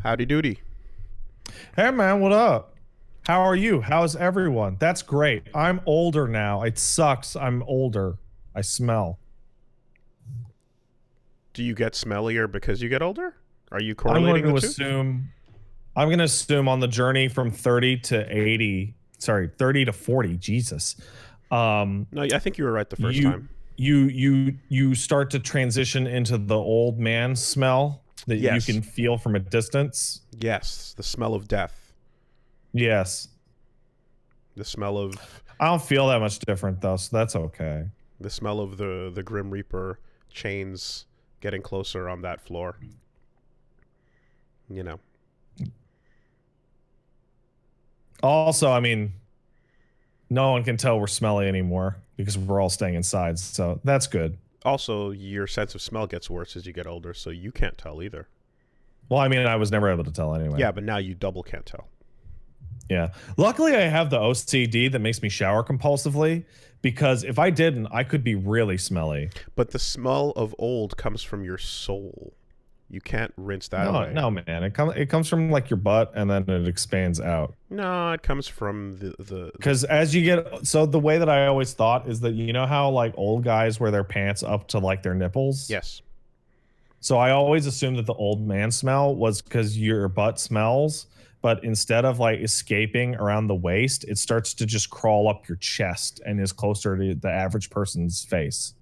Howdy doody. Hey man, what up? How are you? How's everyone? That's great. I'm older now. It sucks. I'm older. I smell. Do you get smellier because you get older? Are you I'm correlating going the to two? I'm going to assume on the journey from 30 to 80, sorry, 30 to 40, Jesus. No, I think you were right the first you time. you start to transition into the old man smell that you Yes. can feel from a distance. Yes, the smell of death. Yes. The smell of I don't feel that much different though, so that's okay. the Grim Reaper chains getting closer on that floor. You know. Also, I mean, no one can tell we're smelly anymore because we're all staying inside, so that's good. Also, your sense of smell gets worse as you get older, so you can't tell either. Well, I mean, I was never able to tell anyway. Yeah, but now you double can't tell. Yeah. Luckily, I have the OCD that makes me shower compulsively, because if I didn't, I could be really smelly. But the smell of old comes from your soul. You can't rinse that away. No, man. It comes from like your butt and then it expands out. No, it comes from the Because as you get, so the way that I always thought is that, you know how like old guys wear their pants up to like their nipples? Yes. So I always assumed that the old man smell was because your butt smells, but instead of like escaping around the waist, it starts to just crawl up your chest and is closer to the average person's face.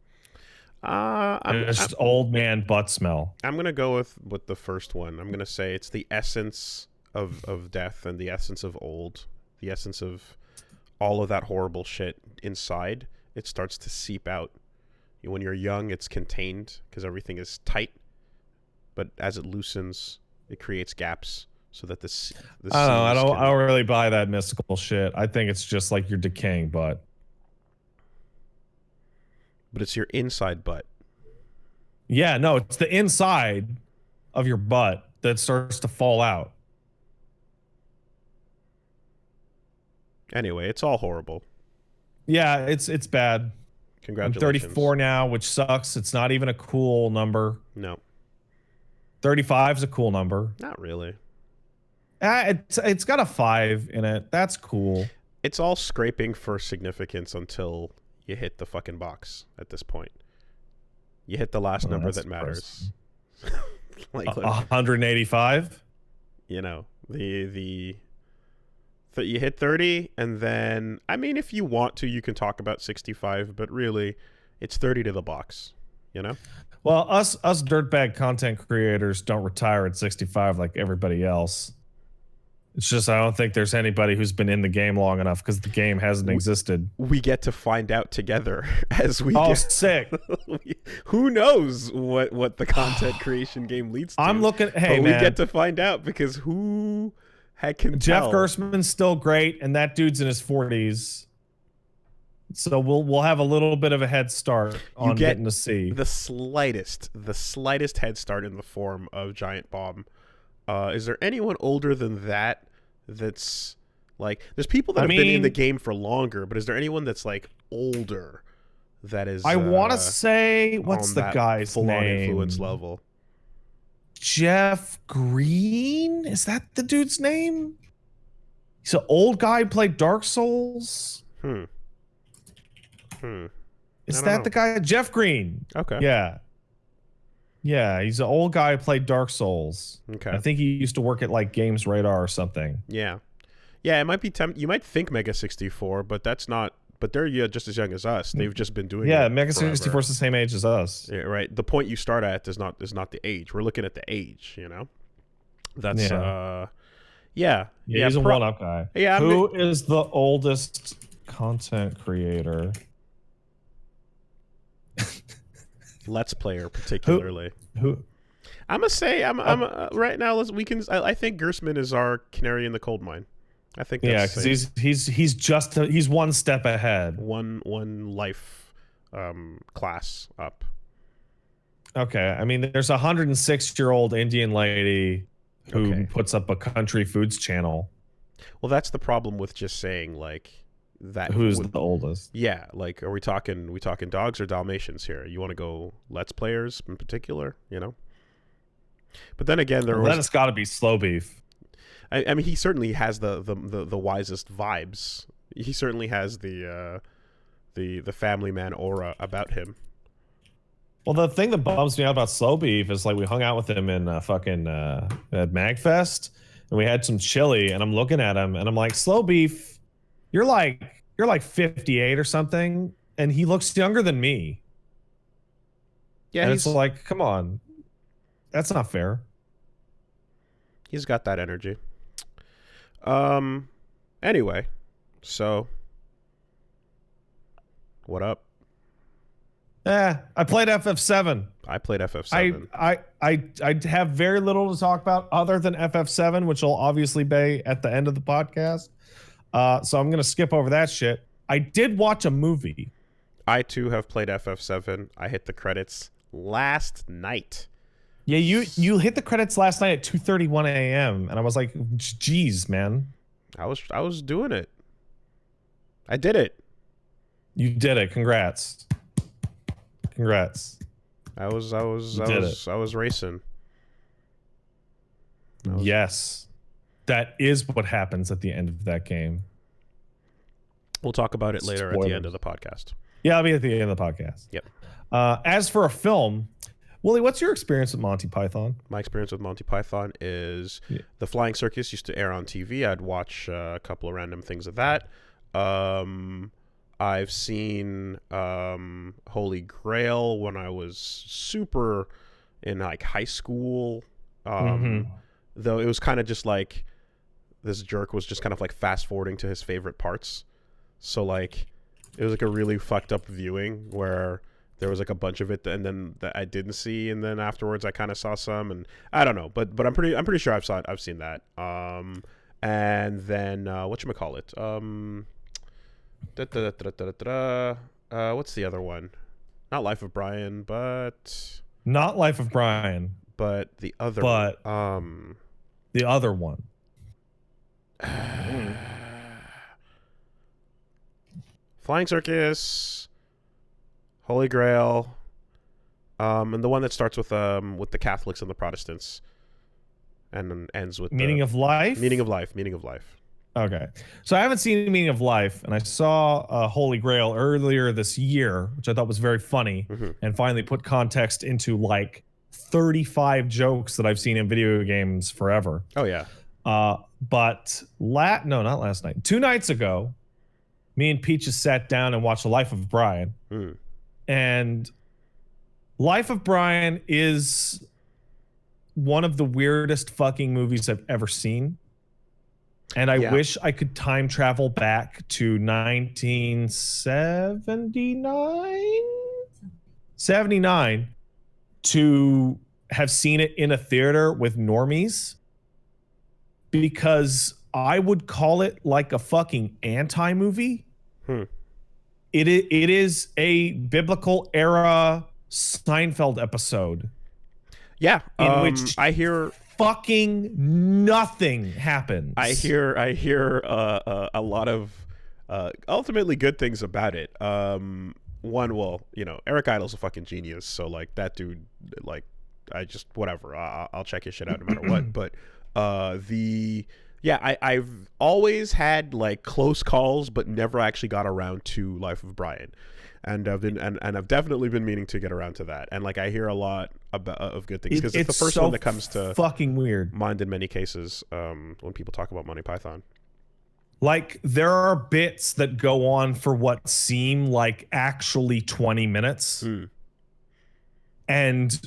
It's just old man butt smell. I'm gonna go with the first one. I'm gonna say it's the essence of death and the essence of old, the essence of all of that horrible shit inside. It starts to seep out. When you're young, it's contained because everything is tight, but as it loosens, it creates gaps so that the I don't really buy that mystical shit. I think it's just like your decaying butt. But it's your inside butt. Yeah, no, it's the inside of your butt that starts to fall out. Anyway, it's all horrible. Yeah, it's bad. Congratulations. I'm 34 now, which sucks. It's not even a cool number. No. 35 is a cool number. Not really. It's got a 5 in it. That's cool. It's all scraping for significance until you hit the fucking box at this point. You hit the last number that matters. Like 185? You know, you hit 30, and then, I mean, if you want to, you can talk about 65, but really, it's 30 to the box, you know? Well, us dirtbag content creators don't retire at 65 like everybody else. It's just I don't think there's anybody who's been in the game long enough because the game hasn't existed. We get to find out together as we sick. Who knows what the content creation game leads to. I'm looking, hey, but man. we get to find out because who can Jeff tell? Gerstmann's still great, and that dude's in his 40s. So we'll have a little bit of a head start on getting to see. The slightest head start in the form of Giant Bomb. Is there anyone older than that that's like, there's people that have been in the game for longer, but is there anyone that's like older that is I want to say, what's the guy's full-on name? influence level? Jeff Green? Is that the dude's name? He's an old guy who played Dark Souls. Is that the guy? Jeff Green. Okay. Yeah, he's an old guy who played Dark Souls. Okay. I think he used to work at like Games Radar or something. Yeah. It might be you might think Mega 64, but that's not. But they're just as young as us. They've just been doing it. Yeah, Mega 64 is the same age as us. Yeah, right. The point you start at is not the age. We're looking at the age. You know. That's yeah. He's a one-up guy. Yeah. Who is the oldest content creator? Let's Player particularly. Who? I'm gonna say right now. I think Gerstmann is our canary in the coal mine. I think that's because he's one step ahead. One life class up. Okay, I mean, there's a 106-year-old Indian lady who puts up a country foods channel. Well, that's the problem with just saying like that. Who's the oldest? Yeah, like, are we talking dogs or Dalmatians here? You want to go Let's Players in particular, you know? But then again, Well, then it's got to be Slow Beef. I mean, he certainly has the wisest vibes. He certainly has the family man aura about him. Well, the thing that bums me out about Slow Beef is like we hung out with him in at MagFest, and we had some chili, and I'm looking at him, and I'm like, Slow Beef, you're like 58 or something, and he looks younger than me. Yeah, and it's like, come on, that's not fair. He's got that energy. Anyway, so what up? I played FF7. I played FF7. I have very little to talk about other than FF7, which will obviously be at the end of the podcast. So I'm gonna skip over that shit. I did watch a movie. I too have played FF7. I hit the credits last night. Yeah, you hit the credits last night at 2:31 a.m. and I was like, "Geez, man." I was doing it. I did it. You did it. Congrats. I was racing. Yes. That is what happens at the end of that game. We'll talk about it later at the end of the podcast. Yeah, I'll be at the end of the podcast. Yep. As for a film, Wooly, what's your experience with Monty Python? My experience with Monty Python is the Flying Circus used to air on TV. I'd watch a couple of random things of that. I've seen Holy Grail when I was super in like high school. Though it was kind of just like this jerk was just kind of like fast forwarding to his favorite parts. So like it was like a really fucked up viewing where there was like a bunch of it and then that I didn't see, and then afterwards I kind of saw some, and I don't know, but I'm pretty sure I've seen that. And then whatchamacallit? What's the other one? Not Life of Brian, but not Life of Brian, but the other the other one. Flying Circus, Holy Grail, and the one that starts with the Catholics and the Protestants, and then ends with Meaning of Life. Meaning of Life. Okay, so I haven't seen Meaning of Life, and I saw Holy Grail earlier this year, which I thought was very funny, and finally put context into like 35 jokes that I've seen in video games forever. Oh yeah. But not last night. 2 nights ago, me and Peaches sat down and watched The Life of Brian. And Life of Brian is one of the weirdest fucking movies I've ever seen. And I wish I could time travel back to 79 to have seen it in a theater with normies, because I would call it like a fucking anti-movie. It is a biblical era Seinfeld episode. Yeah, in which I hear fucking nothing happens. I hear a lot of ultimately good things about it. One, well, Eric Idle's a fucking genius, so like that dude, like I just whatever. I'll check his shit out no matter what. But I've always had like close calls, but never actually got around to Life of Brian, and I've definitely been meaning to get around to that. And like I hear a lot of good things because it's the first one that comes to fucking weird mind in many cases when people talk about Monty Python. Like there are bits that go on for what seem like actually 20 minutes, and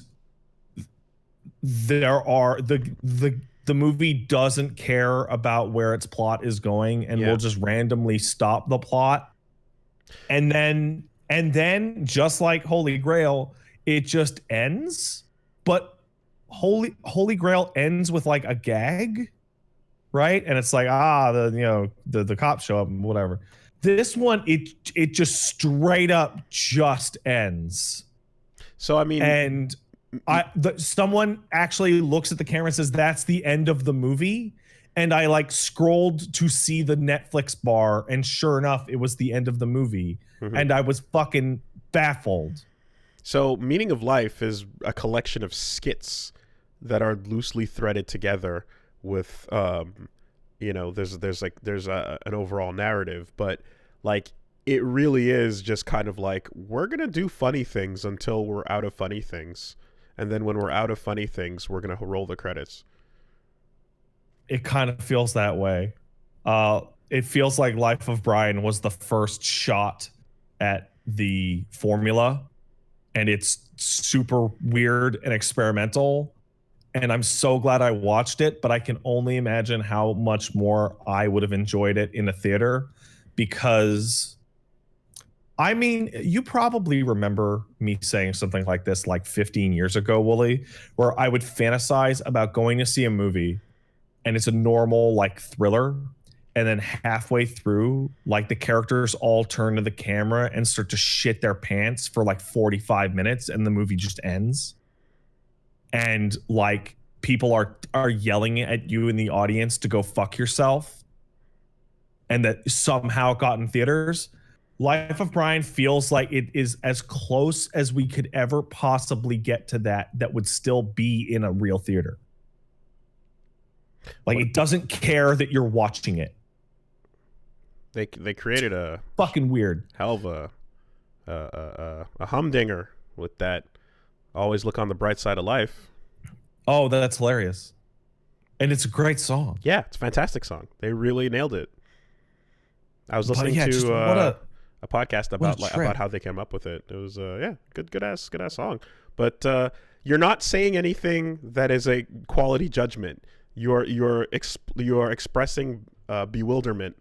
there are the movie doesn't care about where its plot is going and will just randomly stop the plot. And then just like Holy Grail, it just ends. But Holy Grail ends with like a gag, right? And it's like, the cops show up and whatever. This one, it just straight up just ends. So I mean, and someone actually looks at the camera and says that's the end of the movie, and I like scrolled to see the Netflix bar, and sure enough it was the end of the movie, and I was fucking baffled. So Meaning of Life is a collection of skits that are loosely threaded together with there's an overall narrative, but like it really is just kind of like, we're gonna do funny things until we're out of funny things, and then when we're out of funny things, we're gonna roll the credits. It kind of feels that way. It feels like Life of Brian was the first shot at the formula, and it's super weird and experimental. And I'm so glad I watched it, but I can only imagine how much more I would have enjoyed it in a theater, because I mean, you probably remember me saying something like this like 15 years ago, Wooly, where I would fantasize about going to see a movie and it's a normal like thriller, and then halfway through, like the characters all turn to the camera and start to shit their pants for like 45 minutes and the movie just ends. And like people are yelling at you in the audience to go fuck yourself, and that somehow got in theaters. Life of Brian feels like it is as close as we could ever possibly get to that would still be in a real theater. Like, it doesn't care that you're watching it. They created a fucking weird hell of a humdinger with that "Always Look on the Bright Side of Life." Oh, that's hilarious. And it's a great song. Yeah, it's a fantastic song. They really nailed it. I was listening to a podcast about how they came up with it. It was good ass song. But you're not saying anything that is a quality judgment. You're expressing bewilderment,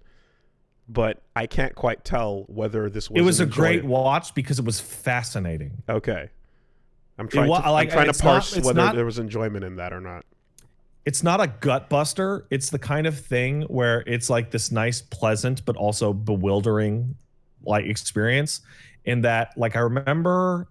but I can't quite tell whether this was. It was a great watch because it was fascinating. Okay, I'm trying to parse whether there was enjoyment in that or not. It's not a gut buster. It's the kind of thing where it's like this nice, pleasant, but also bewildering like experience. In that, like, I remember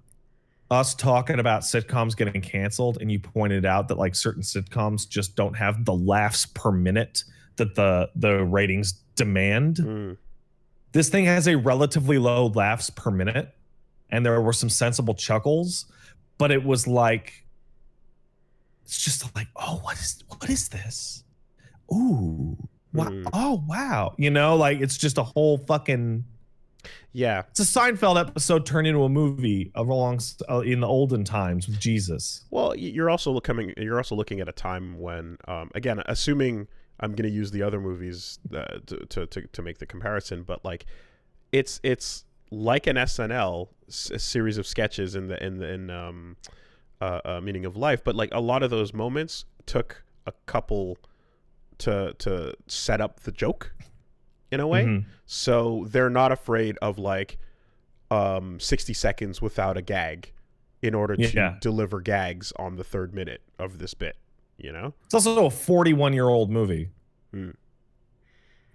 us talking about sitcoms getting canceled, and you pointed out that like certain sitcoms just don't have the laughs per minute that the ratings demand. This thing has a relatively low laughs per minute, and there were some sensible chuckles, but it was like, it's just like, oh, what is this? Ooh, wow. Oh, wow. You know, like, it's just a whole fucking, yeah. It's a Seinfeld episode turned into a movie in the olden times with Jesus. Well, you're also looking at a time when, again, assuming I'm going to use the other movies to make the comparison, but like, it's like an SNL series of sketches in Meaning of Life, but like a lot of those moments took a couple to set up the joke in a way. So they're not afraid of like 60 seconds without a gag in order to deliver gags on the third minute of this bit, you know? It's also a 41-year-old movie,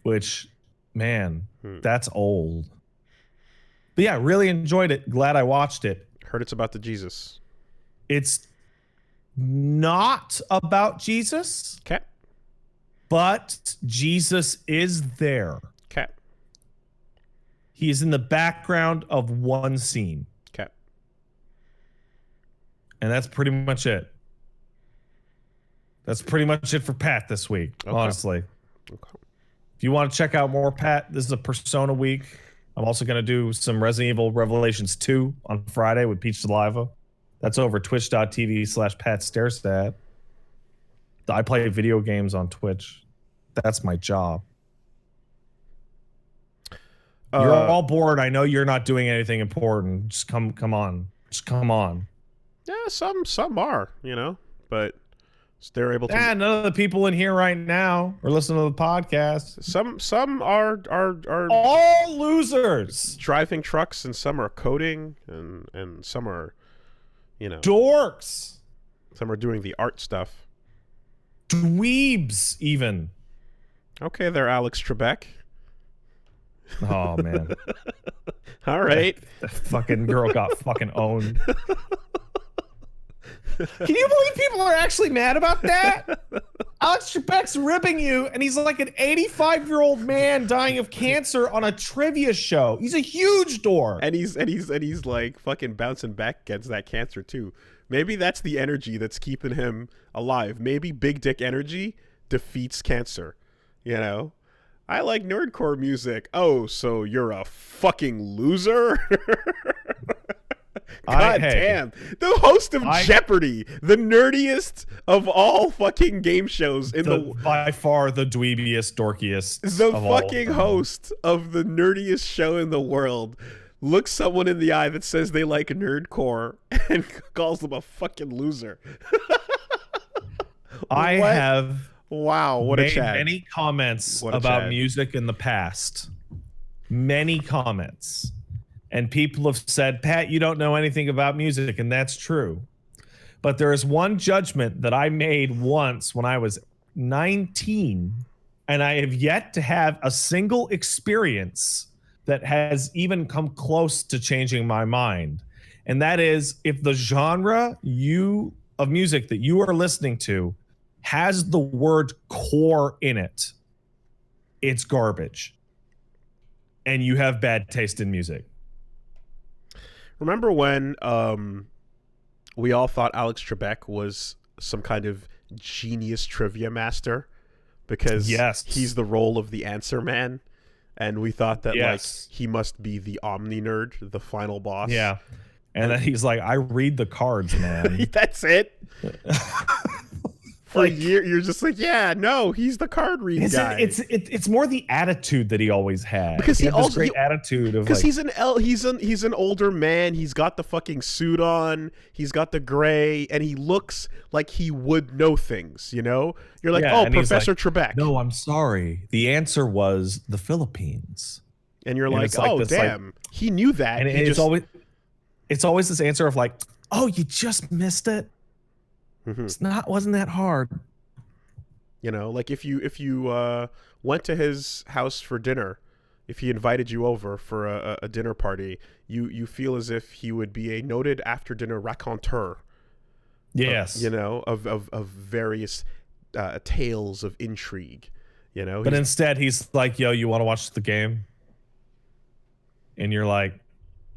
which, man, that's old. But yeah, really enjoyed it. Glad I watched it. Heard it's about the Jesus. It's not about Jesus. Okay. But Jesus is there. Okay. He is in the background of one scene. Okay. And that's pretty much it. That's pretty much it for Pat this week, honestly. Okay. If you want to check out more Pat, this is a Persona week. I'm also going to do some Resident Evil Revelations 2 on Friday with Peach Saliva. That's over twitch.tv/PatStarestat. I play video games on Twitch. That's my job. You're all bored. I know you're not doing anything important. Just come on. Just come on. Yeah, some are, you know, but they're able to. Yeah, none of the people in here right now are listening to the podcast. Some are all losers. Driving trucks, and some are coding, and some are, you know, dorks. Some are doing the art stuff. Dweebs, even. Okay, they're Alex Trebek. Oh, man. All right. That fucking girl got fucking owned. Can you believe people are actually mad about that? Alex Trebek's ribbing you, and he's like an 85-year-old man dying of cancer on a trivia show. He's a huge dork. And he's like fucking bouncing back against that cancer too. Maybe that's the energy that's keeping him alive. Maybe big dick energy defeats cancer. You know? I like nerdcore music. Oh, so you're a fucking loser? God damn. The host of Jeopardy, the nerdiest of all fucking game shows in the by far the dweebiest, dorkiest. The fucking host of the nerdiest show in the world looks someone in the eye that says they like nerdcore and calls them a fucking loser. I have what a chat. Many comments about music in the past. Many comments. And people have said, Pat, you don't know anything about music, and that's true. But there is one judgment that I made once when I was 19, and I have yet to have a single experience that has even come close to changing my mind. And that is, if the genre of music that you are listening to has the word core in it, it's garbage. And you have bad taste in music. Remember when we all thought Alex Trebek was some kind of genius trivia master because he's the role of the answer man, and we thought that like he must be the Omni nerd, the final boss. Yeah, and then he's like, I read the cards, man. That's it. For a year, you're just like, yeah, no, he's the card read guy. It's more the attitude that he always had. Because he also this great attitude of because like, he's an older man. He's got the fucking suit on. He's got the gray, and he looks like he would know things. You know, you're like, oh, Professor Trebek. No, I'm sorry. The answer was the Philippines. And you're like, oh, damn, he knew that. And it's always this answer of like, oh, you just missed it. Mm-hmm. Wasn't that hard? You know, like if you went to his house for dinner, if he invited you over for a dinner party, you feel as if he would be a noted after dinner raconteur. Yes, of various tales of intrigue. You know, but instead he's like, "Yo, you want to watch the game?" And you're like,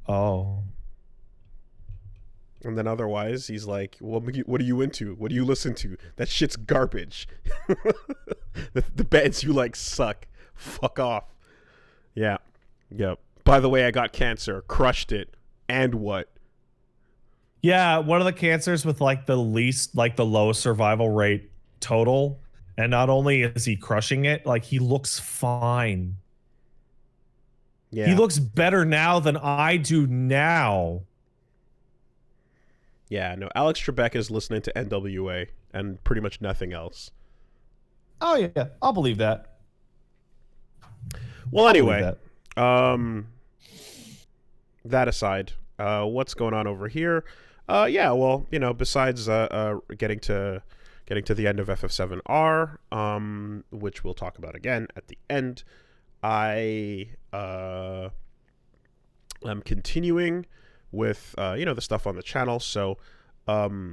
"Oh." And then otherwise, he's like, well, what are you into? What do you listen to? That shit's garbage. the bands you like suck. Fuck off. Yeah. Yep. By the way, I got cancer. Crushed it. And what? Yeah, one of the cancers with like the lowest survival rate total. And not only is he crushing it, like he looks fine. Yeah. He looks better now than I do now. Yeah, no, Alex Trebek is listening to NWA and pretty much nothing else. Oh, yeah, I'll believe that. Well, anyway, that aside, what's going on over here? Yeah, well, besides getting to the end of FF7R, which we'll talk about again at the end, I am continuing with the stuff on the channel. So I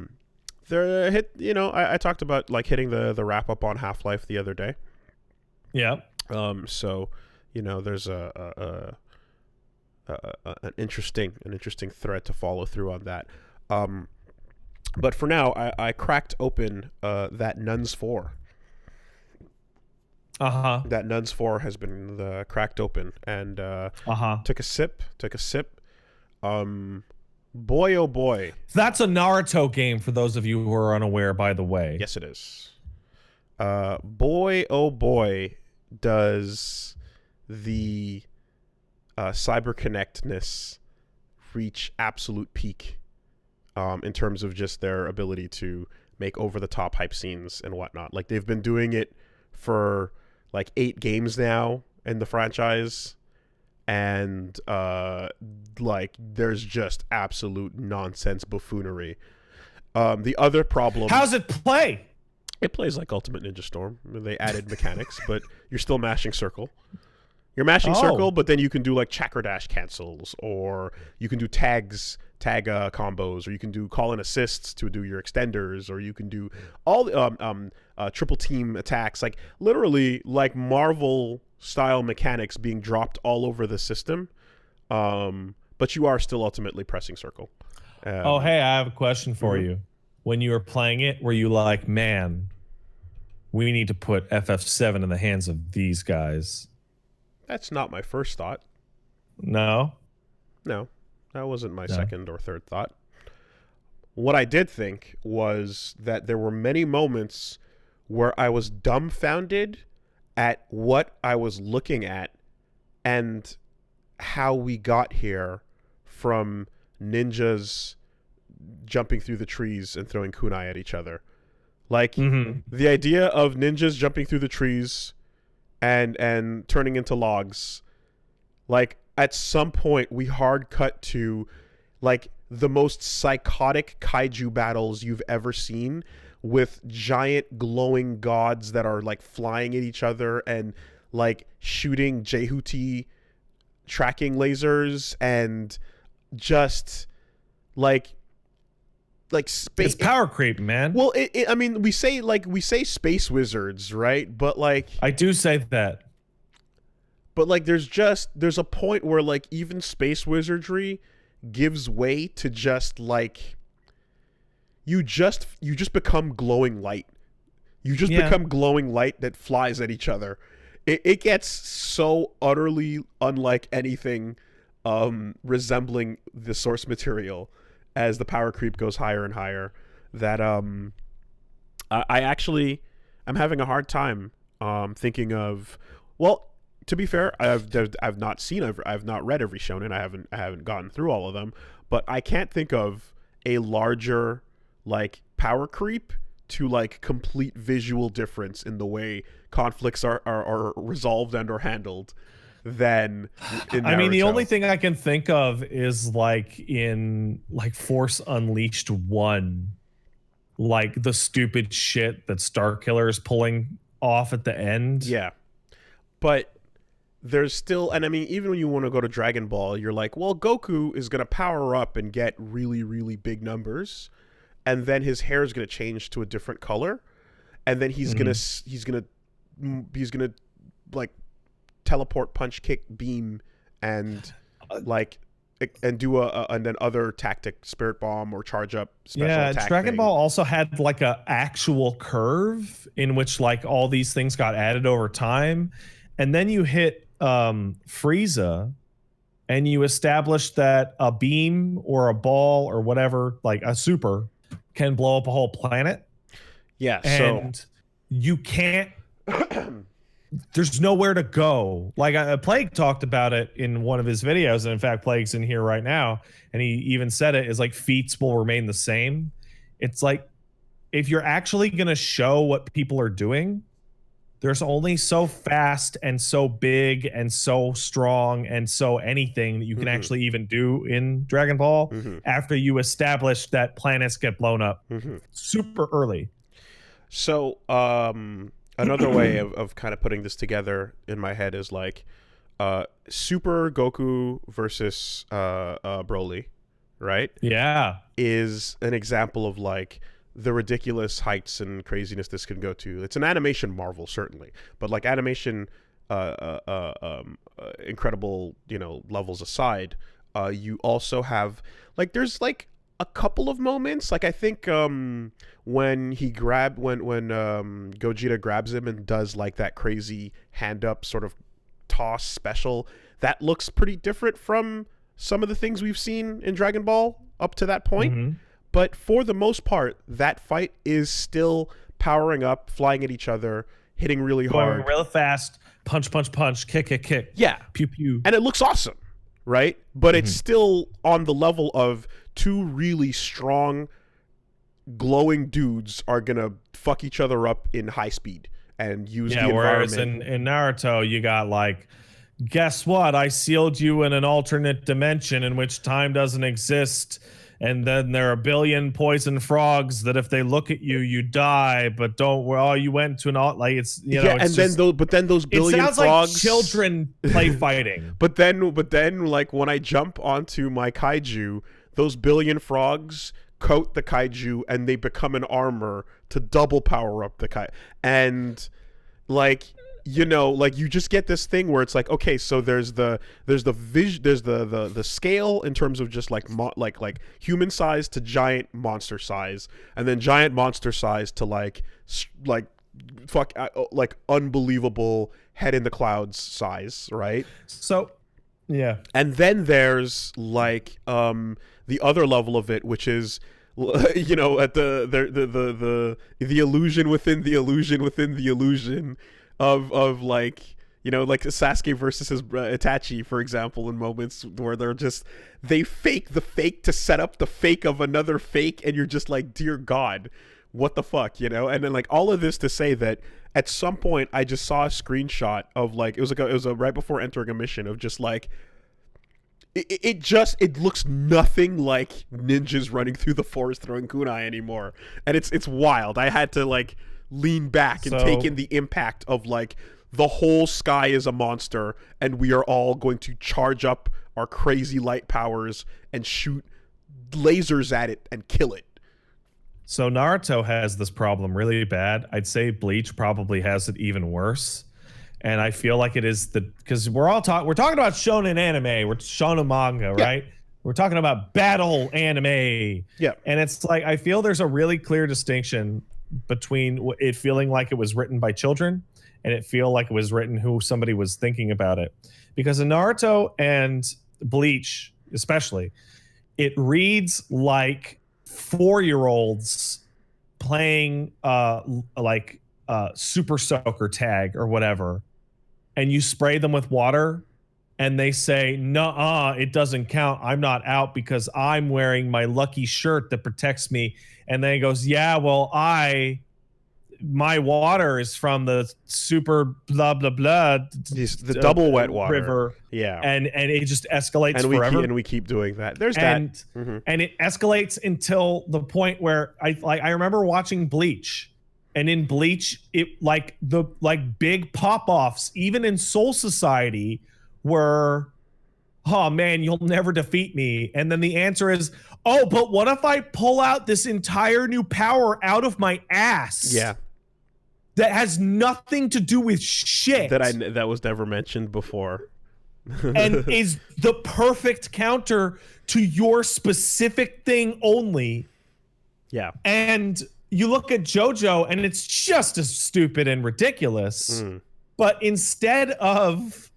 talked about like hitting the wrap up on Half-Life the other day. Yeah. So there's an interesting thread to follow through on that. But for now, I cracked open that Nuns 4. That Nuns 4 has been cracked open, and took a sip. Boy, oh boy. That's a Naruto game for those of you who are unaware, by the way. Yes, it is. Boy, oh boy, does the CyberConnectness reach absolute peak in terms of just their ability to make over-the-top hype scenes and whatnot. Like, they've been doing it for like 8 games now in the franchise. And like there's just absolute nonsense buffoonery. The other problem. How's it play? It plays like Ultimate Ninja Storm. They added mechanics, but you're still mashing circle. You're mashing circle, but then you can do like chakra dash cancels, or you can do tag combos, or you can do call in assists to do your extenders, or you can do all the triple team attacks, like literally like Marvel style mechanics being dropped all over the system. But you are still ultimately pressing circle. Oh, hey, I have a question for you. When you were playing it, were you like, man, we need to put FF7 in the hands of these guys? That's not my first thought. No? No, that wasn't my No. second or third thought. What I did think was that there were many moments where I was dumbfounded at what I was looking at and how we got here from ninjas jumping through the trees and throwing kunai at each other. Like, the idea of ninjas jumping through the trees and turning into logs. Like, at some point, we hard cut to, like, the most psychotic kaiju battles you've ever seen, with giant glowing gods that are, like, flying at each other and, like, shooting Jehuti tracking lasers and just, like space. It's power creep, man. Well, I mean, we say space wizards, right? But, like, I do say that. But, like, there's a point where, like, even space wizardry gives way to just, like, you just become glowing light. You just become glowing light that flies at each other. It gets so utterly unlike anything resembling the source material as the power creep goes higher and higher that I'm having a hard time thinking of, well, to be fair, I've not read every shonen. I haven't gone through all of them, but I can't think of a larger, like, power creep to, like, complete visual difference in the way conflicts are resolved and or handled than in Naruto. I mean, the only thing I can think of is, like, in, like, Force Unleashed 1, like, the stupid shit that Starkiller is pulling off at the end. Yeah, but there's still, and I mean, even when you want to go to Dragon Ball, you're like, well, Goku is going to power up and get really, really big numbers, and then his hair is going to change to a different color, and then he's gonna like teleport, punch, kick, beam, and like and do and then other tactic, spirit bomb or charge up special attack Dragon thing. Ball also had, like, a actual curve in which, like, all these things got added over time, and then you hit Frieza and you establish that a beam or a ball or whatever, like a super, can blow up a whole planet. Yeah, and you can't there's nowhere to go. Like, Plague talked about it in one of his videos, and in fact Plague's in here right now, and he even said it is like feats will remain the same. It's like, if you're actually going to show what people are doing, there's only so fast and so big and so strong and so anything that you can actually even do in Dragon Ball after you establish that planets get blown up super early. So another way of kind of putting this together in my head is, like, Super Goku versus Broly, right? Yeah. Is an example of, like, the ridiculous heights and craziness this can go to. It's an animation marvel, certainly, but, like, animation incredible, you know, levels aside, you also have, like, there's, like, a couple of moments, like, I think when Gogeta grabs him and does, like, that crazy hand up sort of toss special, that looks pretty different from some of the things we've seen in Dragon Ball up to that point. But for the most part, that fight is still powering up, flying at each other, hitting really hard, going real fast, punch, punch, punch, kick, kick, kick. Yeah. Pew, pew. And it looks awesome, right? But it's still on the level of two really strong, glowing dudes are going to fuck each other up in high speed and use the environment. Whereas in Naruto, you got, like, guess what? I sealed you in an alternate dimension in which time doesn't exist. And then there are a billion poison frogs that if they look at you, you die. But don't. Well, you went to an like it's you know. Yeah, it's and just, then those billion it sounds frogs. Like children play fighting. But then, like, when I jump onto my kaiju, those billion frogs coat the kaiju and they become an armor to double power up the kaiju. And, like, you know, like you just get this thing where it's like, okay, so there's the scale in terms of just like like human size to giant monster size, and then giant monster size to like like unbelievable head in the clouds size, right? So yeah. And then there's like the other level of it, which is, you know, at the illusion within the illusion within the illusion of like, you know, like Sasuke versus his Itachi, for example, in moments where they fake the fake to set up the fake of another fake, and you're just like, dear God, what the fuck, you know? And then like all of this to say that at some point I just saw a screenshot of like, it was right before entering a mission of just like, it looks nothing like ninjas running through the forest throwing kunai anymore, and it's wild. I had to like lean back and take in the impact of like the whole sky is a monster, and we are all going to charge up our crazy light powers and shoot lasers at it and kill it. So Naruto has this problem really bad. I'd say Bleach probably has it even worse. And I feel like it is because we're talking about shonen anime, we're shonen manga, right? We're talking about battle anime. Yeah. And it's like, I feel there's a really clear distinction between it feeling like it was written by children and it feel like it was written who somebody was thinking about it. Because in Naruto and Bleach, especially, it reads like 4-year-olds playing super soaker tag or whatever, and you spray them with water and they say, "Nuh-uh, it doesn't count. I'm not out because I'm wearing my lucky shirt that protects me." And then he goes, "Yeah, well, my water is from the super blah blah blah, the double wet water river." Yeah. And it just escalates and forever. We keep doing that. There's and, that. Mm-hmm. And it escalates until the point where I remember watching Bleach. And in Bleach, it like big pop-offs, even in Soul Society, were, "Oh man, you'll never defeat me." And then the answer is, "Oh, but what if I pull out this entire new power out of my ass?" Yeah. That has nothing to do with shit. That was never mentioned before. And is the perfect counter to your specific thing only. Yeah. And you look at JoJo and it's just as stupid and ridiculous. But instead of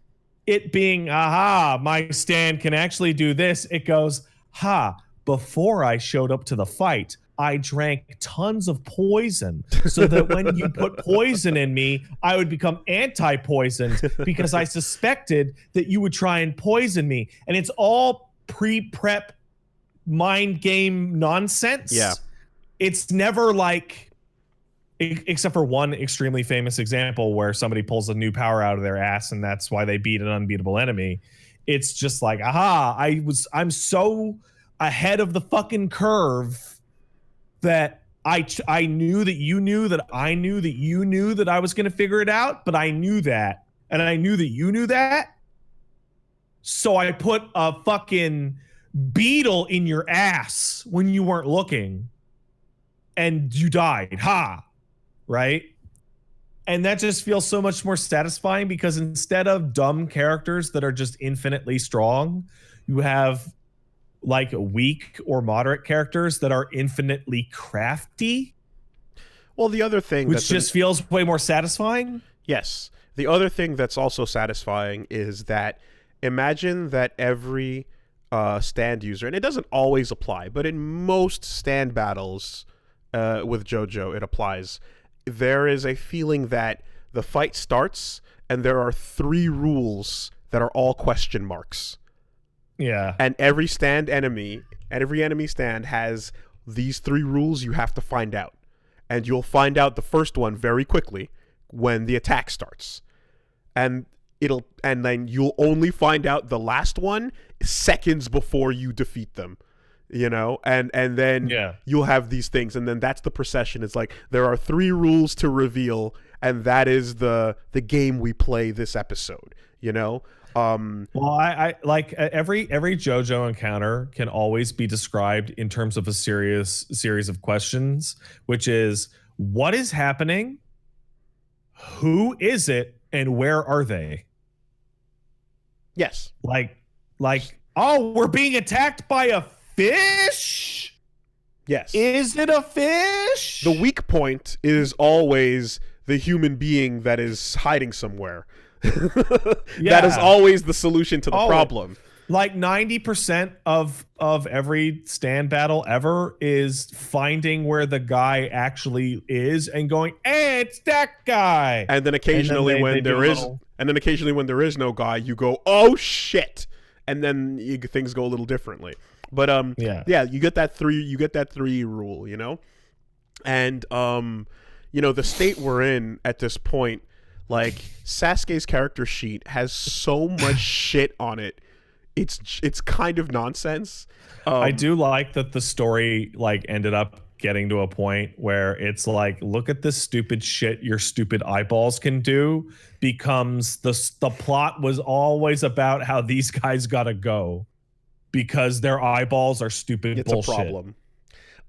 it being, "Aha, my stand can actually do this," it goes, "Ha, before I showed up to the fight, I drank tons of poison so that when you put poison in me, I would become anti-poisoned because I suspected that you would try and poison me." And it's all pre-prep mind game nonsense. Yeah. It's never like, except for one extremely famous example where somebody pulls a new power out of their ass and that's why they beat an unbeatable enemy. It's just like, aha, I'm so ahead of the fucking curve that I knew that you knew that I knew that you knew that I was going to figure it out, but I knew that. And I knew that you knew that. So I put a fucking beetle in your ass when you weren't looking. And you died. Ha. Right? And that just feels so much more satisfying because instead of dumb characters that are just infinitely strong, you have like weak or moderate characters that are infinitely crafty. Well, the other thing which just feels way more satisfying. Yes. The other thing that's also satisfying is that imagine that every stand user, and it doesn't always apply, but in most stand battles with JoJo, it applies. There is a feeling that the fight starts and there are 3 rules that are all question marks. Yeah. And every enemy stand has these 3 rules you have to find out. And you'll find out the first one very quickly when the attack starts. And then you'll only find out the last one seconds before you defeat them. You know, and then you'll have these things, and then that's the procession. It's like there are 3 rules to reveal, and that is the game we play this episode. You know, well, I like every JoJo encounter can always be described in terms of a series of questions, which is what is happening, who is it, And where are they? Yes. Like, oh, we're being attacked by a fish? Yes. Is it a fish? The weak point is always the human being that is hiding somewhere. That is always the solution to the problem. Like 90% of every stand battle ever is finding where the guy actually is and going, hey, it's that guy. And then occasionally when there is no guy, you go, oh shit. And then things go a little differently. But yeah, you get that three rule, you know? And you know, the state we're in at this point, like Sasuke's character sheet has so much shit on it. It's kind of nonsense. I do like that the story like ended up getting to a point where it's like, look at this stupid shit your stupid eyeballs can do, becomes the plot was always about how these guys gotta go because their eyeballs are stupid bullshit. It's a problem.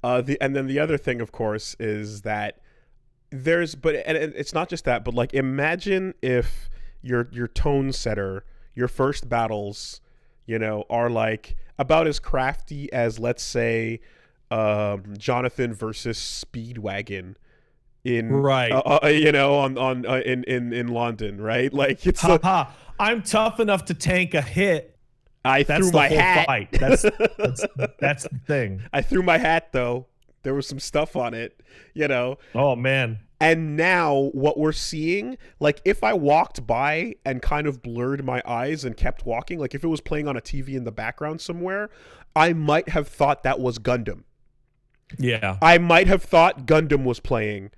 And then the other thing, of course, is that it's not just that, but like imagine if your tone setter, your first battles, you know, are like about as crafty as, let's say, Jonathan versus Speedwagon in you know, in London, right? Like it's I'm tough enough to tank a hit. I threw my hat. Fight. That's the thing. I threw my hat though. There was some stuff on it, you know. Oh man. And now what we're seeing, like if I walked by and kind of blurred my eyes and kept walking, like if it was playing on a TV in the background somewhere, I might have thought that was Gundam. Yeah. I might have thought Gundam was playing,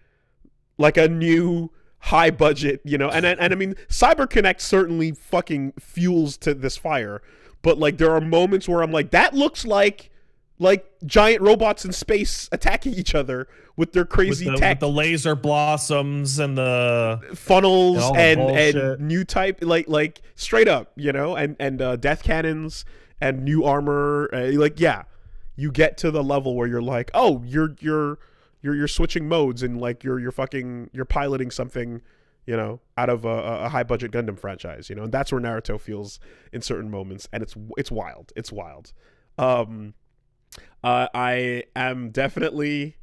like a new high budget, you know. And I mean, CyberConnect certainly fucking fuels to this fire, but like there are moments where I'm like, that looks like giant robots in space attacking each other with their crazy tech, with the laser blossoms and the funnels and new type, like straight up, you know, and death cannons and new armor, like yeah, you get to the level where you're like, oh, you're switching modes and like you're piloting something, you know, out of a high budget Gundam franchise, you know, and that's where Naruto feels in certain moments, and it's wild. I am definitely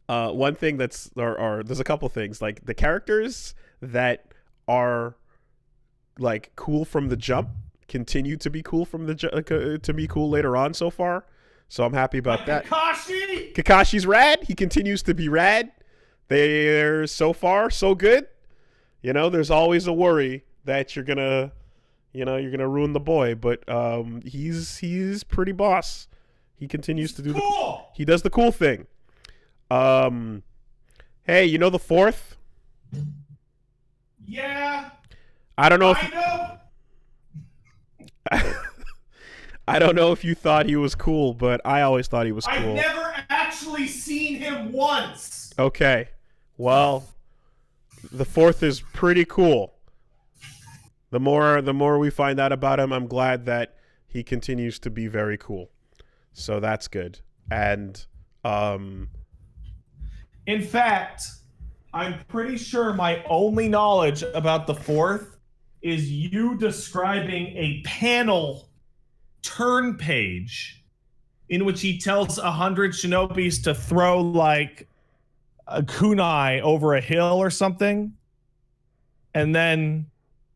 one thing there's a couple things, like the characters that are like cool from the jump continue to be cool to be cool later on so far. So I'm happy about that. Kakashi's rad. He continues to be rad. They're so far so good. You know, there's always a worry that you're gonna ruin the boy, but he's pretty boss. He continues to do he does the cool thing. Hey, you know the fourth? Yeah. I don't know I don't know if you thought he was cool, but I always thought he was cool. I've never actually seen him once. Okay. Well, the fourth is pretty cool. The more we find out about him, I'm glad that he continues to be very cool. So that's good. And in fact, I'm pretty sure my only knowledge about the fourth is you describing a panel turn page in which he tells 100 shinobis to throw like a kunai over a hill or something, and then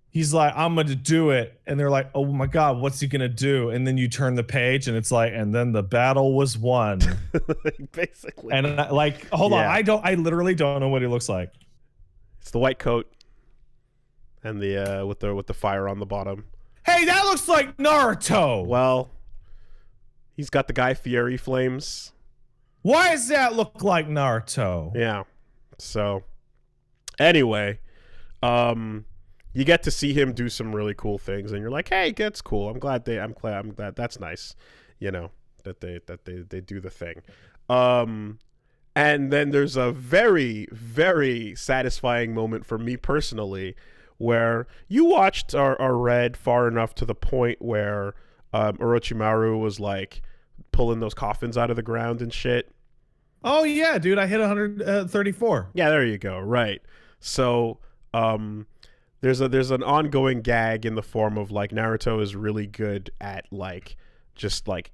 he's like, I'm gonna do it, and they're like, oh my god, what's he gonna do? And then you turn the page and it's like, and then the battle was won. Basically. And like, hold on, I literally don't know what he looks like. It's the white coat and the with the fire on the bottom. Hey, that looks like Naruto. Well, he's got the Guy Fieri flames. Why does that look like Naruto? Yeah. So, anyway, you get to see him do some really cool things, and you're like, hey, that's cool. I'm glad that's nice. You know, that they do the thing. And then there's a very, very satisfying moment for me personally, where you watched or read far enough to the point where Orochimaru was like pulling those coffins out of the ground and shit. Oh yeah, dude, I hit 134. Yeah, there you go. Right. So there's an ongoing gag in the form of like Naruto is really good at like just like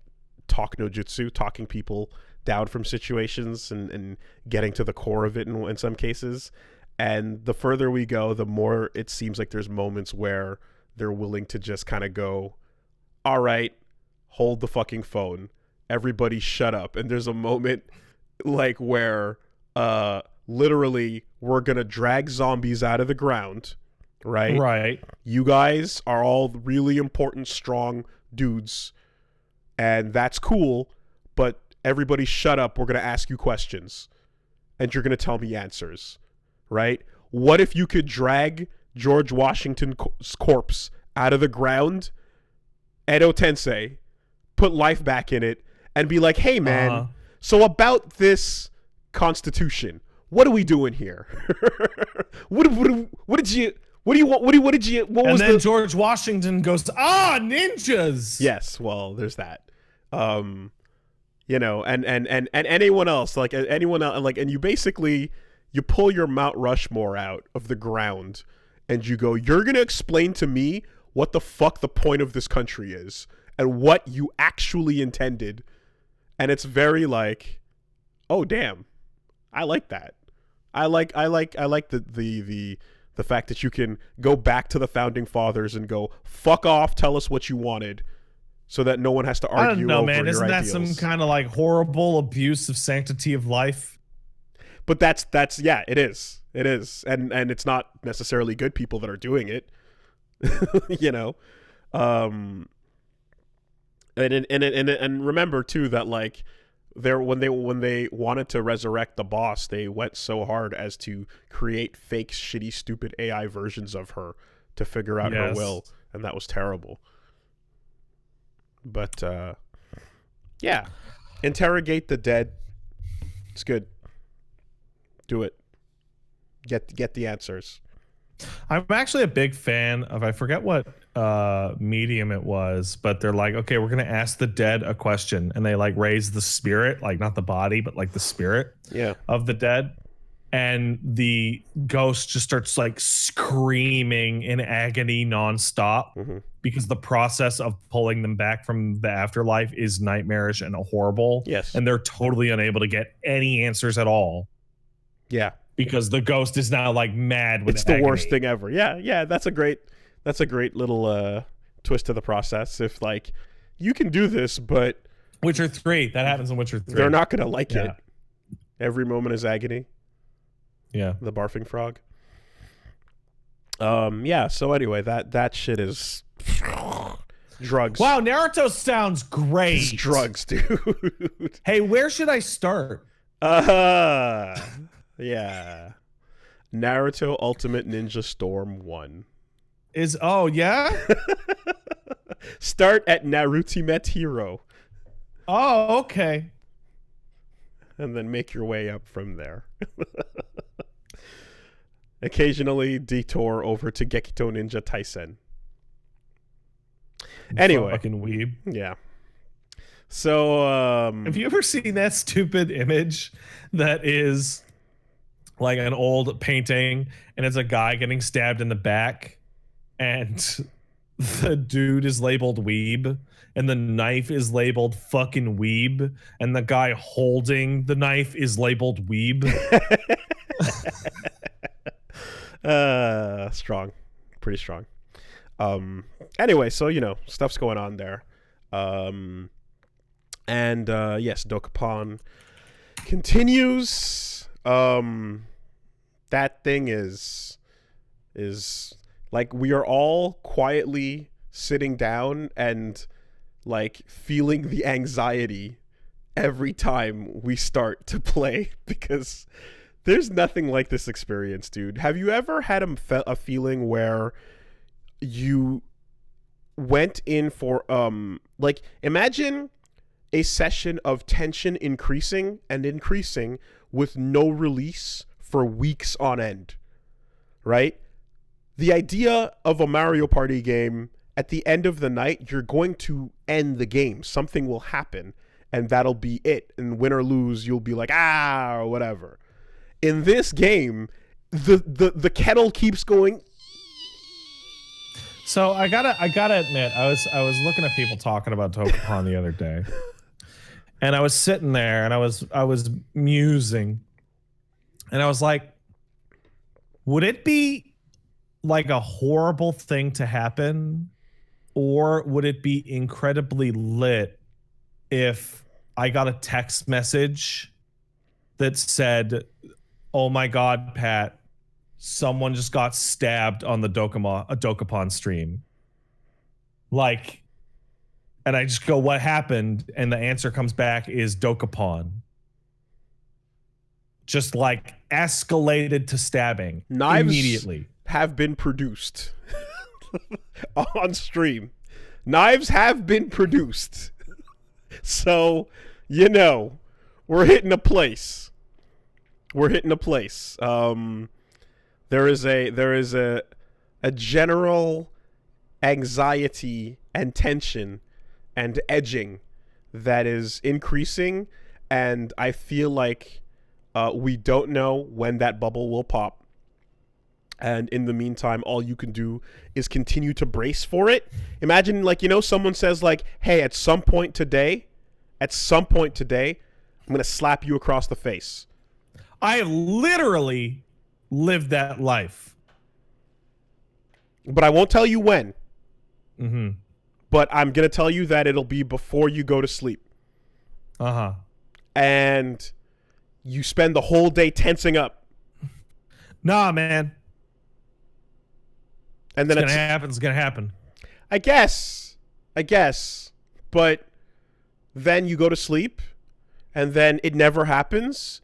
talk no jutsu, talking people down from situations and getting to the core of it in some cases. And the further we go, the more it seems like there's moments where they're willing to just kind of go, all right, hold the fucking phone, everybody shut up. And there's a moment like where literally we're gonna drag zombies out of the ground, right? You guys are all really important, strong dudes, and that's cool, but everybody shut up, we're gonna ask you questions and you're gonna tell me answers, right? What if you could drag George Washington's corpse out of the ground, Edo Tensei, put life back in it, and be like, hey man, so about this Constitution, what are we doing here? what did you what and was then George Washington goes, ninjas. Yes, well, there's that. You know, and anyone else, like anyone else, like, and you basically you pull your Mount Rushmore out of the ground and you go, you're gonna explain to me what the fuck the point of this country is and what you actually intended. And it's very like, oh damn, I like that. I like the fact that you can go back to the founding fathers and go, fuck off, tell us what you wanted, so that no one has to argue. I don't know, over man. Isn't your that ideals. some kind of like horrible abuse of sanctity of life? But that's yeah, it is. It is. And it's not necessarily good people that are doing it. You know? And remember too that like when they wanted to resurrect the boss, they went so hard as to create fake, shitty, stupid AI versions of her to figure out her will, and that was terrible. But yeah, interrogate the dead. It's good. Do it. Get the answers. I'm actually a big fan of, I forget what medium it was, but they're like, okay, we're gonna ask the dead a question, and they like raise the spirit, like not the body, but like the spirit of the dead, and the ghost just starts like screaming in agony nonstop because the process of pulling them back from the afterlife is nightmarish and horrible. Yes. And they're totally unable to get any answers at all. Yeah. Because the ghost is now like mad with it's agony. The worst thing ever. Yeah, that's a great little twist to the process. If like you can do this, but Witcher 3, that happens in Witcher 3. They're not gonna like it. Every moment is agony. Yeah. The barfing frog. Yeah, so anyway, that shit is drugs. Wow, Naruto sounds great. It's drugs, dude. Hey, where should I start? Yeah. Naruto Ultimate Ninja Storm 1. Start at Narutimet Hero. Oh, okay. And then make your way up from there. Occasionally detour over to Gekito Ninja Taisen. Anyway. Fucking weeb. Yeah. So, have you ever seen that stupid image that is like an old painting and it's a guy getting stabbed in the back and the dude is labeled weeb and the knife is labeled fucking weeb and the guy holding the knife is labeled weeb? Strong. Pretty strong. Anyway, so, you know, stuff's going on there. And yes, Dokapon continues. That thing is like we are all quietly sitting down and like feeling the anxiety every time we start to play, because there's nothing like this experience, dude. Have you ever had a feeling where you went in for like, imagine a session of tension increasing and increasing with no release for weeks on end, right? The idea of a Mario Party game, at the end of the night, you're going to end the game. Something will happen, and that'll be it. And win or lose, you'll be like, or whatever. In this game, the kettle keeps going, So I gotta admit, I was looking at people talking about Dokapon the other day, and I was sitting there and I was musing, and I was like, would it be like a horrible thing to happen, or would it be incredibly lit if I got a text message that said, "Oh my God, Pat, someone just got stabbed on the Dokapon stream." Like, and I just go, "What happened?" And the answer comes back is Dokapon. Just like escalated to stabbing Knives immediately. Have been produced on stream. Knives have been produced. So, you know, we're hitting a place. We're hitting a place. There is a general anxiety and tension and edging that is increasing, and I feel like we don't know when that bubble will pop. And in the meantime, all you can do is continue to brace for it. Imagine, like, you know, someone says, like, hey, at some point today, I'm going to slap you across the face. I have literally lived that life. But I won't tell you when. Mm-hmm. But I'm going to tell you that it'll be before you go to sleep. Uh-huh. And you spend the whole day tensing up. Nah, man. And then it's gonna happen. I guess. But then you go to sleep, and then it never happens.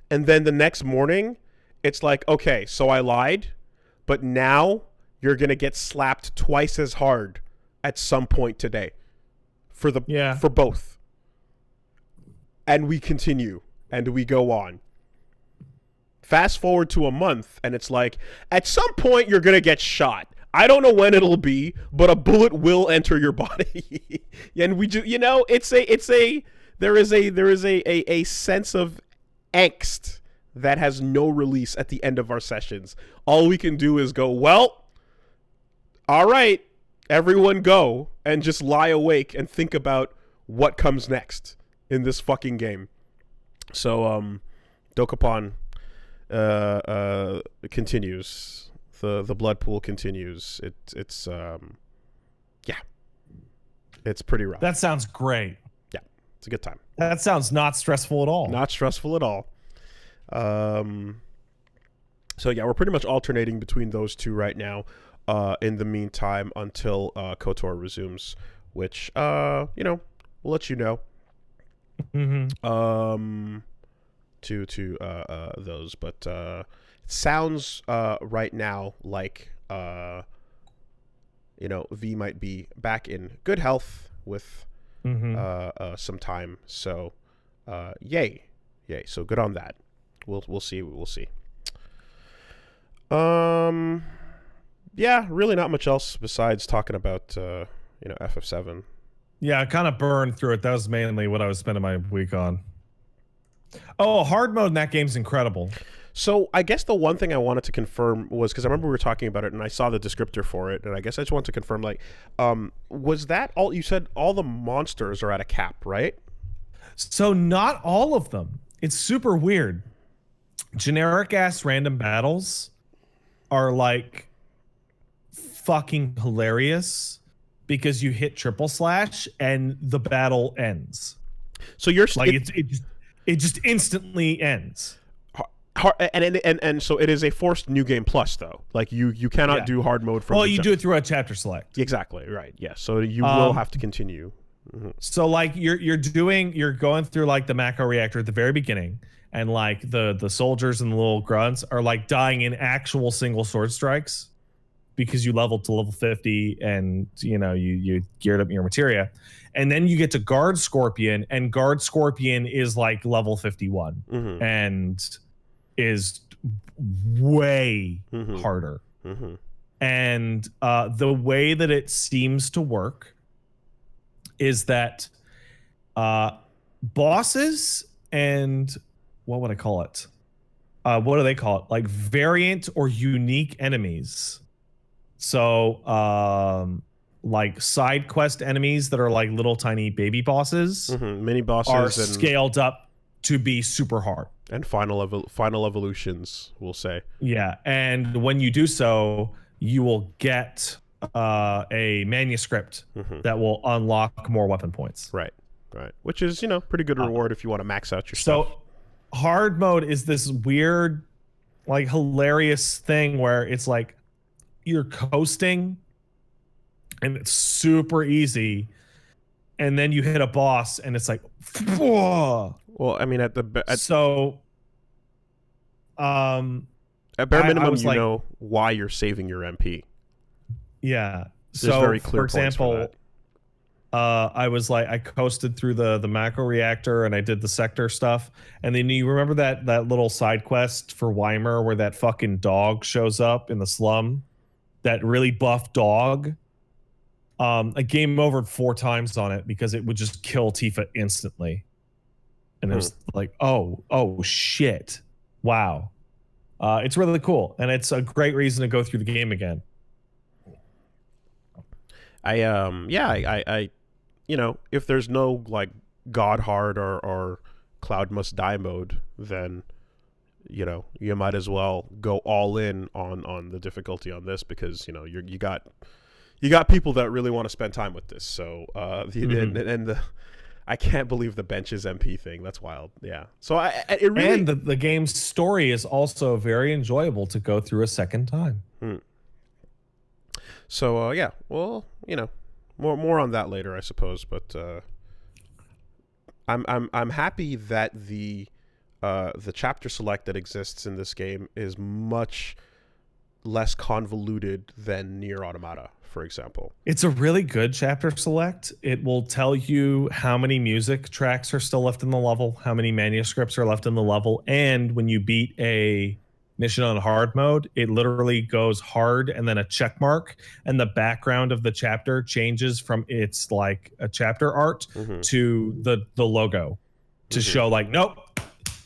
And then the next morning, it's like, okay, so I lied, but now you're gonna get slapped twice as hard at some point today. For both. And we continue, and we go on. Fast forward to a month, and it's like, at some point you're gonna get shot. I don't know when it'll be, but a bullet will enter your body. And we do, you know, there is a sense of angst that has no release at the end of our sessions. All we can do is go, well, all right, everyone go, and just lie awake and think about what comes next in this fucking game. So, Dokapon continues. The blood pool continues. It's pretty rough. That sounds great. Yeah, it's a good time. That sounds not stressful at all. Not stressful at all. So yeah, we're pretty much alternating between those two right now. In the meantime, until KOTOR resumes, which we'll let you know. Mm-hmm. To those, but sounds right now like V might be back in good health with some time. So yay. So good on that. We'll see. Yeah, really not much else besides talking about FF7. Yeah, I kind of burned through it. That was mainly what I was spending my week on. Oh, hard mode in that game's incredible. So I guess the one thing I wanted to confirm was, because I remember we were talking about it and I saw the descriptor for it, and I guess I just wanted to confirm, like, was that all? You said all the monsters are at a cap, right? So not all of them. It's super weird. Generic ass random battles are like fucking hilarious because you hit triple slash and the battle ends. So you're like it just instantly ends. And so it is a forced new game plus, though. Like you cannot do hard mode from. Well, you do it through a chapter select. Exactly right. Yeah. So you will have to continue. Mm-hmm. So like you're going through like the macro reactor at the very beginning, and like the soldiers and the little grunts are like dying in actual single sword strikes because you leveled to level 50 and you geared up your materia. And then you get to Guard Scorpion, and Guard Scorpion is like level 51 and is way harder. Mm-hmm. And the way that it seems to work is that bosses and what would I call it? What do they call it? Like variant or unique enemies So, like side quest enemies that are like little tiny baby bosses Mini bosses are and scaled up to be super hard. and final evolutions, we'll say. Yeah, and when you do so, you will get a manuscript that will unlock more weapon points. Right, right. Which is, you know, pretty good reward if you want to max out your stuff. So hard mode is this weird, like hilarious thing where it's like you're coasting and it's super easy, and then you hit a boss and it's like, whoa. Well, I mean, at bare minimum, you know why you're saving your MP. Yeah. There's so, very clear for example, I coasted through the macro reactor and I did the sector stuff. And then you remember that little side quest for Weimer where that fucking dog shows up in the slum? That really buff dog. I game overed 4 times on it because it would just kill Tifa instantly. And it was like, oh shit. Wow. It's really cool. And it's a great reason to go through the game again. I you know, if there's no like God hard or Cloud must die mode, then you know, you might as well go all in on the difficulty on this, because you know you got people that really want to spend time with this. So I can't believe the benches MP thing. That's wild. Yeah. So it really, and the game's story is also very enjoyable to go through a second time. So yeah, well, you know, more on that later, I suppose. But I'm happy that the chapter select that exists in this game is much less convoluted than Nier Automata, for example. It's a really good chapter select. It will tell you how many music tracks are still left in the level, how many manuscripts are left in the level, and when you beat a mission on hard mode, it literally goes hard and then a check mark, and the background of the chapter changes from its like a chapter art to the logo to show like, nope,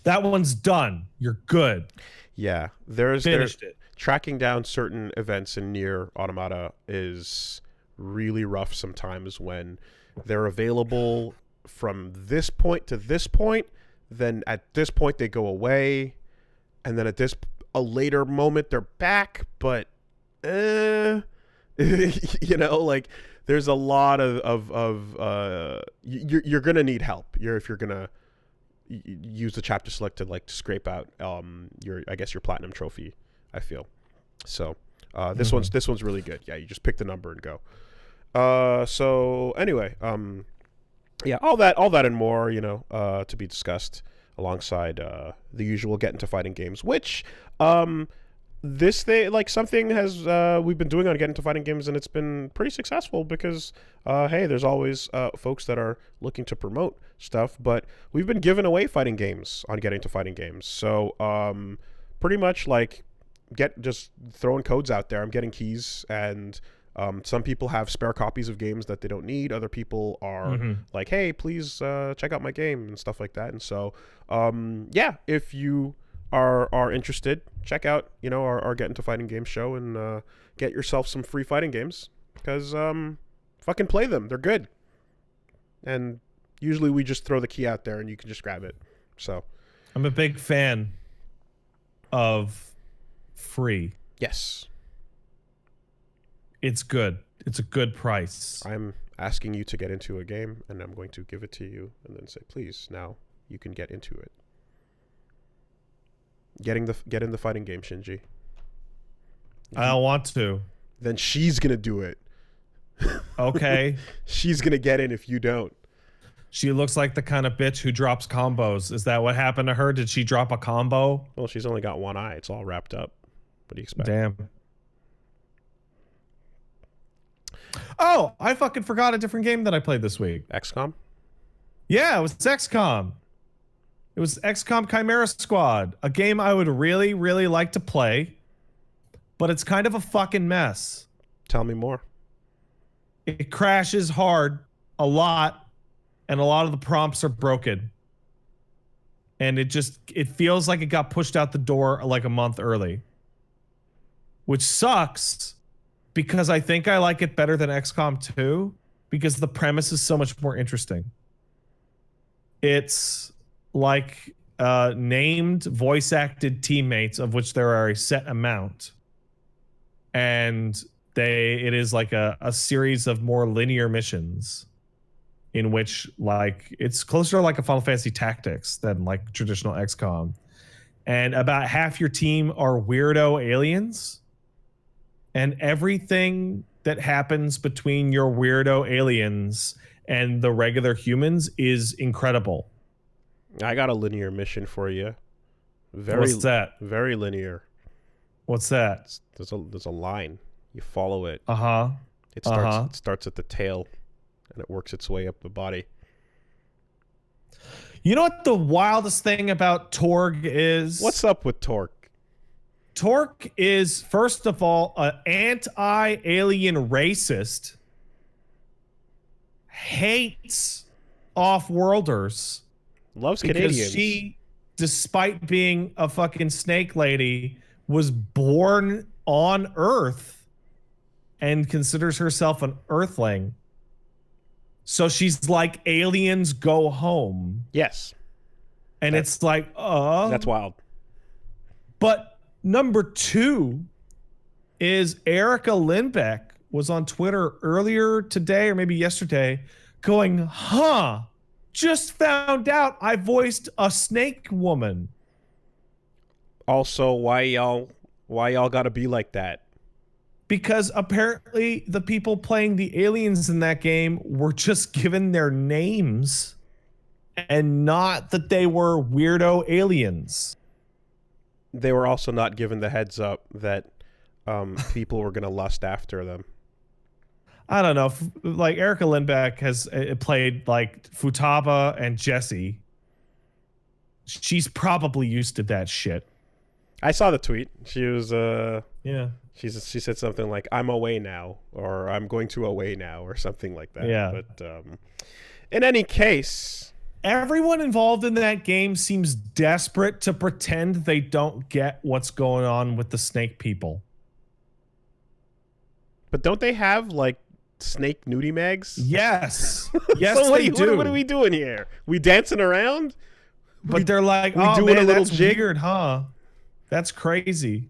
that one's done. You're good. Yeah, Finished it. Tracking down certain events in Nier Automata is really rough sometimes when they're available from this point to this point, then at this point they go away, and then at a later moment they're back, but you know, like there's a lot of you're gonna need help. If you're gonna use the chapter select to like scrape out your platinum trophy, I feel. So this one's really good. Yeah, you just pick the number and go. So anyway, yeah, all that and more, you know, to be discussed alongside the usual get into fighting games, which this thing, like something has we've been doing on Get Into Fighting Games, and it's been pretty successful because hey, there's always folks that are looking to promote stuff, but we've been giving away fighting games on Get Into Fighting Games. So pretty much like just throwing codes out there. I'm getting keys, and some people have spare copies of games that they don't need. Other people are like, hey, please check out my game and stuff like that. And so yeah, if you are interested, check out, you know, our Get Into Fighting Games show and get yourself some free fighting games, because fucking play them. They're good. And usually we just throw the key out there and you can just grab it. So I'm a big fan of free. Yes. It's good. It's a good price. I'm asking you to get into a game, and I'm going to give it to you and then say, please, now you can get into it. Get in the fighting game, Shinji. I don't want to. Then she's gonna do it. Okay. She's gonna get in if you don't. She looks like the kind of bitch who drops combos. Is that what happened to her? Did she drop a combo? Well, she's only got one eye. It's all wrapped up. What do you expect? Damn. Oh, I fucking forgot a different game that I played this week. XCOM? Yeah, it was XCOM. It was XCOM Chimera Squad, a game I would really, really like to play, but it's kind of a fucking mess. Tell me more. It crashes hard a lot, and a lot of the prompts are broken. And it feels like it got pushed out the door like a month early, which sucks because I think I like it better than XCOM 2 because the premise is so much more interesting. It's like named voice acted teammates, of which there are a set amount. And it is like a series of more linear missions in which like it's closer to like a Final Fantasy Tactics than like traditional XCOM. And about half your team are weirdo aliens. And everything that happens between your weirdo aliens and the regular humans is incredible. I got a linear mission for you. What's that? Very linear. What's that? There's a line. You follow it. It starts at the tail, and it works its way up the body. You know what the wildest thing about Torg is? What's up with Torg? Torg is, first of all, an anti-alien racist, hates off-worlders, loves Canadians. Because she, despite being a fucking snake lady, was born on Earth and considers herself an Earthling. So she's like, aliens go home. Yes. And it's like, that's wild. But number two is Erica Lindbeck was on Twitter earlier today or maybe yesterday going, just found out I voiced a snake woman. Also, why y'all gotta be like that? Because apparently the people playing the aliens in that game were just given their names and not that they were weirdo aliens. They were also not given the heads up that people were going to lust after them. I don't know. Like Erica Lindbeck has played like Futaba and Jesse. She's probably used to that shit. I saw the tweet. She was yeah. She said something like, "I'm away now," or "I'm going to away now," or something like that. Yeah. But in any case, everyone involved in that game seems desperate to pretend they don't get what's going on with the snake people. But don't they have like snake nudie mags? Yes. Yes, so they do. What are we doing here? We dancing around? But they're like, oh doing man, a little that's jig? weird, huh? That's crazy.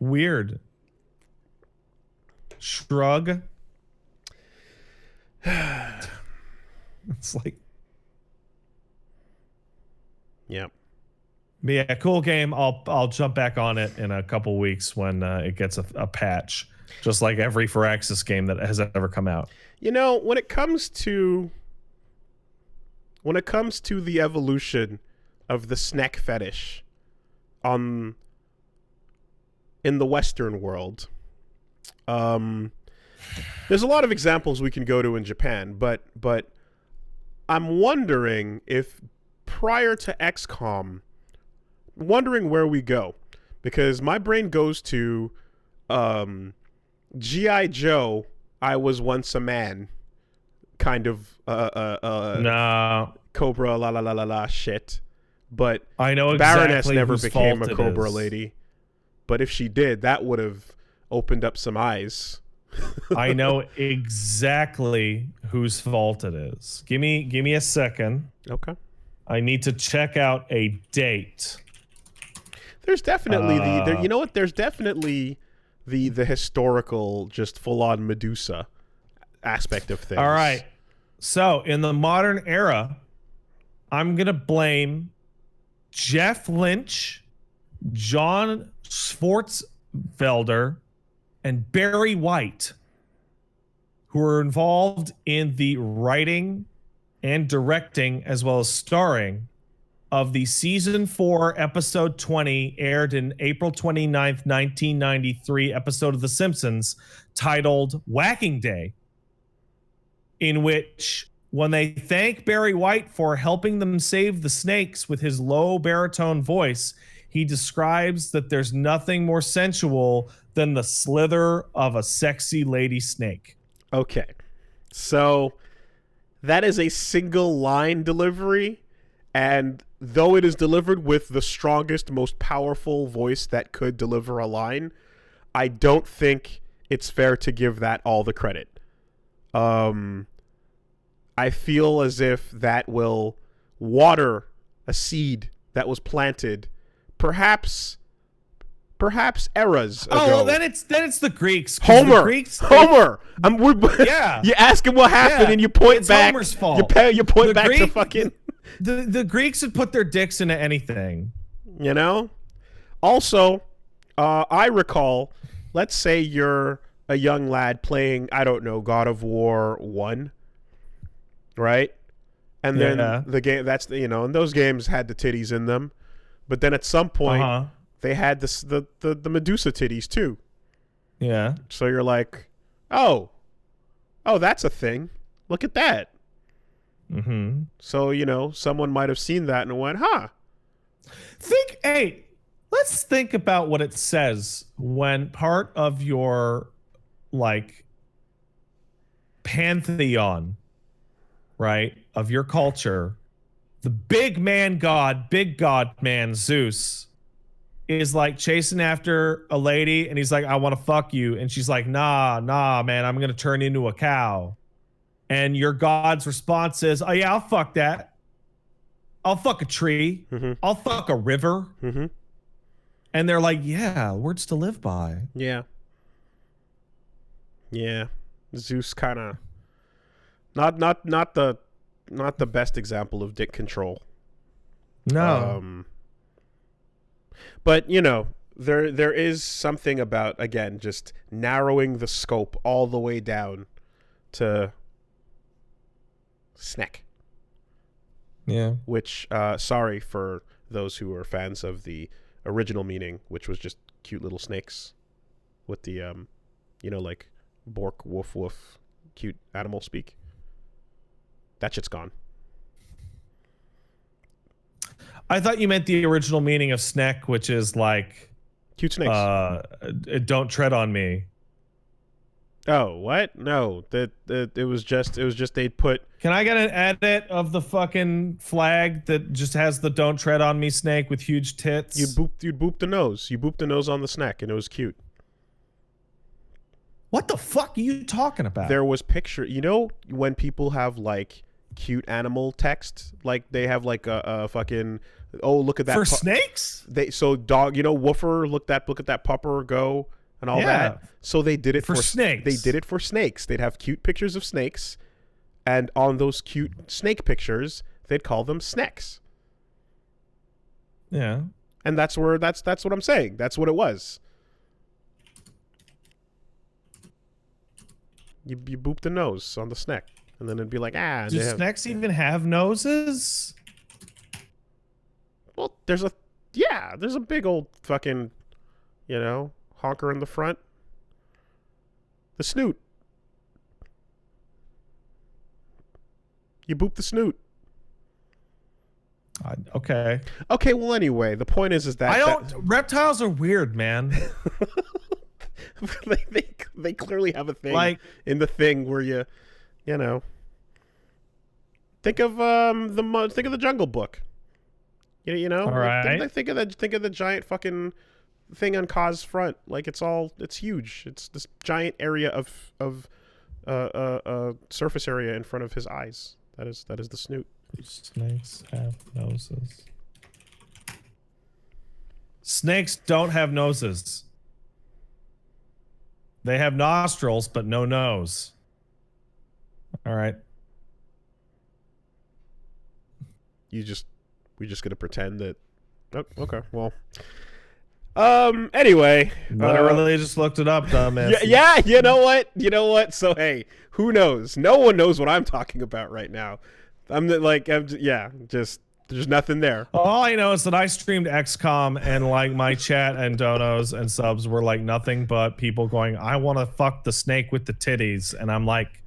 Weird. Shrug. It's like, yep. But yeah, cool game. I'll jump back on it in a couple weeks when it gets a patch, just like every Firaxis game that has ever come out. You know, when it comes to the evolution of the snack fetish in the Western world, there's a lot of examples we can go to in Japan, but I'm wondering if prior to XCOM, wondering where we go, because my brain goes to G.I. Joe, I was once a man kind of no Cobra la la la la la shit. But I know exactly Baroness never became a Cobra is. lady. But if she did, that would have opened up some eyes. I know exactly whose fault it is. Give me a second. Okay. I need to check out a date. There's definitely you know what? There's definitely the historical, just full on Medusa aspect of things. All right. So in the modern era, I'm gonna blame Jeff Lynch, John Swartzwelder, and Barry White, who were involved in the writing and directing, as well as starring, of the season 4, episode 20, aired in April 29th, 1993, episode of The Simpsons, titled Whacking Day, in which, when they thank Barry White for helping them save the snakes with his low baritone voice, he describes that there's nothing more sensual than the slither of a sexy lady snake. Okay. So that is a single line delivery, and though it is delivered with the strongest, most powerful voice that could deliver a line, I don't think it's fair to give that all the credit. I feel as if that will water a seed that was planted perhaps eras ago. Oh, well, then it's the Greeks. Homer. The Greeks, Homer. Yeah. You ask him what happened, and you point it's back. Homer's fault. You point back to fucking. The Greeks would put their dicks into anything. You know. Also, I recall. Let's say you're a young lad playing, I don't know, God of War 1, right? And then the game, and those games had the titties in them, but then at some point they had the Medusa titties too. Yeah. So you're like, oh, that's a thing. Look at that. Mm-hmm. So someone might have seen that and went, huh? Let's think about what it says when part of your pantheon, right, of your culture, the big god man Zeus is chasing after a lady, and he's like, I want to fuck you, and she's like, nah man, I'm gonna turn into a cow. And your god's response is, oh yeah, I'll fuck that. I'll fuck a tree. Mm-hmm. I'll fuck a river. Mm-hmm. And they're like, yeah, words to live by. Yeah. Zeus kind of not the best example of dick control. No. But there is something about, again, just narrowing the scope all the way down to snack. Yeah. Which sorry for those who are fans of the original meaning, which was just cute little snakes with the bork, woof woof, cute animal speak. That shit's gone. I thought you meant the original meaning of snack, which is cute snakes. Don't tread on me. Oh, what? No, it was just they'd put. Can I get an edit of the fucking flag that just has the "Don't tread on me" snake with huge tits? You'd boop the nose. You booped the nose on the snack, and it was cute. What the fuck are you talking about? There was picture. When people have cute animal text, they have a fucking, oh, look at that for snakes. Dog, woofer, look at that pupper go and all that. So they did it for snakes. They did it for snakes. They'd have cute pictures of snakes, and on those cute snake pictures, they'd call them snacks. Yeah. And that's what I'm saying. That's what it was. You boop the nose on the snack, and then it'd be like, Do snacks even have noses? Well, there's a big old fucking, honker in the front. The snoot. You boop the snoot. Okay. Okay, well, anyway, the point is that... reptiles are weird, man. they clearly have a thing in the thing where you think of the Jungle Book. All right. Think of the giant fucking thing on Kaz's front. It's huge. It's this giant area of surface area in front of his eyes. That is the snoot. Snakes have noses. Snakes don't have noses. They have nostrils, but no nose. All right. We're just gonna pretend that. Oh, okay. Well. Anyway. Literally just looked it up, dumbass. Yeah. You know what? So hey, who knows? No one knows what I'm talking about right now. There's nothing there. All I know is that I streamed XCOM and my chat and donos and subs were nothing but people going, I want to fuck the snake with the titties. And I'm like,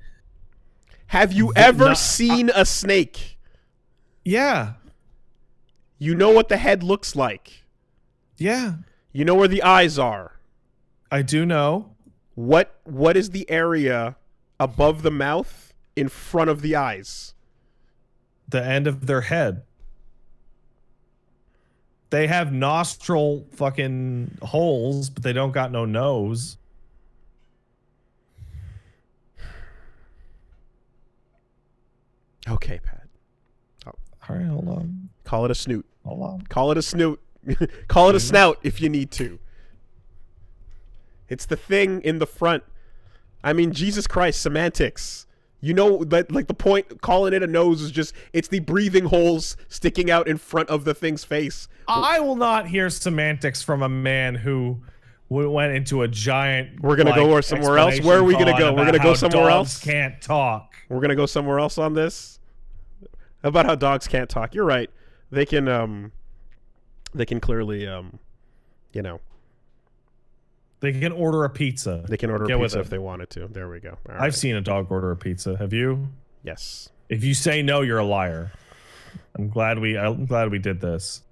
have you ever seen a snake? Yeah. You know what the head looks like. Yeah. You know where the eyes are. I do know. What is the area above the mouth in front of the eyes? The end of their head. They have nostril fucking holes, but they don't got no nose. Okay, Pat. All right, hold on. Call it a snoot. Hold on. Call it a snoot. Call it a snout if you need to. It's the thing in the front. I mean, Jesus Christ, semantics. You know, that, like, the point, calling it a nose is just, it's the breathing holes sticking out in front of the thing's face. I will not hear semantics from a man who went into a giant. We're gonna go somewhere else. Where are we gonna go? We're gonna go somewhere else. Can't talk. We're gonna go somewhere else on this. About how dogs can't talk. You're right. They can clearly, you know. They can order a pizza. They can order a pizza if they wanted to. There we go. I've seen a dog order a pizza. Have you? Yes. If you say no, you're a liar. I'm glad we did this.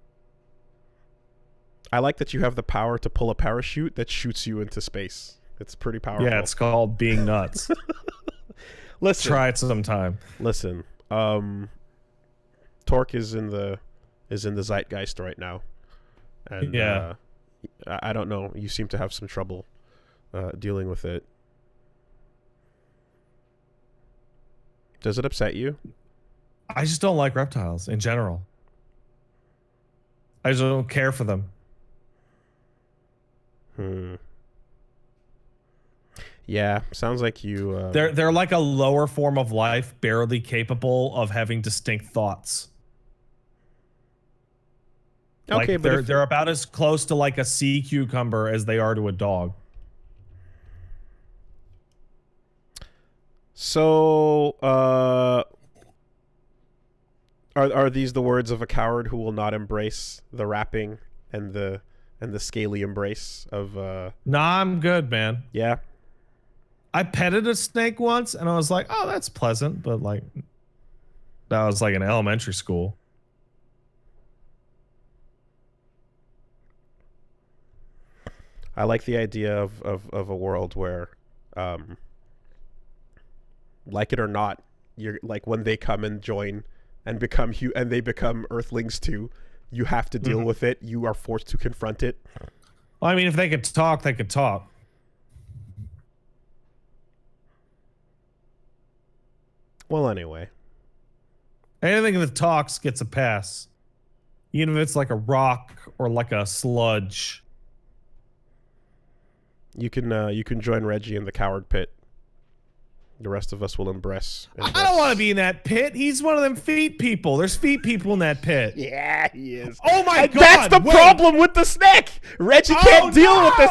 I like that you have the power to pull a parachute that shoots you into space. It's pretty powerful. Yeah, it's called being nuts. Listen. Try it sometime. Listen. Torque is in the zeitgeist right now. And yeah. I don't know. You seem to have some trouble dealing with it. Does it upset you? I just don't like reptiles in general. I just don't care for them. Yeah, sounds like you... They're like a lower form of life, barely capable of having distinct thoughts. Okay, like but they're about as close to like a sea cucumber as they are to a dog. So, are these the words of a coward who will not embrace the wrapping and the scaly embrace of? Nah, I'm good, man. Yeah. I petted a snake once, and I was like, "Oh, that's pleasant," but like, that was like in elementary school. I like the idea of a world where, like it or not, you're like when they come and join and become and they become Earthlings too, you have to deal with it. You are forced to confront it. Well, I mean, if they could talk, they could talk. Well, anyway. Anything that talks gets a pass. Even if it's like a rock or like a sludge. You can join Reggie in the coward pit. The rest of us will embrace. I don't want to be in that pit. He's one of them feet people. There's feet people in that pit. Yeah, he is. Oh my God! That's the problem with the snake. Reggie can't deal with this.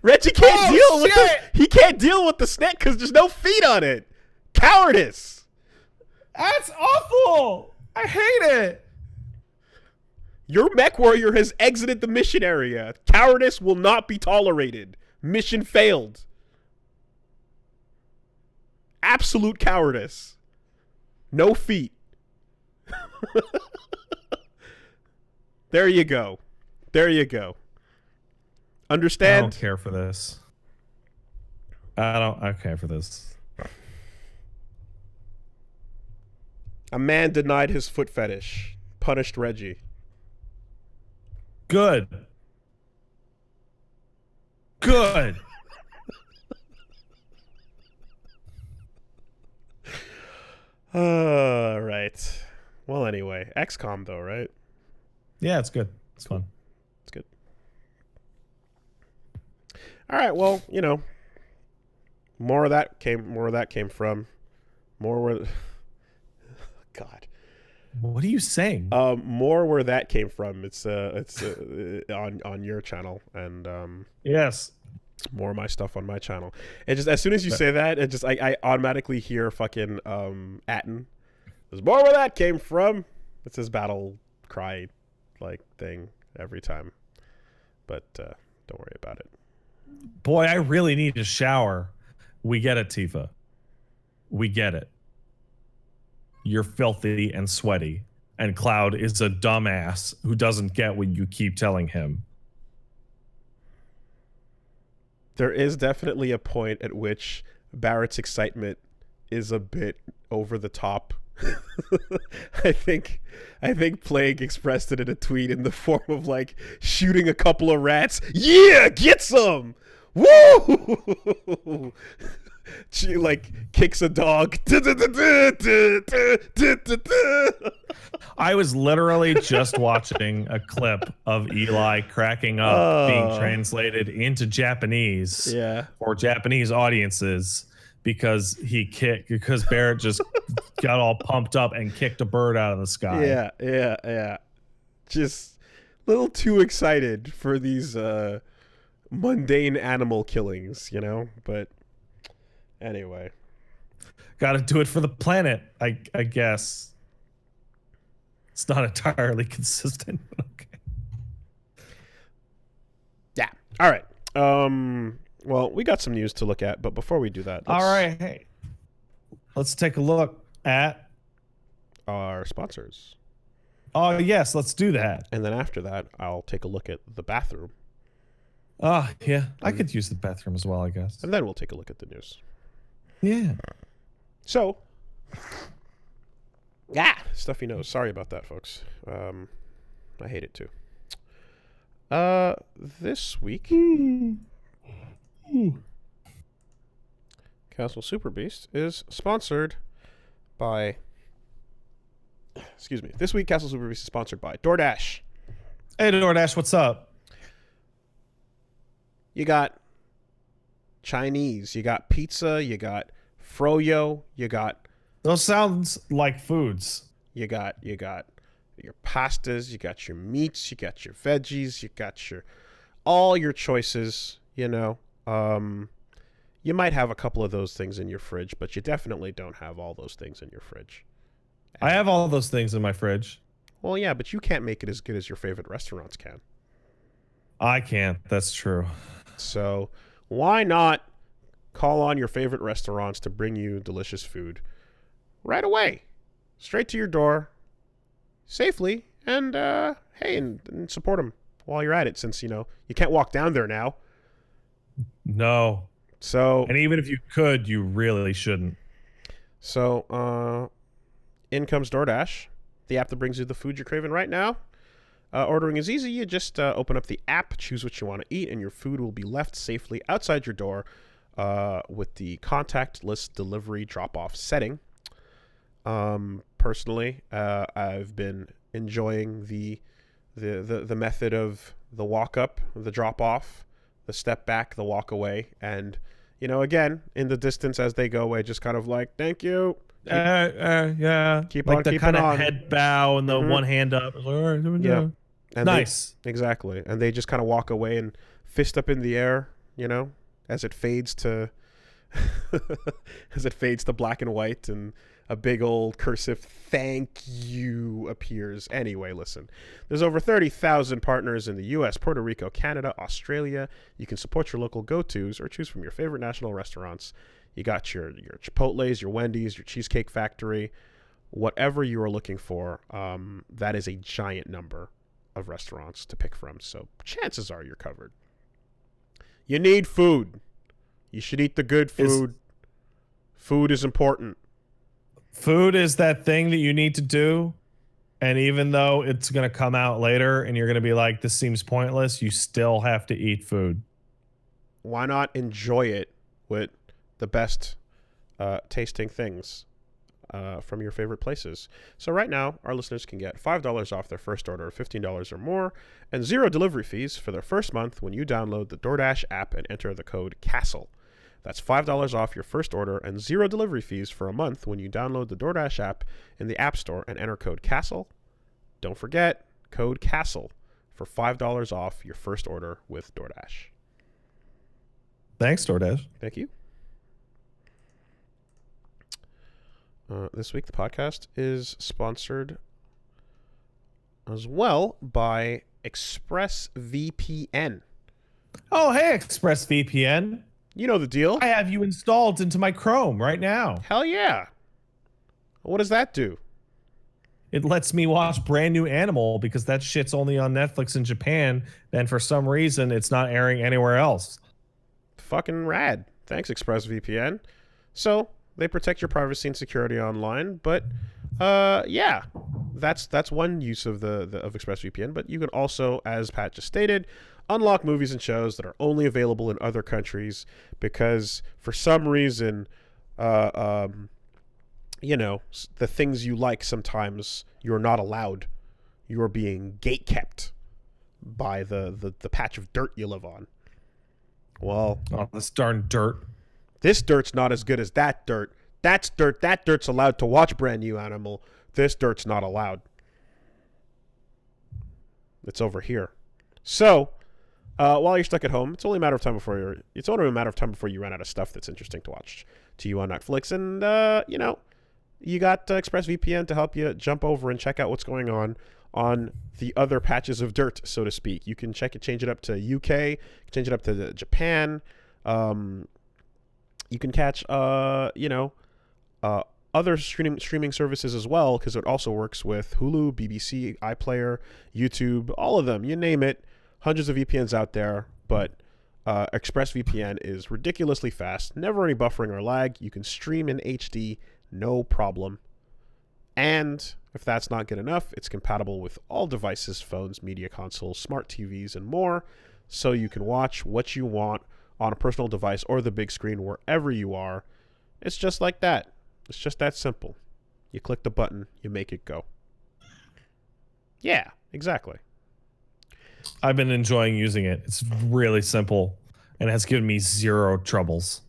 Reggie can't deal with it. He can't deal with the snake because there's no feet on it. Cowardice. That's awful. I hate it. Your mech warrior has exited the mission area. Cowardice will not be tolerated. Mission failed. Absolute cowardice. No feet. There you go. There you go. Understand? I don't care for this. I care for this. A man denied his foot fetish. Punished Reggie. Good. Good. Right. Well, anyway, XCOM though, right? Yeah, it's good. It's fun. It's good. All right. Well, you know, more of that came from. God. What are you saying? More where that came from. It's on your channel, and yes, more of my stuff on my channel. And just as soon as you say that, it just I automatically hear fucking Atten. There's more where that came from. It's his battle cry like thing every time. But don't worry about it. Boy, I really need a shower. We get it, Tifa. We get it. You're filthy and sweaty, and Cloud is a dumbass who doesn't get what you keep telling him. There is definitely a point at which Barrett's excitement is a bit over the top. I think Plague expressed it in a tweet in the form of like shooting a couple of rats. Yeah, get some! Woo! She like kicks a dog. I was literally just watching a clip of Eli cracking up being translated into Japanese for Japanese audiences because Barrett just got all pumped up and kicked a bird out of the sky. Yeah. Just a little too excited for these mundane animal killings, you know? But anyway. Got to do it for the planet, I guess. It's not entirely consistent, but okay. Yeah. All right. Well, we got some news to look at, but before we do that, all right, hey, let's take a look at our sponsors. Oh, yes, let's do that. And then after that, I'll take a look at the bathroom. Oh, yeah. I could use the bathroom as well, I guess. And then we'll take a look at the news. Yeah. So, stuffy nose. Sorry about that, folks. I hate it too. This week, Castle Super Beast is sponsored by... Excuse me. This week, Castle Super Beast is sponsored by DoorDash. Hey, DoorDash, what's up? You got Chinese, you got pizza, you got froyo, you got... Those sounds like foods. You got your pastas, you got your meats, you got your veggies, you got all your choices, you know. You might have a couple of those things in your fridge, but you definitely don't have all those things in your fridge. I have all those things in my fridge. Well, yeah, but you can't make it as good as your favorite restaurants can. I can't. That's true. So why not call on your favorite restaurants to bring you delicious food right away, straight to your door, safely, and and support them while you're at it, since, you know, you can't walk down there now. No. So, and even if you could, you really shouldn't. So, in comes DoorDash, the app that brings you the food you're craving right now. Ordering is easy. You just open up the app, choose what you want to eat, and your food will be left safely outside your door with the contactless delivery drop-off setting. Personally, I've been enjoying the method of the walk-up, the drop-off, the step back, the walk away, and, you know, again, in the distance as they go away, just kind of like, thank you. Yeah. Keep like on, the keep kind of on. head bow and the one hand up. Like, all right, yeah. And nice. Exactly. And they just kind of walk away and fist up in the air, you know, as it fades to black and white, and a big old cursive thank you appears. Anyway, listen. There's over 30,000 partners in the US, Puerto Rico, Canada, Australia. You can support your local go-tos or choose from your favorite national restaurants. You got your Chipotle's, your Wendy's, your Cheesecake Factory, whatever you are looking for. That is a giant number of restaurants to pick from. So chances are you're covered. You need food. You should eat the good food. Food is important. Food is that thing that you need to do. And even though it's going to come out later and you're going to be like, this seems pointless, you still have to eat food. Why not enjoy it with the best tasting things from your favorite places? So right now, our listeners can get $5 off their first order of $15 or more, and 0 delivery fees for their first month when you download the DoorDash app and enter the code CASTLE. That's $5 off your first order and 0 delivery fees for a month when you download the DoorDash app in the App Store and enter code CASTLE. Don't forget, code CASTLE for $5 off your first order with DoorDash. Thanks, DoorDash. Thank you. This week, the podcast is sponsored as well by ExpressVPN. Oh, hey, ExpressVPN. You know the deal. I have you installed into my Chrome right now. Hell yeah. What does that do? It lets me watch Brand New Animal because that shit's only on Netflix in Japan, and for some reason, it's not airing anywhere else. Fucking rad. Thanks, ExpressVPN. So, they protect your privacy and security online, but yeah, that's one use of of ExpressVPN. But you can also, as Pat just stated, unlock movies and shows that are only available in other countries because for some reason, you know, the things you like sometimes you're not allowed. You're being gatekept by the patch of dirt you live on. Well, Oh, this darn dirt. this dirt's not as good as that dirt. That's dirt. That dirt's allowed to watch Brand New Animal. This dirt's not allowed. It's over here. So, while you're stuck at home, it's only a matter of time before you run out of stuff that's interesting to watch to you on Netflix. And you know, you got ExpressVPN to help you jump over and check out what's going on the other patches of dirt, so to speak. You can change it up to UK, change it up to Japan. You can catch other streaming services as well, because it also works with Hulu, BBC, iPlayer, YouTube, all of them. You name it. Hundreds of VPNs out there, but ExpressVPN is ridiculously fast. Never any buffering or lag. You can stream in HD, no problem. And if that's not good enough, it's compatible with all devices, phones, media consoles, smart TVs, and more. So you can watch what you want on a personal device or the big screen wherever you are. It's just like that. It's just that simple. You click the button, you make it go. Yeah, exactly. I've been enjoying using it. It's really simple and has given me zero troubles.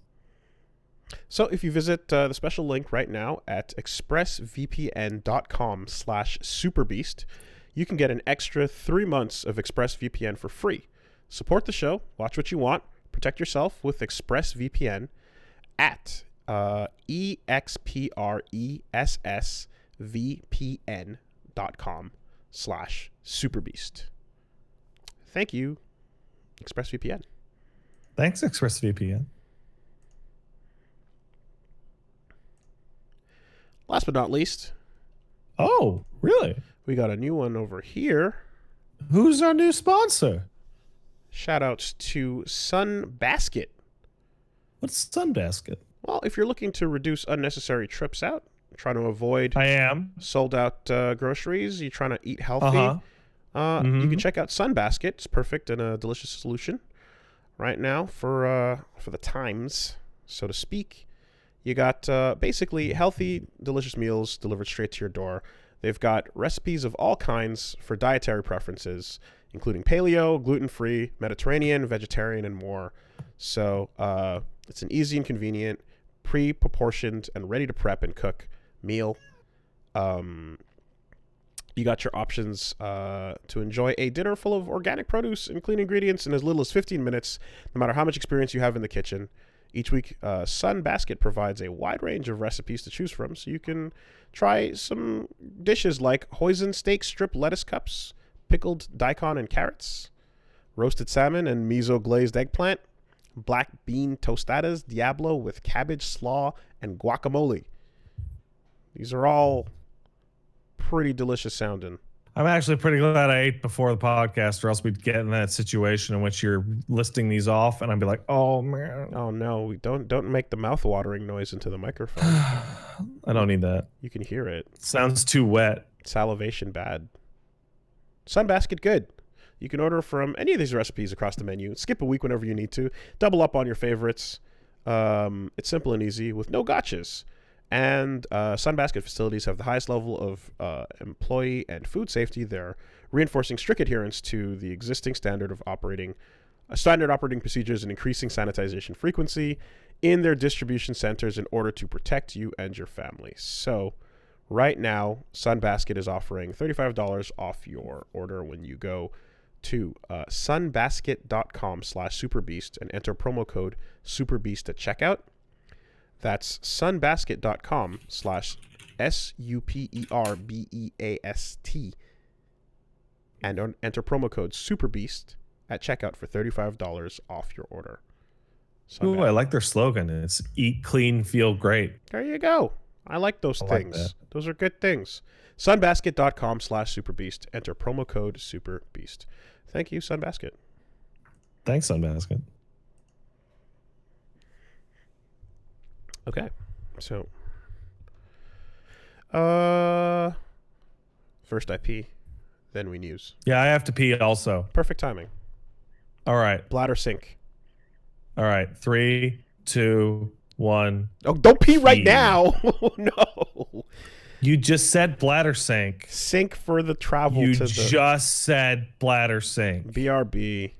So if you visit the special link right now at expressvpn.com/superbeast, you can get an extra 3 months of ExpressVPN for free. Support the show, watch what you want, protect yourself with ExpressVPN at expressvpn.com/superbeast. Thank you, ExpressVPN. Thanks, ExpressVPN. Last but not least, Oh, really? we got a new one over here. Who's our new sponsor? Shoutouts to Sunbasket. What's Sunbasket? Well, if you're looking to reduce unnecessary trips out, trying to avoid I am. sold out groceries, you're trying to eat healthy, you can check out Sunbasket. It's perfect and a delicious solution right now for the times, so to speak. You got basically healthy, delicious meals delivered straight to your door. They've got recipes of all kinds for dietary preferences, including paleo, gluten-free, Mediterranean, vegetarian, and more. So it's an easy and convenient, pre-proportioned, and ready-to-prep and cook meal. You got your options to enjoy a dinner full of organic produce and clean ingredients in as little as 15 minutes, no matter how much experience you have in the kitchen. Each week, Sunbasket provides a wide range of recipes to choose from, so you can try some dishes like hoisin steak strip lettuce cups, pickled daikon and carrots, roasted salmon and miso glazed eggplant, black bean tostadas Diablo with cabbage slaw and guacamole. These are all pretty delicious sounding. I'm actually pretty glad I ate before the podcast, or else we'd get in that situation in which you're listing these off, and I'd be like, "Oh man, Oh no, don't make the mouth-watering noise into the microphone. I don't need that. You can hear it. Sounds too wet." Salivation bad. Sunbasket good. You can order from any of these recipes across the menu. Skip a week whenever you need to. Double up on your favorites. It's simple and easy with no gotchas. And Sunbasket facilities have the highest level of employee and food safety. They're reinforcing strict adherence to the existing standard operating procedures and increasing sanitization frequency in their distribution centers in order to protect you and your family. So right now, Sunbasket is offering $35 off your order when you go to sunbasket.com/superbeast and enter promo code superbeast at checkout. That's sunbasket.com/superbeast and enter promo code superbeast at checkout for $35 off your order. Ooh, I like their slogan. It's "Eat clean, feel great." There you go. I like those things. Like Those are good things. Sunbasket.com/superbeast. Enter promo code superbeast. Thank you, Sunbasket. Thanks, Sunbasket. Okay. So, first I pee, then we news. Yeah, I have to pee also. Perfect timing. All right. Bladder sink. All right. 3, 2, 1. Oh, don't pee right Pee. now. No. You just said bladder sink. Sink for the travel You to the just said bladder sink. BRB.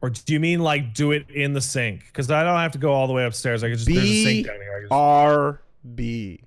Or do you mean like do it in the sink? Because I don't have to go all the way upstairs. I can just there's a sink down here. BRB.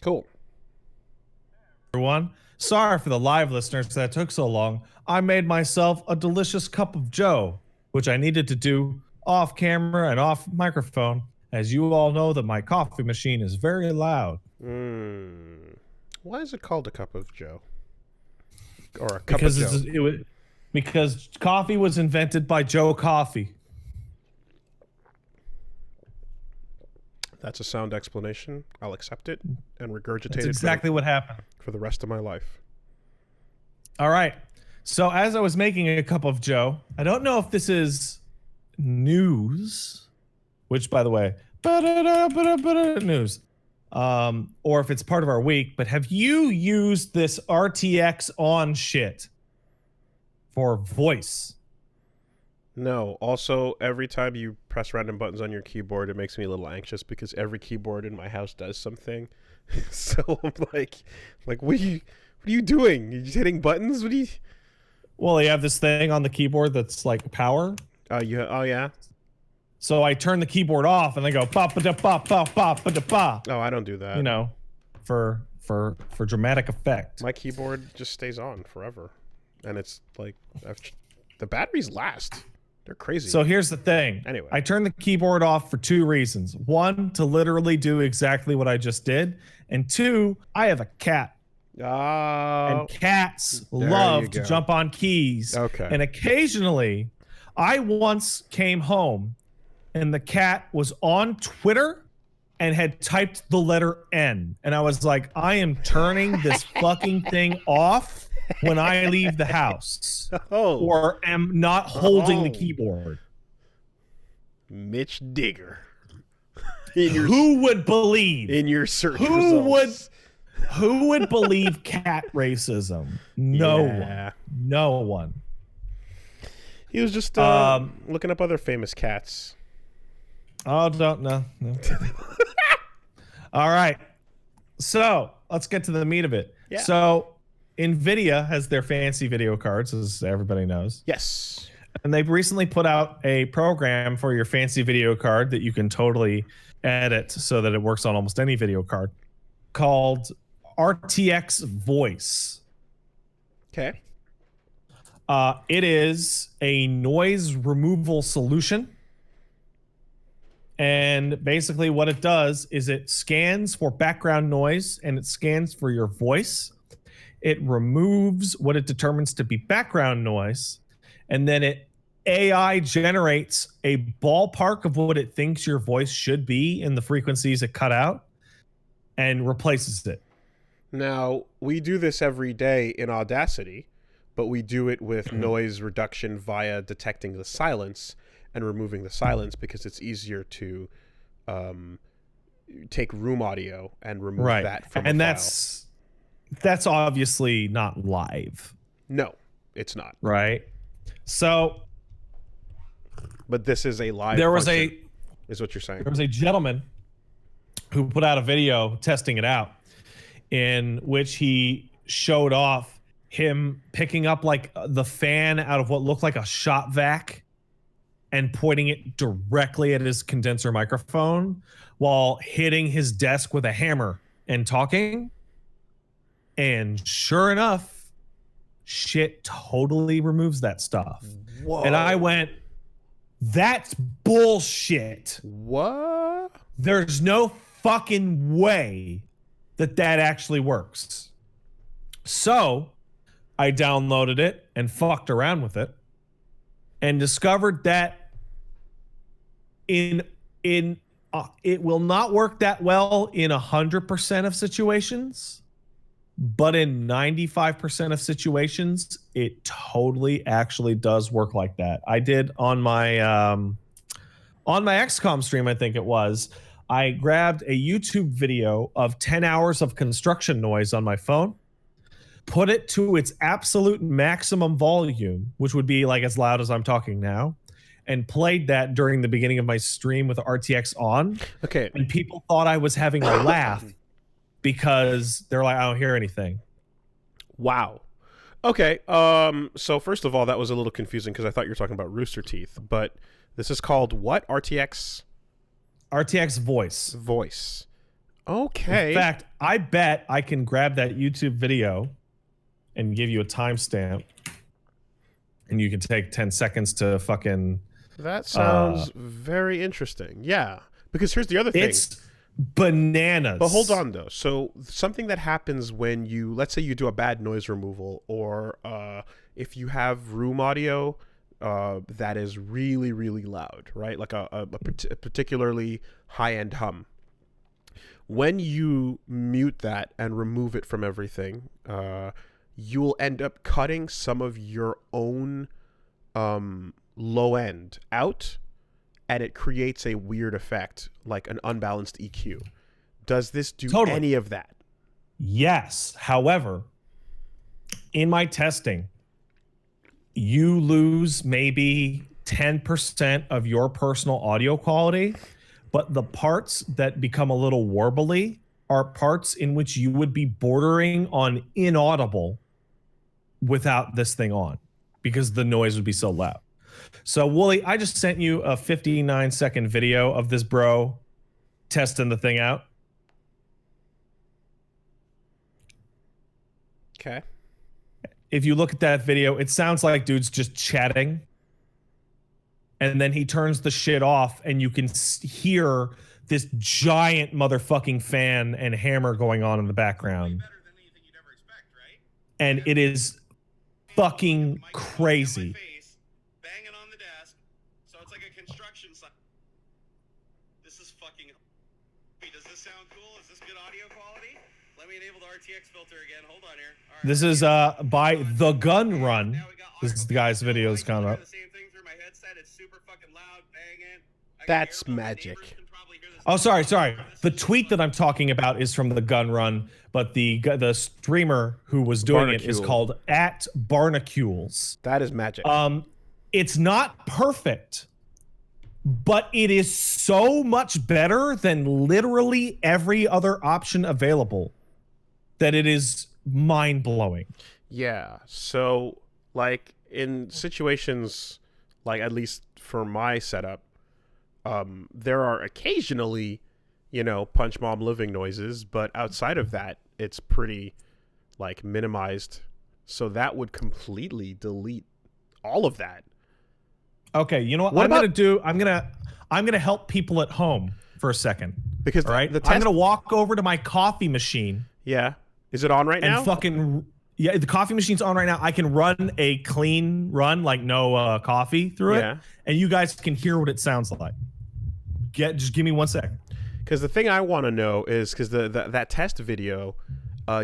Cool. Everyone, sorry for the live listeners that took so long. I made myself a delicious cup of joe, which I needed to do off camera and off microphone, as you all know that my coffee machine is very loud. Why is it called a cup of joe? Or a cup of joe? Because coffee was invented by Joe Coffee. That's a sound explanation. I'll accept it and regurgitate That's it exactly what happened. for the rest of my life. All right. So as I was making a cup of joe, I don't know if this is news, which, by the way, news, or if it's part of our week, but have you used this RTX on shit for voice? No. Also, every time you press random buttons on your keyboard, it makes me a little anxious because every keyboard in my house does something. So I'm like, what are you doing? You just hitting buttons? What are you? Well, you have this thing on the keyboard that's like power. Oh yeah. So I turn the keyboard off and I go ba ba da ba ba ba ba da ba. Oh, I don't do that. You know, for dramatic effect. My keyboard just stays on forever, and it's like the batteries last. They're crazy. So here's the thing. Anyway, I turned the keyboard off for 2 reasons. 1, to literally do exactly what I just did, and 2, I have a cat. And cats love to jump on keys. Okay. And occasionally, I once came home and the cat was on Twitter and had typed the letter N. And I was like, I am turning this fucking thing off when I leave the house. Or am not holding the keyboard. Mitch Digger. Who would believe? In your search results. Who would believe cat racism? No one. He was just looking up other famous cats. Oh, don't know. No. All right. So let's get to the meat of it. Yeah. So NVIDIA has their fancy video cards, as everybody knows. Yes. And they've recently put out a program for your fancy video card that you can totally edit so that it works on almost any video card, called RTX Voice. Okay. It is a noise removal solution. And basically what it does is it scans for background noise and it scans for your voice. It removes what it determines to be background noise. And then it AI generates a ballpark of what it thinks your voice should be in the frequencies it cut out and replaces it. Now, we do this every day in Audacity, but we do it with noise reduction via detecting the silence and removing the silence because it's easier to take room audio and remove that from a file. That's obviously not live. No, it's not. Right? So... But this is a live is what you're saying. There was a gentleman who put out a video testing it out in which he showed off him picking up like the fan out of what looked like a shop vac and pointing it directly at his condenser microphone while hitting his desk with a hammer and talking. And sure enough, shit totally removes that stuff. Whoa. And I went, that's bullshit. What? There's no fucking way that actually works. So I downloaded it and fucked around with it and discovered that it will not work that well in 100% of situations, but in 95% of situations, it totally actually does work like that. I did on my XCOM stream, I think it was, I grabbed a YouTube video of 10 hours of construction noise on my phone, put it to its absolute maximum volume, which would be like as loud as I'm talking now, and played that during the beginning of my stream with RTX on. Okay. And people thought I was having a laugh because they're like, I don't hear anything. Wow. Okay. So first of all, that was a little confusing because I thought you were talking about Rooster Teeth, but this is called what? RTX Voice. Voice. Okay. In fact, I bet I can grab that YouTube video and give you a timestamp, and you can take 10 seconds to fucking. That sounds very interesting. Yeah, because here's the other thing. It's bananas. But hold on, though. So something that happens when you, let's say you do a bad noise removal, or if you have room audio that is really, really loud, right? Like a particularly high-end hum. When you mute that and remove it from everything, you will end up cutting some of your own low end out, and it creates a weird effect, like an unbalanced EQ. Does this do any of that? Yes. However, in my testing, you lose maybe 10% of your personal audio quality, but the parts that become a little warbly are parts in which you would be bordering on inaudible without this thing on, because the noise would be so loud. So, Wooly, I just sent you a 59-second video of this bro testing the thing out. Okay. If you look at that video, it sounds like dude's just chatting. And then he turns the shit off, and you can hear this giant motherfucking fan and hammer going on in the background. And it is fucking crazy. Banging on the desk, so it's like a construction site. This is fucking. Does this sound cool? Is this good audio quality? Let me enable the RTX filter again. Hold on here. All right. This is by The Gun Run. This is the guy's video that's coming up. It's super fucking loud, banging. That's magic. Oh, sorry. The tweet that I'm talking about is from The Gun Run, but the streamer who was doing it is called @Barnacules. That is magic. It's not perfect, but it is so much better than literally every other option available that it is mind-blowing. Yeah. So, like, in situations, like, at least for my setup, there are occasionally, punch mom living noises, but outside of that, it's pretty, like, minimized. So that would completely delete all of that. Okay, you know what I'm gonna do? I'm gonna help people at home for a second. Because all right, I'm gonna walk over to my coffee machine. Yeah, is it on right now? The coffee machine's on right now. I can run a clean run, like no coffee through it, and you guys can hear what it sounds like. Just give me 1 second. Because the thing I want to know is, because that test video,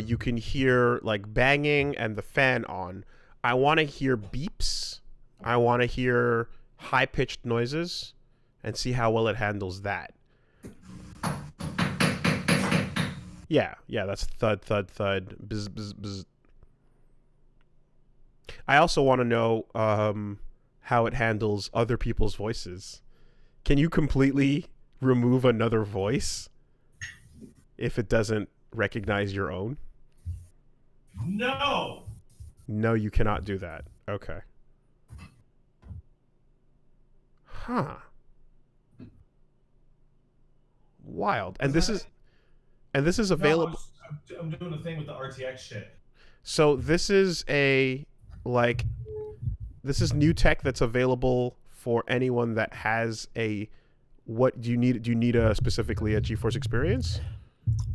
you can hear like banging and the fan on. I want to hear beeps. I want to hear high-pitched noises and see how well it handles that. Yeah, that's thud, thud, thud, bzz, bzz, bzz. I also want to know how it handles other people's voices. Can you completely remove another voice if it doesn't recognize your own? No, you cannot do that. Okay. Huh. Wild. And this is available. No, I'm doing a thing with the RTX shit. So this is this is new tech that's available for anyone that has a. What do you need? Do you need specifically a GeForce Experience?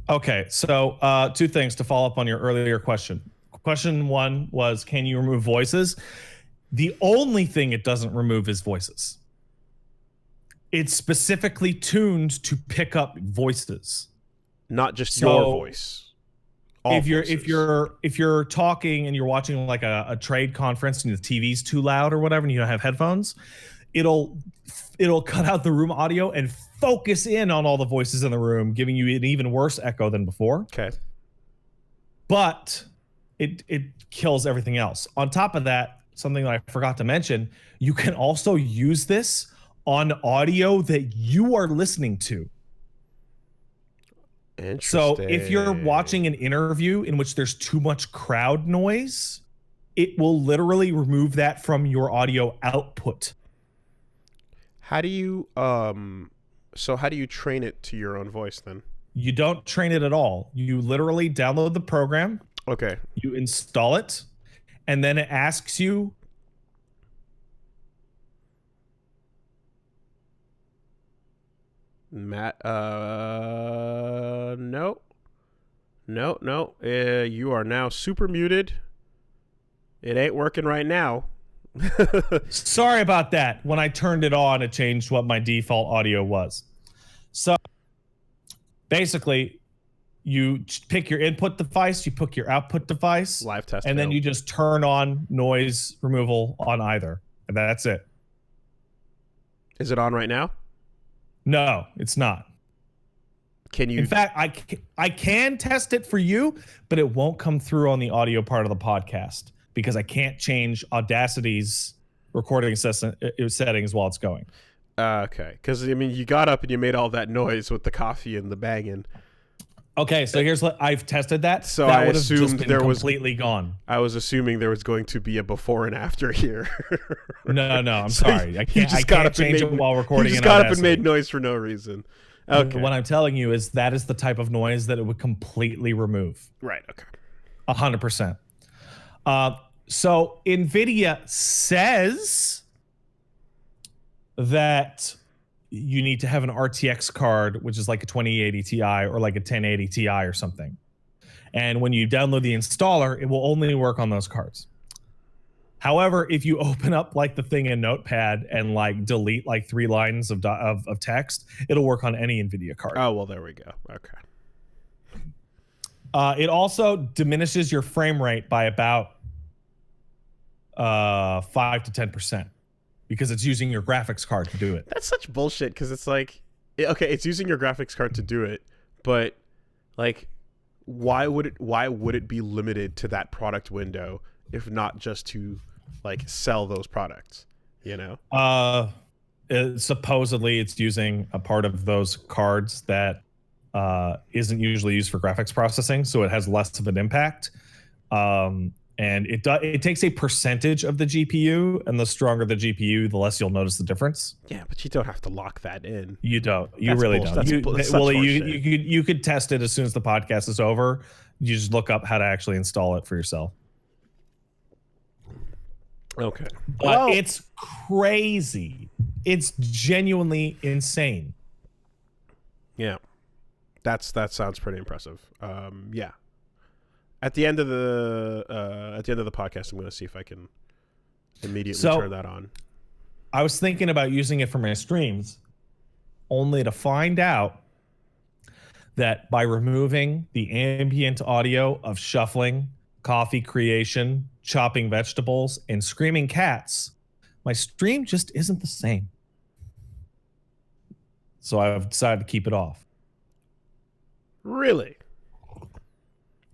Okay, so 2 things to follow up on your earlier question. Question 1 was, can you remove voices? The only thing it doesn't remove is voices. It's specifically tuned to pick up voices, not just your voice. If you're talking and you're watching like a trade conference and the TV's too loud or whatever, and you don't have headphones, it'll cut out the room audio and focus in on all the voices in the room, giving you an even worse echo than before. Okay. But it kills everything else. On top of that, something that I forgot to mention, you can also use this on audio that you are listening to. So if you're watching an interview in which there's too much crowd noise, it will literally remove that from your audio output. How do you how do you train it to your own voice then? You don't train it at all. You literally download the program. Okay. You install it, and then it asks you. Matt, no. No. You are now super muted. It ain't working right now. Sorry about that. When I turned it on, it changed what my default audio was. So basically, you pick your input device, you pick your output device, Live test and then failed. you just turn on noise removal on either. And that's it. Is it on right now? No, it's not. Can you? In fact, I can test it for you, but it won't come through on the audio part of the podcast because I can't change Audacity's recording settings while it's going. Okay, because I mean, you got up and you made all that noise with the coffee and the banging. Okay, so here's what I've tested that. So that I would have just assumed been there was completely gone. I was assuming there was going to be a before and after here. No, I'm So sorry. I can't change it while recording. You just in got up and Audacity. made noise for no reason. Okay. What I'm telling you is that is the type of noise that it would completely remove. Right. Okay. 100%. So NVIDIA says that you need to have an RTX card, which is like a 2080 Ti or like a 1080 Ti or something. And when you download the installer, it will only work on those cards. However, if you open up like the thing in Notepad and like delete like 3 lines of text, it'll work on any NVIDIA card. Oh, well, there we go. Okay. It also diminishes your frame rate by about 5 to 10% because it's using your graphics card to do it. That's such bullshit because it's like, okay, it's using your graphics card to do it, but like, why would it be limited to that product window if not just to like sell those products? You know? Supposedly it's using a part of those cards that isn't usually used for graphics processing, so it has less of an impact. And it takes a percentage of the GPU, and the stronger the GPU, the less you'll notice the difference. Yeah, but you don't have to lock that in. You don't. You That's really bullshit. don't. That's Well, such you could test it as soon as the podcast is over. You just look up how to actually install it for yourself. Okay. But it's crazy. It's genuinely insane. Yeah. That sounds pretty impressive. Yeah. At the end of the podcast, I'm going to see if I can immediately turn that on. I was thinking about using it for my streams, only to find out that by removing the ambient audio of shuffling, coffee creation, chopping vegetables, and screaming cats, my stream just isn't the same. So I've decided to keep it off. Really?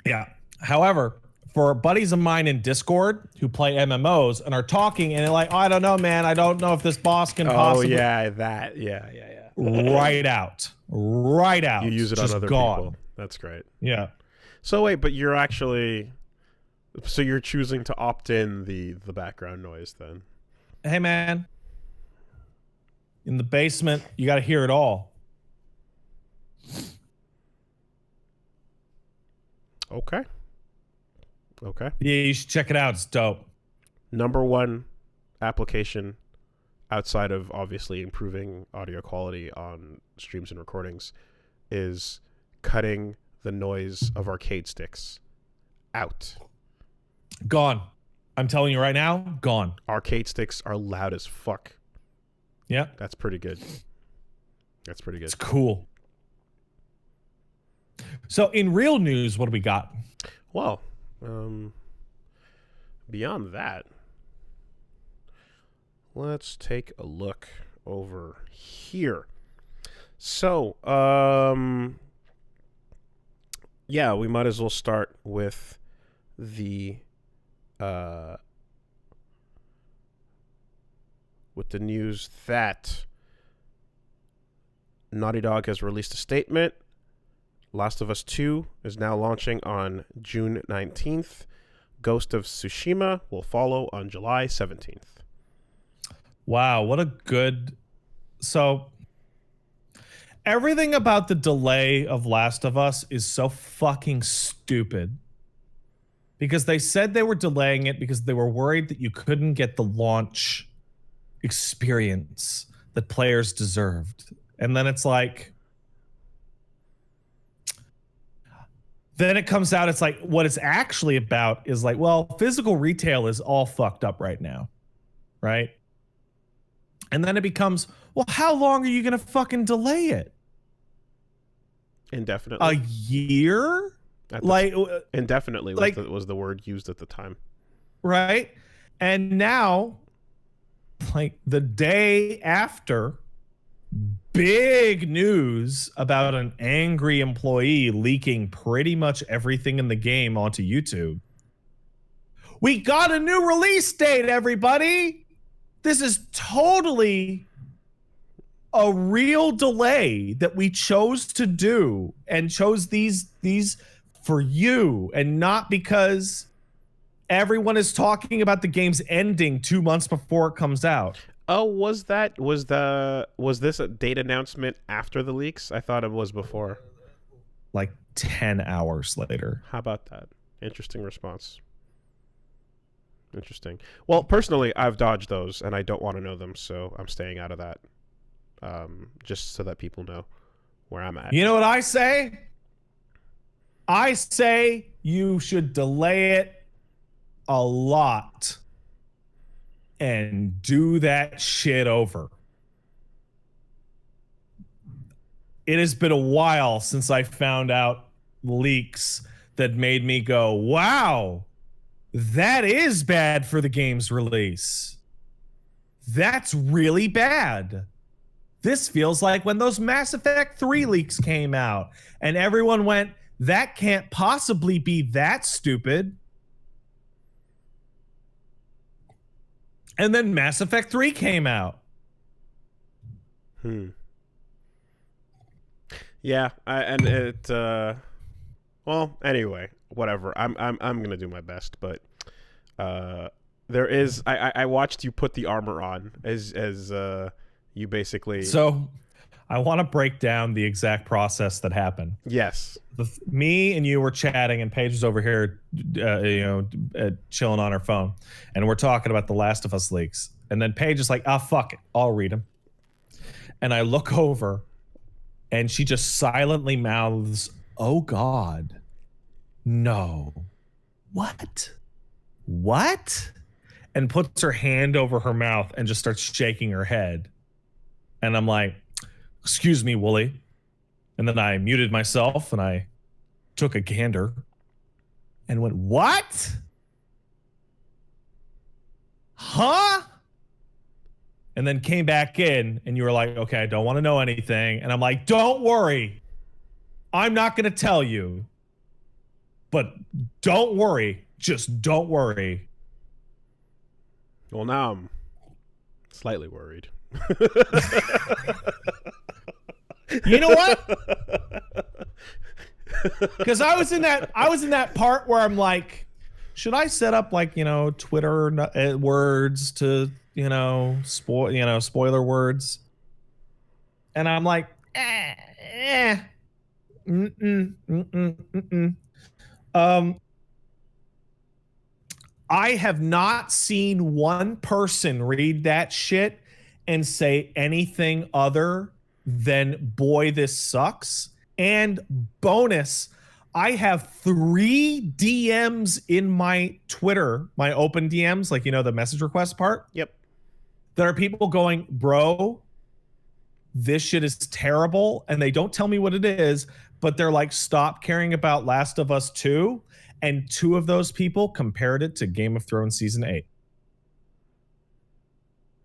Yeah. However, for buddies of mine in Discord who play MMOs and are talking and they're like, oh, I don't know, man. I don't know if this boss can possibly. Oh, yeah, that. Yeah. Right out. You use it on Just other gone. people. That's great. Yeah. So wait, but you're actually... So you're choosing to opt in the background noise then? Hey, man. In the basement, you got to hear it all. Okay. Yeah, you should check it out. It's dope. Number one application outside of obviously improving audio quality on streams and recordings is cutting the noise of arcade sticks out. Gone. I'm telling you right now, gone. Arcade sticks are loud as fuck. Yeah. That's pretty good. It's cool. So in real news, what do we got? Well, beyond that, let's take a look over here. So, yeah, we might as well start with the news that Naughty Dog has released a statement. Last of Us 2 is now launching on June 19th. Ghost of Tsushima will follow on July 17th. Wow, what a good... So, everything about the delay of Last of Us is so fucking stupid. Because they said they were delaying it because they were worried that you couldn't get the launch experience that players deserved. And then it's like, then it comes out, it's like, what it's actually about is like, well, physical retail is all fucked up right now, right? And then it becomes, well, how long are you going to fucking delay it? Indefinitely. A year? Indefinitely like, was the word used at the time. Right? And now, like the day after, big news about an angry employee leaking pretty much everything in the game onto YouTube. We got a new release date, everybody. This is totally a real delay that we chose to do and chose these for you, and not because everyone is talking about the game's ending 2 months before it comes out. Oh, was this a date announcement after the leaks? I thought it was before. Like 10 hours later. How about that? Interesting response. Interesting. Well, personally, I've dodged those, and I don't want to know them, so I'm staying out of that. Just so that people know where I'm at. You know what I say? I say you should delay it a lot and do that shit over. It has been a while since I found out leaks that made me go, wow, that is bad for the game's release. That's really bad. This feels like when those Mass Effect 3 leaks came out and everyone went, that can't possibly be that stupid. And then Mass Effect 3 came out. Yeah, well, anyway, whatever. I'm gonna do my best, but there is. I watched you put the armor on as you basically. So, I want to break down the exact process that happened. Yes. Me and you were chatting, and Paige was over here, chilling on her phone, and we're talking about the Last of Us leaks. And then Paige is like, "Ah, fuck it, I'll read them." And I look over, and she just silently mouths, "Oh God, no, what?" And puts her hand over her mouth and just starts shaking her head. And I'm like, "Excuse me, Wooly." And then I muted myself and I took a gander and went, "What? Huh?" And then came back in and you were like, "Okay, I don't want to know anything." And I'm like, "Don't worry. I'm not going to tell you. But don't worry. Just don't worry." Well, now I'm slightly worried. You know what? Because I was in that part where I'm like, should I set up like, Twitter words to, spoiler words? And I'm like, I have not seen one person read that shit and say anything other than, boy, this sucks. And bonus, I have 3 DMs in my Twitter, my open DMs, like, the message request part. Yep. There are people going, "Bro, this shit is terrible." And they don't tell me what it is, but they're like, "Stop caring about Last of Us 2. And 2 of those people compared it to Game of Thrones Season 8.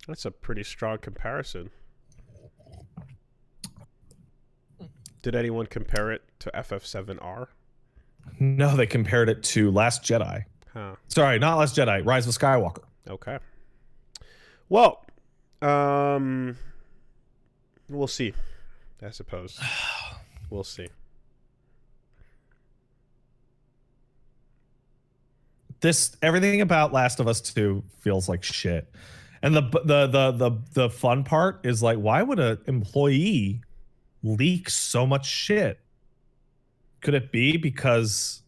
That's a pretty strong comparison. Did anyone compare it to FF7R? No, they compared it to Last Jedi. Huh. Sorry, not Last Jedi, Rise of Skywalker. Okay. Well, we'll see, I suppose. We'll see. Everything about Last of Us 2 feels like shit. And the fun part is like, why would an employee leak so much shit? Could it be because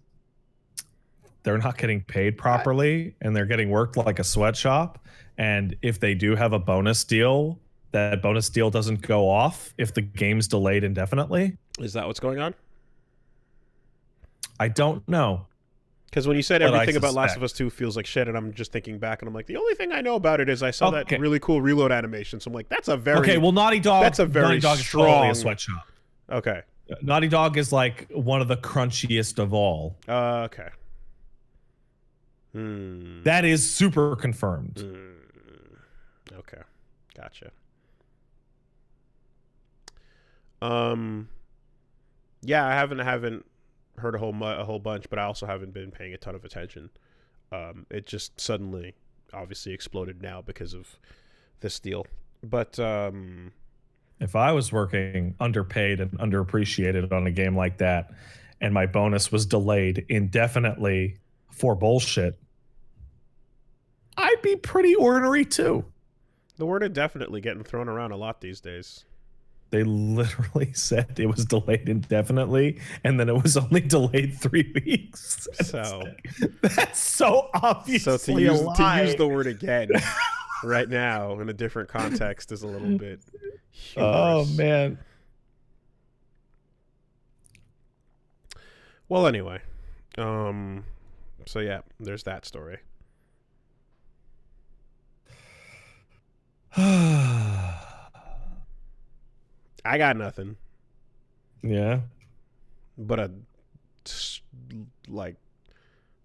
they're not getting paid properly and they're getting worked like a sweatshop? And if they do have a bonus deal, that bonus deal doesn't go off if the game's delayed indefinitely? Is that what's going on? I don't know. Because when you said everything about Last of Us 2 feels like shit, and I'm just thinking back, and I'm like, the only thing I know about it is I saw that really cool reload animation. So I'm like, that's a very... Okay, well, Naughty Dog... That's a very Naughty Dog strong... is totally a sweatshop. Okay. Naughty Dog is like one of the crunchiest of all. Okay. That is super confirmed. Okay. Gotcha. Yeah, I haven't heard a whole bunch, but I also haven't been paying a ton of attention. It just suddenly obviously exploded now because of this deal. But if I was working underpaid and underappreciated on a game like that, and my bonus was delayed indefinitely for bullshit, I'd be pretty ornery too. The word indefinitely getting thrown around a lot these days. They literally said it was delayed indefinitely, and then it was only delayed 3 weeks. So that's so obviously a lie. To use the word again right now in a different context is a little bit humorous. Oh man. Well, anyway, so yeah, there's that story. I got nothing. Yeah. But a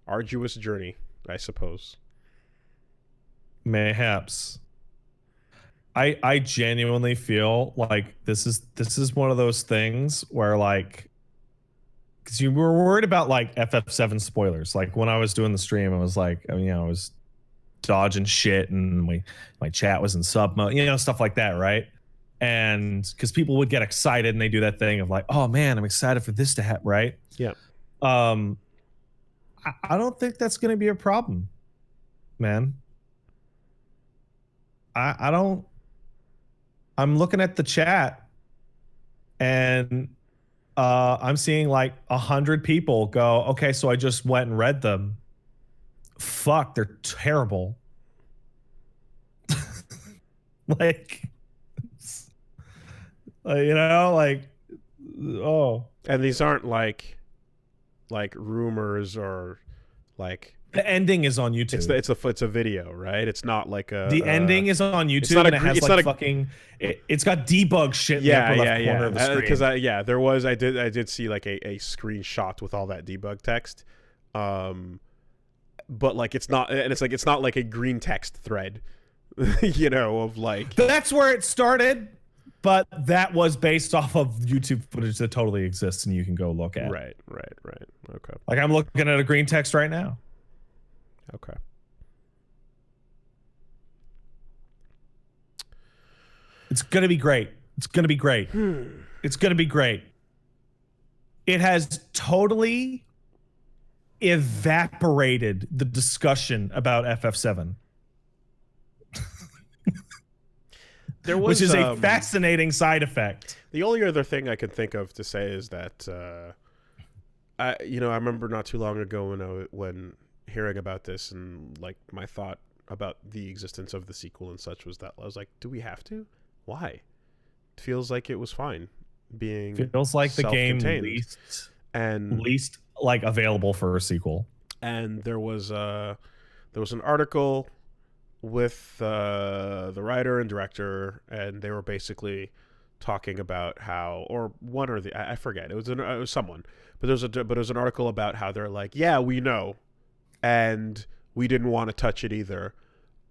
arduous journey, I suppose. Mayhaps. I genuinely feel like this is one of those things where, like, because you were worried about like FF7 spoilers. Like when I was doing the stream, I was like, I was dodging shit and my chat was in sub mode, stuff like that, right? And because people would get excited and they do that thing of like, oh man, I'm excited for this to happen, right? Yeah. I don't think that's going to be a problem, man. I don't. I'm looking at the chat and I'm seeing like 100 people go, okay, so I just went and read them. Fuck, they're terrible. like, oh. And these aren't like rumors or like. The ending is on YouTube. It's a video, right? It's not like a. The ending is on YouTube, and it has like fucking. It's got debug shit. Yeah, in the upper left corner of the screen. Because I did see like a screenshot with all that debug text, but like it's not, and it's not like a green text thread, of like. That's where it started, but that was based off of YouTube footage that totally exists, and you can go look at. Right. Okay. Like I'm looking at a green text right now. Okay. It's going to be great. It's going to be great. It's going to be great. It has totally evaporated the discussion about FF7. Which is a fascinating side effect. The only other thing I can think of to say is that I remember not too long ago when hearing about this and like my thought about the existence of the sequel and such was that I was like, do we have to? Why? It feels like it was fine being feels like the game least like available for a sequel. And there was an article with the writer and director, and they were basically talking about how, or one or the I forget, it was someone, but there was an article about how they're like, yeah, we know. And we didn't want to touch it either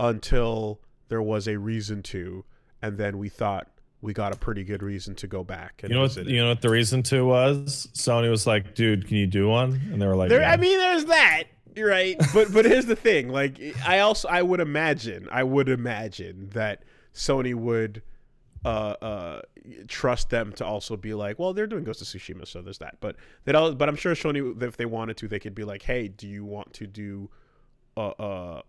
until there was a reason to, and then we thought we got a pretty good reason to go back. And you know what the reason to was? Sony was like, "Dude, can you do one?" And they were like, yeah. I mean, there's that, right? but here's the thing: like, I would imagine that Sony would trust them to also be like, well, they're doing Ghost of Tsushima, so there's that. But I'm sure Sony, if they wanted to, they could be like, hey, do you want to do a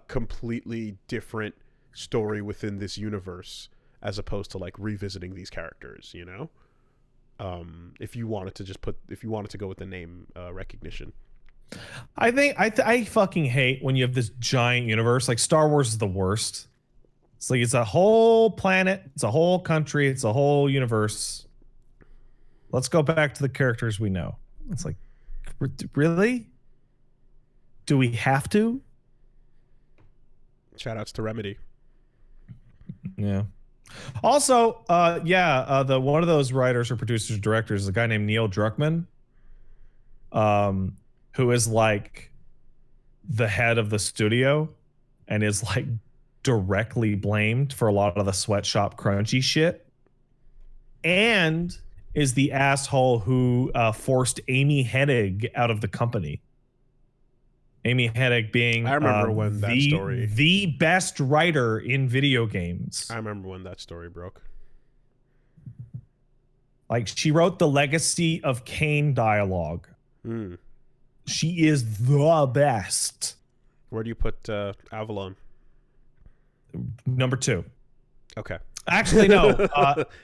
completely different story within this universe as opposed to like revisiting these characters, you know? If you wanted to go with the name recognition. I think I fucking hate when you have this giant universe. Like Star Wars is the worst. It's like it's a whole planet, it's a whole country, it's a whole universe. Let's go back to the characters we know. It's like, really? Do we have to? Shout outs to Remedy. Yeah. Also, the one of those writers or producers or directors is a guy named Neil Druckmann, who is like the head of the studio and is like directly blamed for a lot of the sweatshop crunchy shit, and is the asshole who forced Amy Hennig out of the company. Amy Hennig being I remember when that story, the best writer in video games. I remember when that story broke. Like, she wrote the Legacy of Kain dialogue. She is the best. Where do you put Avalon? Number 2. Okay. Actually, no.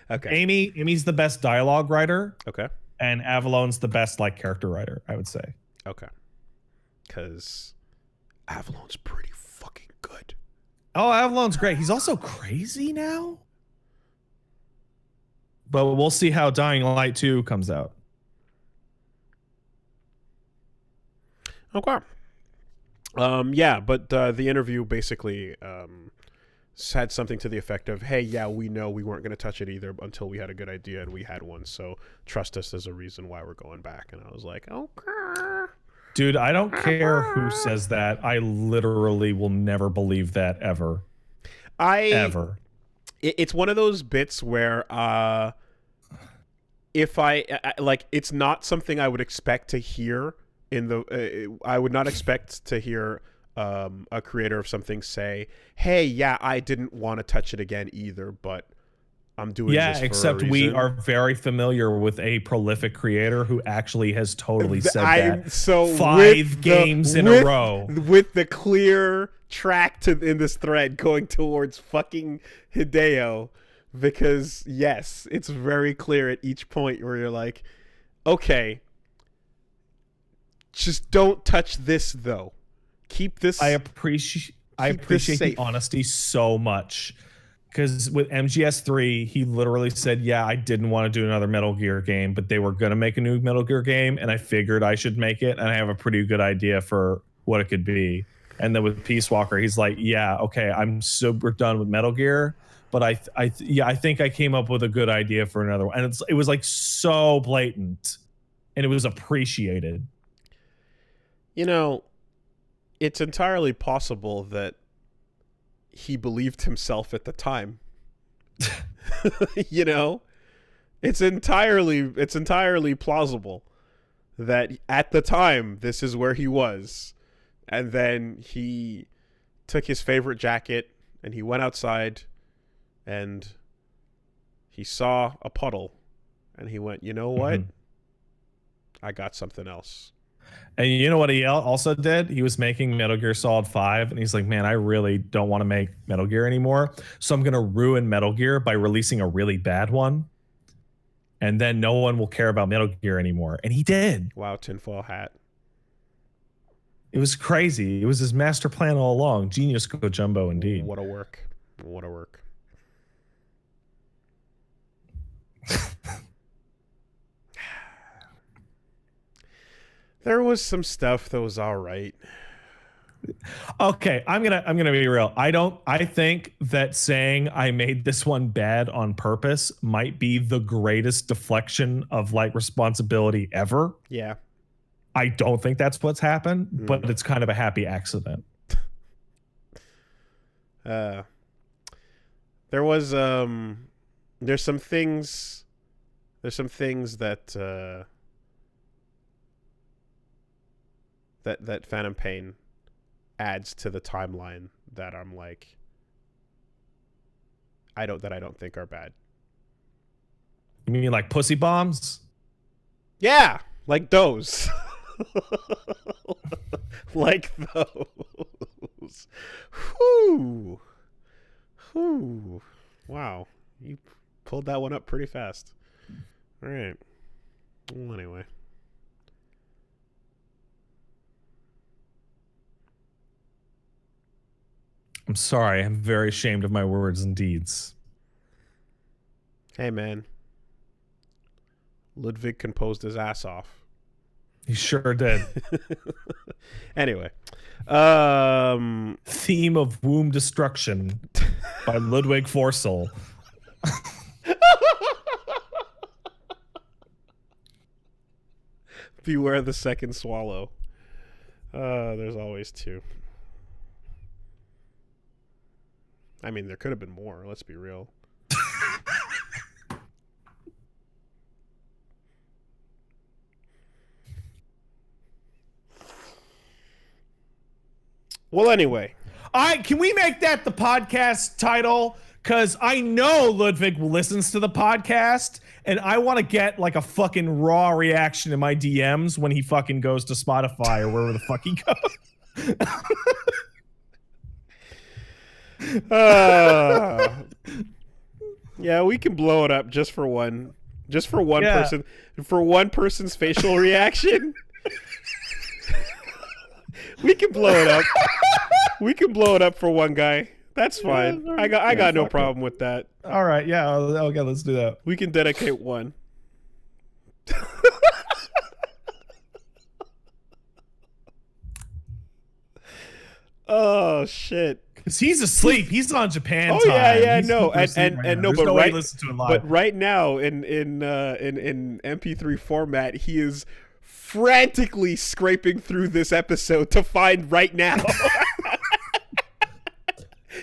Okay. Amy's the best dialogue writer. Okay. And Avalon's the best like character writer, I would say. Okay. Because Avalon's pretty fucking good. Oh, Avalon's great. He's also crazy now. But we'll see how Dying Light 2 comes out. Okay. Yeah, but the interview basically had something to the effect of, hey, yeah, we know we weren't going to touch it either until we had a good idea, and we had one, so trust us as a reason why we're going back. And I was like, okay. Dude, I don't care who says that. I literally will never believe that ever. Ever. It's one of those bits where if I like, it's not something I would expect to hear in the I would not expect to hear a creator of something say, hey, yeah, I didn't want to touch it again either, but I'm doing this for except a we reason. are very familiar with a prolific creator who actually has totally said that. So 5 games in a row. With the clear track in this thread going towards fucking Hideo, because yes, it's very clear at each point where you're like, okay, just don't touch this though. Keep this. I appreciate the honesty so much, because with MGS3, he literally said, yeah, I didn't want to do another Metal Gear game, but they were going to make a new Metal Gear game, and I figured I should make it, and I have a pretty good idea for what it could be. And then with Peace Walker, he's like, yeah, okay, I'm super done with Metal Gear, but I think I came up with a good idea for another one. And it was like so blatant, and it was appreciated. You know, it's entirely possible that he believed himself at the time. You know, it's entirely plausible that at the time this is where he was, and then he took his favorite jacket and he went outside and he saw a puddle and he went, you know what? I got something else. And you know what he also did? He was making Metal Gear Solid 5, and he's like, man, I really don't want to make Metal Gear anymore, so I'm going to ruin Metal Gear by releasing a really bad one, and then no one will care about Metal Gear anymore. And he did. Wow, tinfoil hat. It was crazy. It was his master plan all along. Genius Go Jumbo, indeed. What a work. What a work. There was some stuff that was all right. Okay, I'm gonna be real. I think that saying I made this one bad on purpose might be the greatest deflection of like responsibility ever. Yeah. I don't think that's what's happened, but it's kind of a happy accident. There was there's some things that that Phantom Pain adds to the timeline that I'm like, I don't think are bad. You mean like pussy bombs? Yeah, like those. Like those. Whoo. Whoo. Wow. You pulled that one up pretty fast. All right. Well, anyway. I'm sorry. I'm very ashamed of my words and deeds. Hey, man. Ludvig composed his ass off. He sure did. Anyway. Theme of Womb Destruction by Ludwig Forssell. Beware the second swallow. There's always two. I mean, there could have been more. Let's be real. Well, anyway. Can we make that the podcast title? Because I know Ludwig listens to the podcast, and I want to get like a fucking raw reaction in my DMs when he fucking goes to Spotify or wherever the fuck he goes. Yeah, we can blow it up just for one person, for one person's facial reaction. We can blow it up. We can blow it up for one guy. That's fine. I got no problem with that. All right, yeah, okay, let's do that. We can dedicate one. Oh shit. Cause he's asleep. He's on Japan time. Oh yeah, He's no, and no, but no right, listen to it live. but right now in MP3 format, he is frantically scraping through this episode to find right now.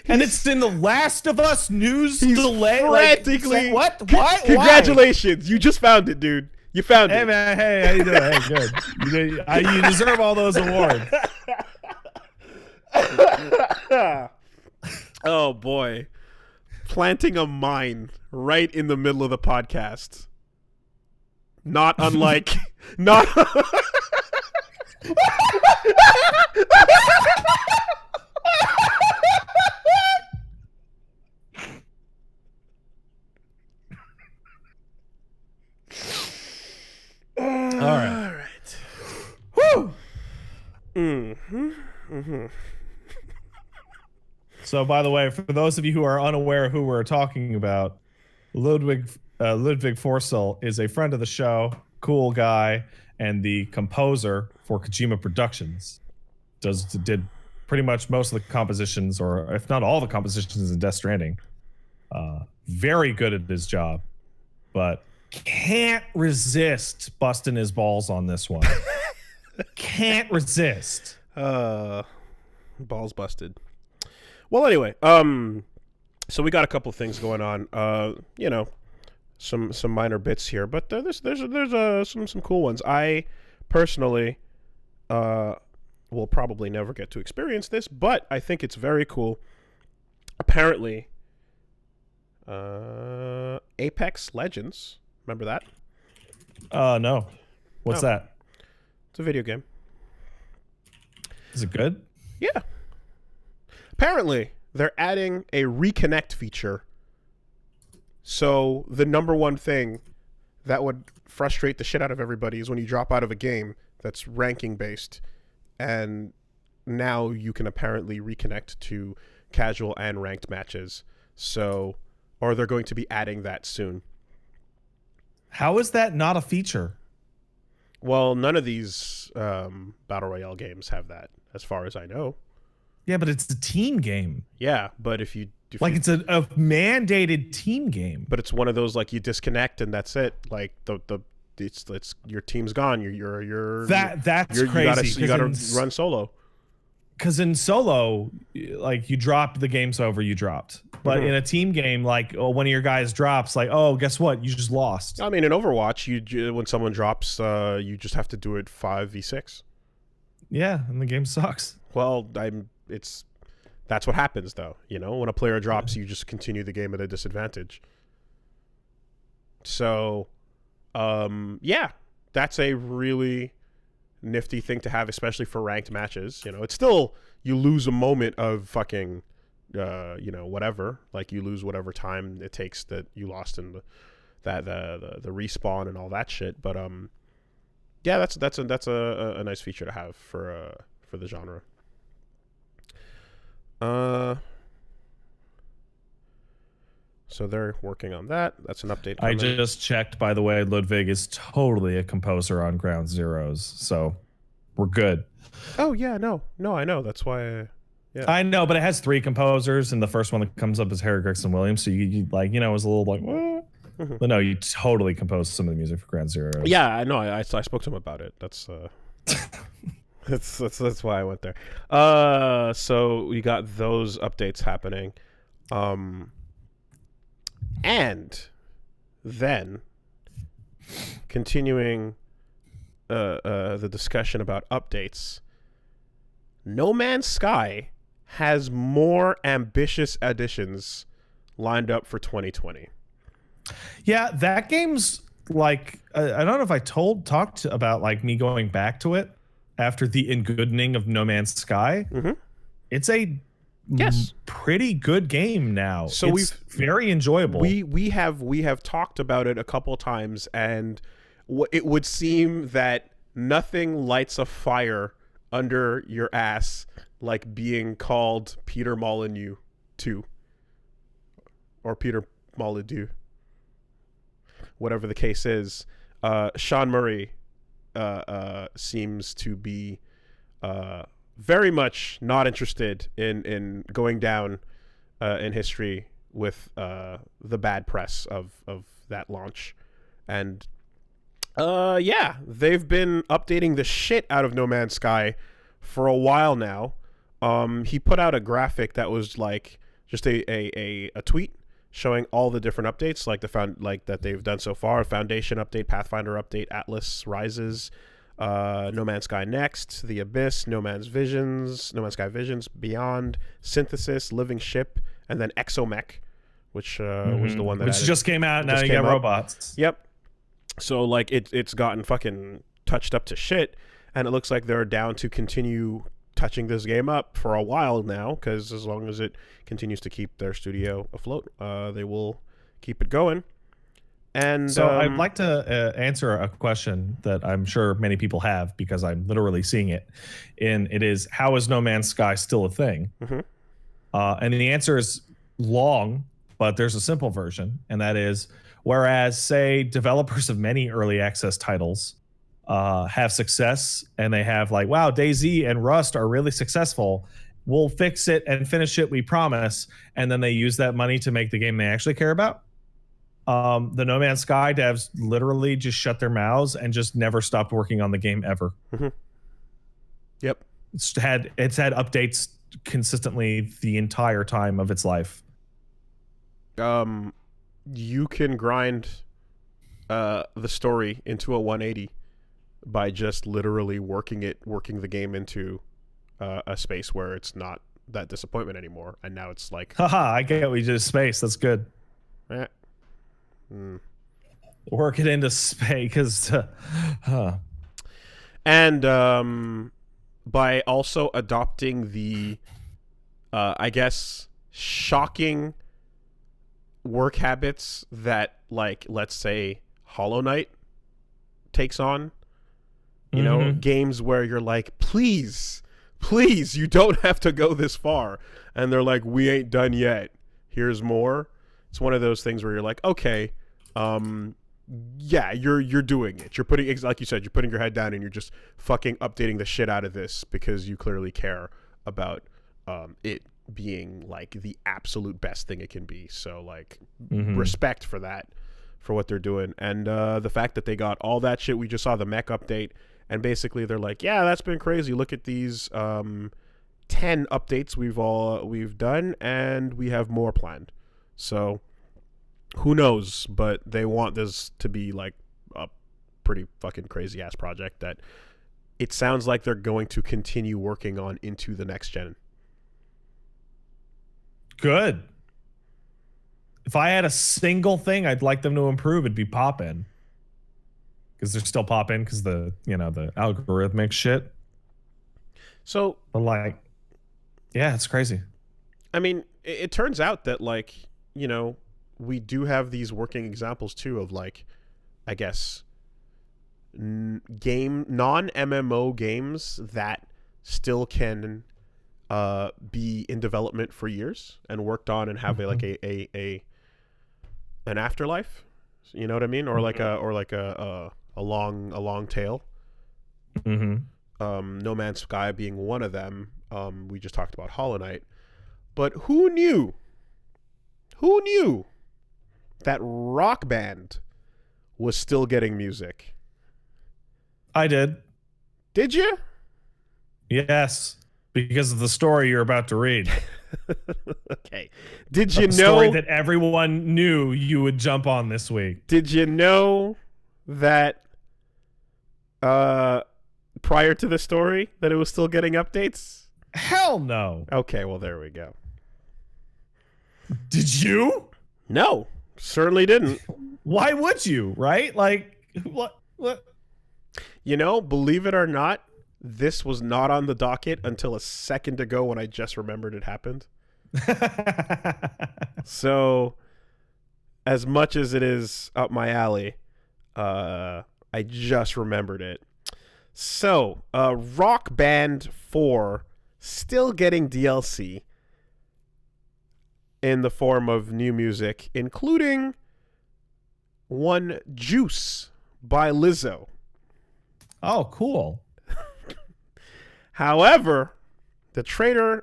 And it's in the Last of Us news delay. Frantically. What? Why? Congratulations, you just found it, dude. You found it. Hey man, hey, how you doing? Hey, good. You deserve all those awards. Oh boy, planting a mine right in the middle of the podcast. Not unlike, not. All right. Woo. Mm-hmm. Mm-hmm. So, by the way, for those of you who are unaware of who we're talking about, Ludvig Forssell is a friend of the show, cool guy, and the composer for Kojima Productions. Did pretty much most of the compositions, or if not all the compositions in Death Stranding. Very good at his job, but can't resist busting his balls on this one. Can't resist. Balls busted. Well, anyway, so we got a couple of things going on. You know, some minor bits here, but there's some cool ones. I personally will probably never get to experience this, but I think it's very cool. Apparently, Apex Legends, remember that? No. What's that? It's a video game. Is it good? Yeah. Apparently, they're adding a reconnect feature. So the number one thing that would frustrate the shit out of everybody is when you drop out of a game that's ranking based, and now you can apparently reconnect to casual and ranked matches. So, or they're going to be adding that soon. How is that not a feature? Well, none of these Battle Royale games have that, as far as I know. Yeah, but it's a team game. Yeah, but if you it's a mandated team game. But it's one of those like you disconnect and that's it. Like it's your team's gone. That's crazy. You gotta run solo. Because in solo, like you dropped, the game's over, you dropped. But in a team game, like one of your guys drops, like, oh, guess what? You just lost. I mean, in Overwatch, when someone drops, you just have to do it 5v6. Yeah, and the game sucks. Well, that's what happens though. You know, when a player drops, you just continue the game at a disadvantage. So, yeah, that's a really nifty thing to have, especially for ranked matches. You know, it's still, you lose a moment of fucking whatever. Like you lose whatever time it takes that you lost in the respawn and all that shit. But yeah, that's a nice feature to have for the genre. So they're working on that. That's an update coming. I just checked, by the way. Ludvig is totally a composer on Ground Zeroes, so we're good. Oh yeah, no, I know. That's why. Yeah. I know, but it has 3 composers, and the first one that comes up is Harry Gregson Williams. So you like, it was a little like, what? But no, you totally composed some of the music for Ground Zeroes. Yeah, I know. I spoke to him about it. That's that's why I went there. So we got those updates happening. And then continuing the discussion about updates, No Man's Sky has more ambitious additions lined up for 2020. Yeah, that game's like, I don't know if I talked about like me going back to it after the engoodening of No Man's Sky. Mm-hmm. It's a pretty good game now. So it's very enjoyable. We have talked about it a couple times, and it would seem that nothing lights a fire under your ass like being called Peter Molyneux 2 or Peter Molyneux, whatever the case is. Sean Murray seems to be very much not interested in going down in history with the bad press of that launch. And yeah, they've been updating the shit out of No Man's Sky for a while now. He put out a graphic that was like just a tweet showing all the different updates, like that they've done so far: Foundation update, Pathfinder update, Atlas Rises, No Man's Sky Next, The Abyss, No Man's Sky Visions, Beyond, Synthesis, Living Ship, and then Exomech, which was the one that just came out. Now you got robots. Yep. So like it's gotten fucking touched up to shit, and it looks like they're down to continue touching this game up for a while now, because as long as it continues to keep their studio afloat, they will keep it going. And so I'd like to answer a question that I'm sure many people have, because I'm literally seeing it. And it is, how is No Man's Sky still a thing? Mm-hmm. And the answer is long, but there's a simple version. And that is, whereas, say, developers of many early access titles have success, and they have like, wow, DayZ and Rust are really successful, we'll fix it and finish it, we promise. And then they use that money to make the game they actually care about. The No Man's Sky devs literally just shut their mouths and just never stopped working on the game ever. Mm-hmm. Yep. It's had updates consistently the entire time of its life. You can grind the story into a 180 by just literally working the game into a space where it's not that disappointment anymore, and now it's like, haha, I get we did space, that's good. Work it into space, because and by also adopting the I guess shocking work habits that, like, let's say Hollow Knight takes on, you know, games where you're like, please, you don't have to go this far, and they're like, we ain't done yet, here's more. It's one of those things where you're like, okay, yeah, you're doing it. You're putting, like you said, you're putting your head down and you're just fucking updating the shit out of this because you clearly care about it being like the absolute best thing it can be. So like respect for that, for what they're doing. And the fact that they got all that shit, we just saw the mech update, and basically they're like, yeah, that's been crazy. Look at these 10 updates we've done, and we have more planned. So who knows, but they want this to be like a pretty fucking crazy ass project that it sounds like they're going to continue working on into the next gen. Good. If I had a single thing I'd like them to improve, it'd be pop-in. Because they're still pop-in because the algorithmic shit. So, but like, yeah, it's crazy. I mean, it turns out that, like, you know, we do have these working examples too of, like, I guess non-MMO games that still can be in development for years and worked on and have an afterlife. You know what I mean? Or like a long tail. No Man's Sky being one of them. We just talked about Hollow Knight. But who knew that Rock Band was still getting music? I did. Did you? Yes, because of the story you're about to read. Okay. Did you know... story that everyone knew you would jump on this week. Did you know that prior to the story that it was still getting updates? Hell no. Okay, well, there we go. Did you? No, certainly didn't. Why would you, right? Like, what? You know, believe it or not, this was not on the docket until a second ago when I just remembered it happened. So, as much as it is up my alley, I just remembered it. So, Rock Band 4 still getting DLC in the form of new music, including one Juice by Lizzo. Oh, cool. However, the track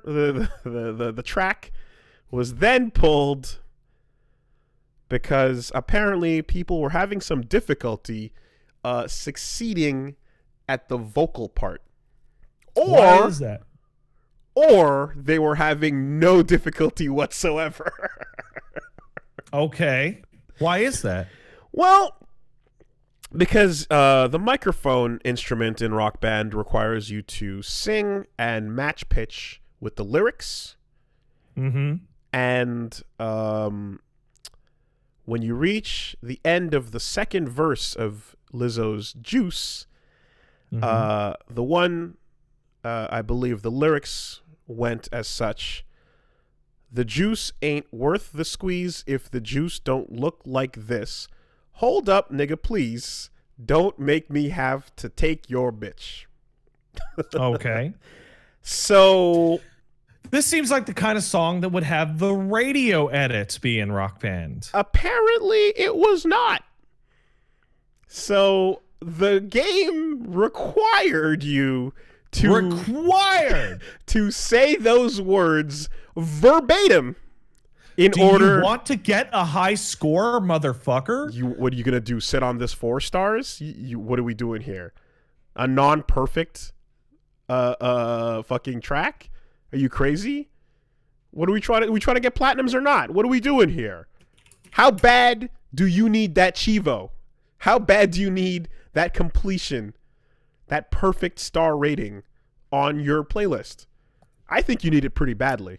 was then pulled because apparently people were having some difficulty succeeding at the vocal part. Why is that? Or they were having no difficulty whatsoever. Okay. Why is that? Well, because the microphone instrument in Rock Band requires you to sing and match pitch with the lyrics. Mm-hmm. And when you reach the end of the second verse of Lizzo's Juice, the one, I believe the lyrics went as such: the juice ain't worth the squeeze if the juice don't look like this. Hold up, nigga, please. Don't make me have to take your bitch. Okay. So this seems like the kind of song that would have the radio edit be in Rock Band. Apparently it was not. So the game required you to to say those words verbatim in order. Do you want to get a high score, motherfucker? What are you gonna do? Sit on this 4 stars? What are we doing here? A non-perfect fucking track? Are you crazy? What are we trying to? We trying to get platinums or not? What are we doing here? How bad do you need that Chivo? How bad do you need that completion, that perfect star rating on your playlist? I think you need it pretty badly.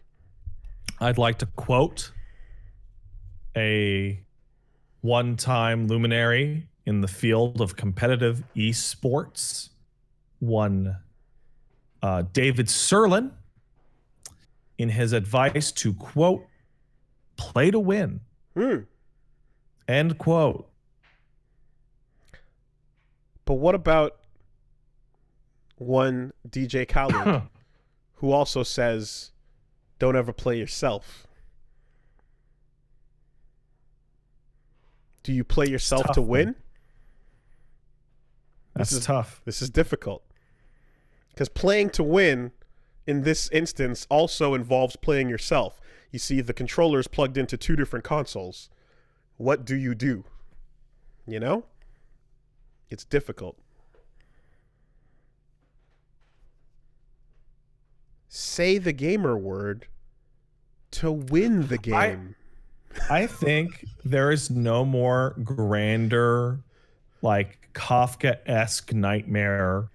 I'd like to quote a one-time luminary in the field of competitive esports, one David Serlin, in his advice to, quote, play to win, end quote. But what about one DJ Khaled who also says, don't ever play yourself? Do you play yourself tough, to win? Man. That's tough. This is difficult. Because playing to win in this instance also involves playing yourself. You see, the controller is plugged into 2 different consoles. What do? You know? It's difficult. Say the gamer word to win the game. I think there is no more grander, like Kafka-esque nightmare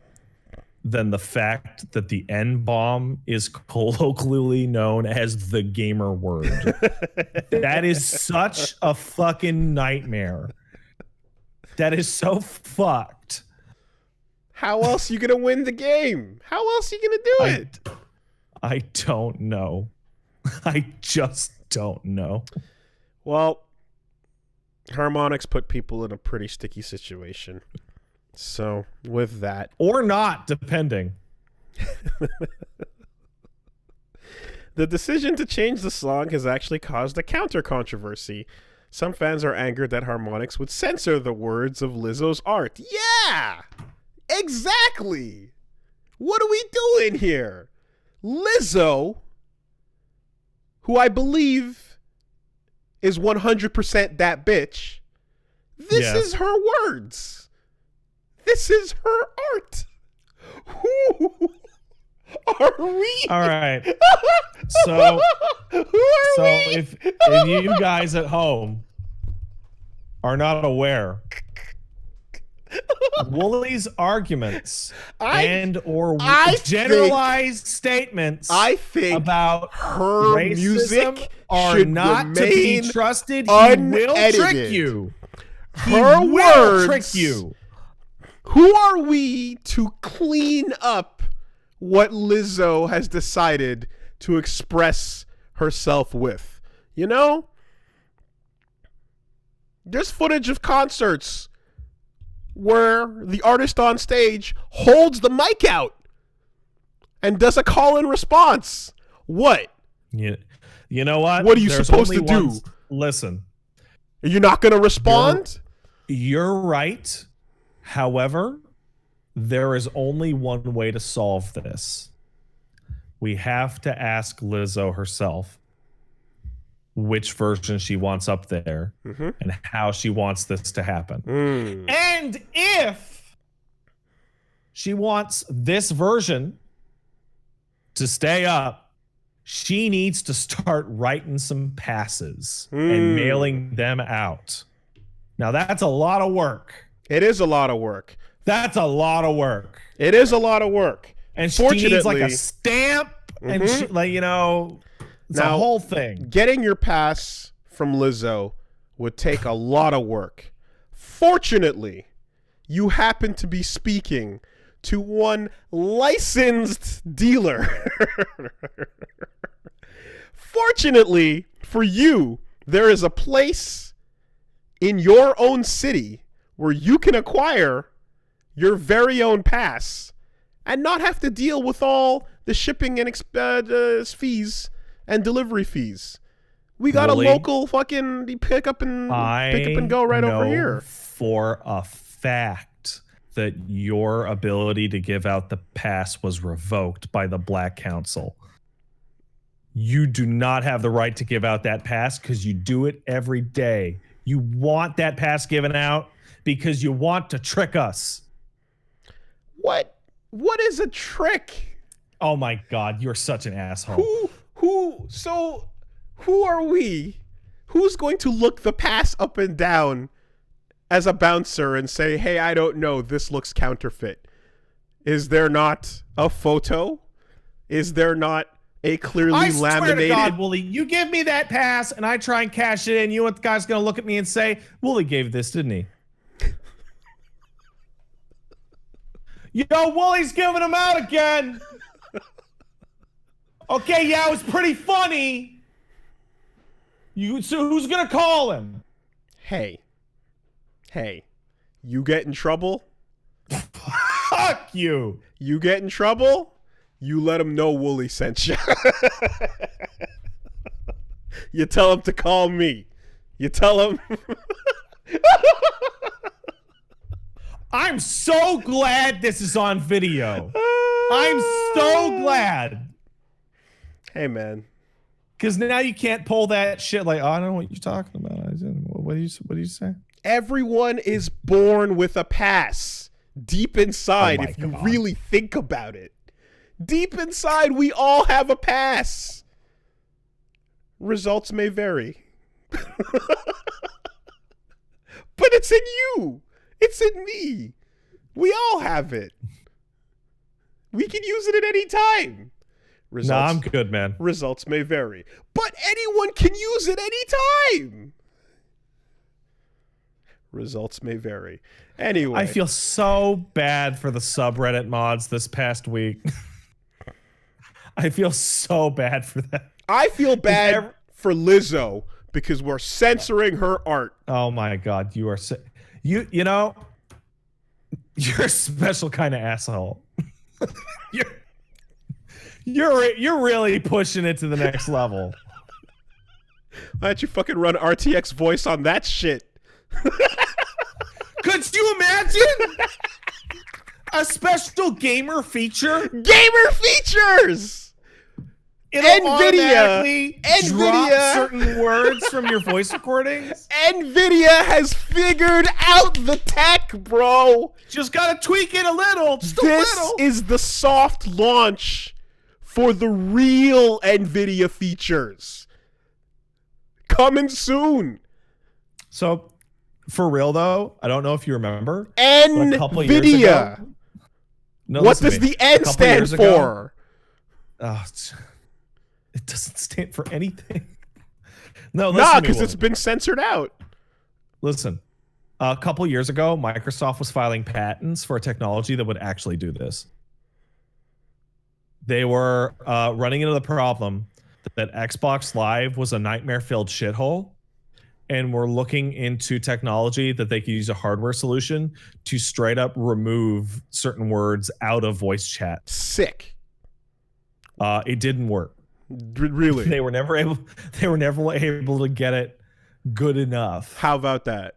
than the fact that the N-bomb is colloquially known as the gamer word. That is such a fucking nightmare. That is so fucked. How else are you gonna win the game? How else are you gonna do it? I don't know. I just don't know. Well, Harmonix put people in a pretty sticky situation. So, with that... Or not, depending. The decision to change the song has actually caused a counter-controversy. Some fans are angered that Harmonix would censor the words of Lizzo's art. Yeah! Exactly! What are we doing here? Lizzo, who I believe is 100% that bitch, this is her words. This is her art. Who are we? All right. So, if you guys at home are not aware, Wooly's arguments or generalized statements about her racism music are should not to be remain trusted. He will trick you. Her words trick you. Who are we to clean up what Lizzo has decided to express herself with? You know? There's footage of concerts where the artist on stage holds the mic out and does a call and response. What? You know what? What are you supposed to do? Listen. Are you not going to respond? You're right. However, there is only one way to solve this. We have to ask Lizzo herself which version she wants up there and how she wants this to happen. And if she wants this version to stay up, she needs to start writing some passes and mailing them out. Now, that's a lot of work. It is a lot of work. That's a lot of work. It is a lot of work. And she needs like a stamp and she, like, you know, it's a whole thing. Getting your pass from Lizzo would take a lot of work. Fortunately, you happen to be speaking to one licensed dealer. Fortunately for you, there is a place in your own city where you can acquire your very own pass and not have to deal with all the shipping and fees and delivery fees. We got a local fucking pick up and go right over here. For a fact that your ability to give out the pass was revoked by the Black Council. You do not have the right to give out that pass because you do it every day. You want that pass given out because you want to trick us. What? What is a trick? Oh my God, you're such an asshole. So who are we? Who's going to look the pass up and down as a bouncer and say, hey, I don't know, this looks counterfeit? Is there not a photo? Is there not a clearly laminated? I swear to God, Wooly, you give me that pass and I try and cash it in. You know what the guy's going to look at me and say? Wooly gave this, didn't he? Yo, Wooly's giving him out again. Okay, yeah, it was pretty funny. So who's going to call him? Hey, you get in trouble? Fuck you. You get in trouble? You let him know Wooly sent you. You tell him to call me. You tell him. I'm so glad this is on video. I'm so glad. Hey, man. Because now you can't pull that shit like, oh, I don't know what you're talking about. What do you say? Everyone is born with a pass. Deep inside, if you really think about it. Deep inside, we all have a pass. Results may vary. But it's in you. It's in me. We all have it. We can use it at any time. Nah, I'm good, man. Results may vary. But anyone can use it any time. Results may vary. Anyway. I feel so bad for the subreddit mods this past week. I feel so bad for that. I feel bad for Lizzo because we're censoring her art. Oh my God, you are you know, you're a special kind of asshole. You're really pushing it to the next level. Why don't you fucking run RTX voice on that shit? Could you imagine a special gamer feature? Gamer features! It'll automatically drop certain words from your voice recordings. NVIDIA has figured out the tech, bro. Just gotta tweak it a little. This is the soft launch for the real NVIDIA features. Coming soon. So, for real though, I don't know if you remember. NVIDIA. What does the N stand for? It doesn't stand for anything. No, because it's been censored out. Listen, a couple years ago, Microsoft was filing patents for a technology that would actually do this. They were running into the problem that Xbox Live was a nightmare-filled shithole, and were looking into technology that they could use a hardware solution to straight up remove certain words out of voice chat. Sick. It didn't work. Really? They were never able to get it good enough. How about that?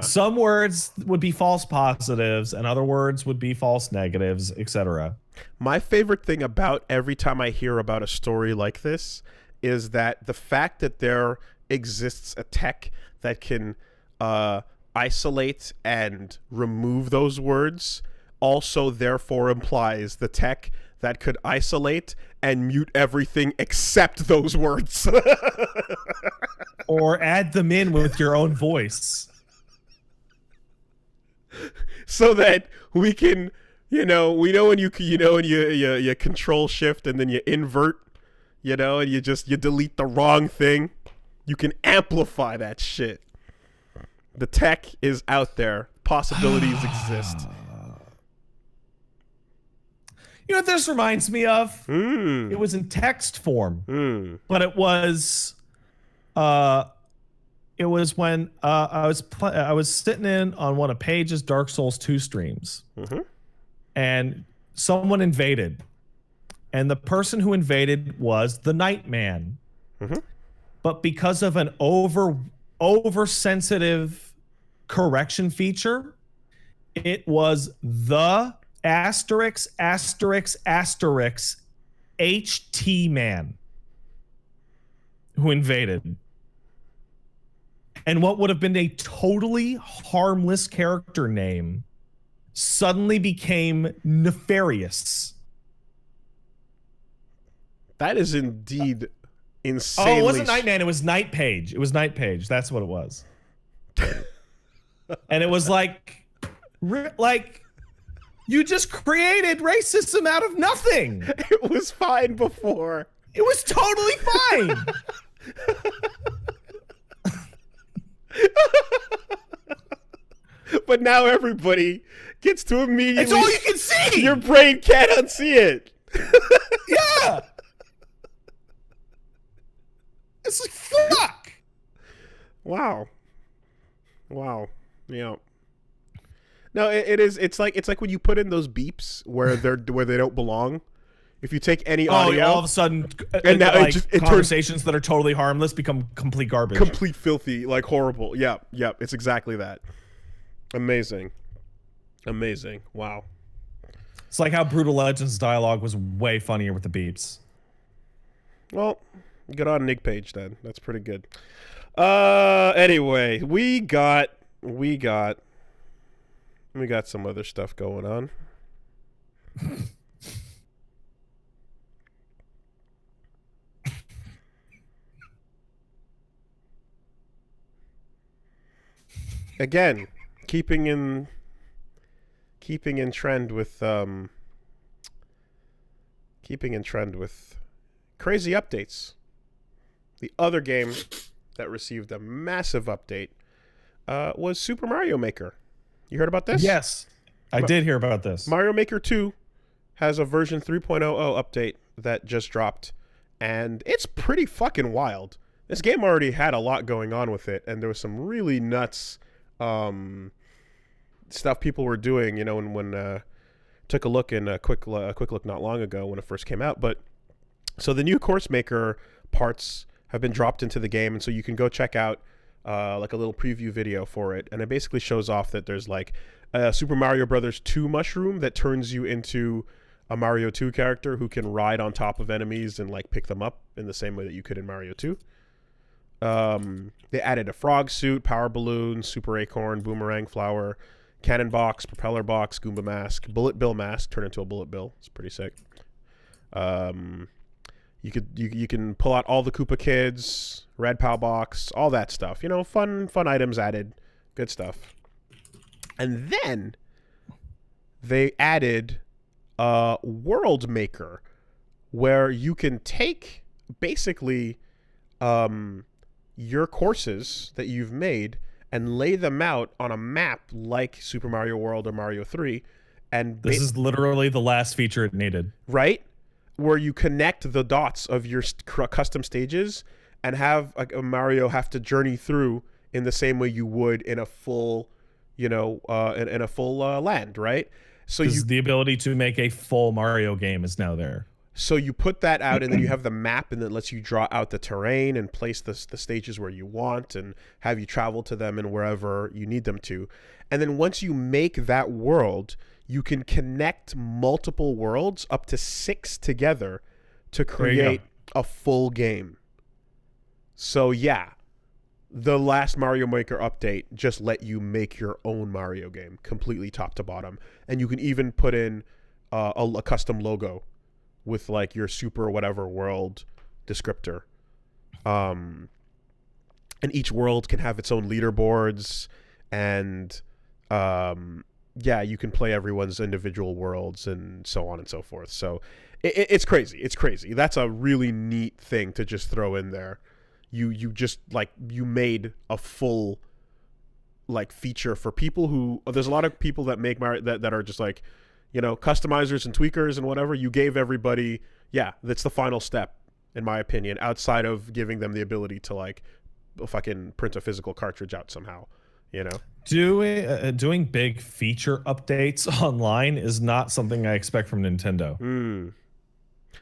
Some words would be false positives and other words would be false negatives, etc. My favorite thing about every time I hear about a story like this is that the fact that there exists a tech that can isolate and remove those words also therefore implies the tech that could isolate and mute everything except those words. Or add them in with your own voice. So that we can, we know when you control shift and then you invert, and you delete the wrong thing. You can amplify that shit. The tech is out there. Possibilities exist. You know what this reminds me of? It was in text form, but it was when I was sitting in on one of Paige's Dark Souls 2 streams, and someone invaded, and the person who invaded was the Nightman, but because of an oversensitive correction feature, it was the asterisk HT man who invaded. And what would have been a totally harmless character name suddenly became nefarious. That is indeed insanely... Oh, it wasn't Nightman, it was Night Page. It was Night Page. That's what it was. And it was like you just created racism out of nothing. It was fine before. It was totally fine. But now everybody gets to immediately... It's all you can see! Your brain can't unsee it. Yeah! It's like, fuck! Wow. Yeah. No, it's like when you put in those beeps where they don't belong. If you take any audio, all of a sudden, and now like, it conversations that are totally harmless become complete garbage. Complete filthy, like horrible. Yeah. It's exactly that. Amazing. Wow. It's like how Brutal Legends dialogue was way funnier with the beeps. Well, get on Nick Page then. That's pretty good. Anyway, we got some other stuff going on. Again, keeping in trend with crazy updates. The other game that received a massive update was Super Mario Maker. You heard about this? Yes, I did hear about this. Mario Maker 2 has a version 3.00 update that just dropped, and it's pretty fucking wild. This game already had a lot going on with it, and there was some really nuts stuff people were doing. You know, when took a look in a quick look not long ago when it first came out. But so the new course maker parts have been dropped into the game, and so you can go check out like a little preview video for it, and it basically shows off that there's like a Super Mario Brothers 2 mushroom that turns you into a Mario 2 character who can ride on top of enemies and like pick them up in the same way that you could in Mario 2. They added a frog suit, power balloon, super acorn, boomerang flower, cannon box, propeller box, Goomba mask, bullet bill mask, turn into a bullet bill. It's pretty sick. You can pull out all the Koopa Kids, red POW box, all that stuff. You know, fun items added, good stuff. And then they added a world maker where you can take basically your courses that you've made and lay them out on a map like Super Mario World or Mario 3. And this is literally the last feature it needed. Right? Where you connect the dots of your custom stages and have a Mario have to journey through in the same way you would in a full, you know, in a full land, right? So the ability to make a full Mario game is now there. So you put that out, and then you have the map, and that lets you draw out the terrain and place the stages where you want, and have you travel to them and wherever you need them to. And then once you make that world, you can connect multiple worlds, up to 6 together, to create a full game. So yeah, the last Mario Maker update just let you make your own Mario game, completely top to bottom. And you can even put in a custom logo with like your super whatever world descriptor. And each world can have its own leaderboards, and yeah, you can play everyone's individual worlds and so on and so forth. So it's crazy. It's crazy. That's a really neat thing to just throw in there. You just like, you made a full like feature for people who, there's a lot of people that make Mario that are just like, you know, customizers and tweakers and whatever. You gave everybody, yeah, that's the final step, in my opinion, outside of giving them the ability to like fucking print a physical cartridge out somehow, you know? Doing big feature updates online is not something I expect from Nintendo.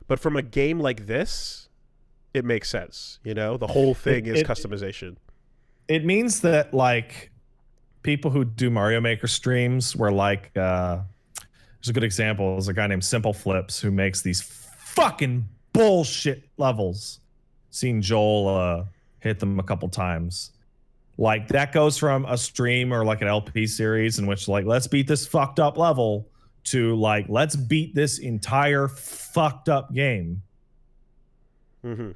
But from a game like this, it makes sense, you know? The whole thing is customization. It means that like people who do Mario Maker streams where like there's a good example. There's a guy named Simple Flips who makes these fucking bullshit levels. Seen Joel hit them a couple times. Like that goes from a stream or like an LP series in which like, let's beat this fucked up level, to like, let's beat this entire fucked up game. Mm-hmm.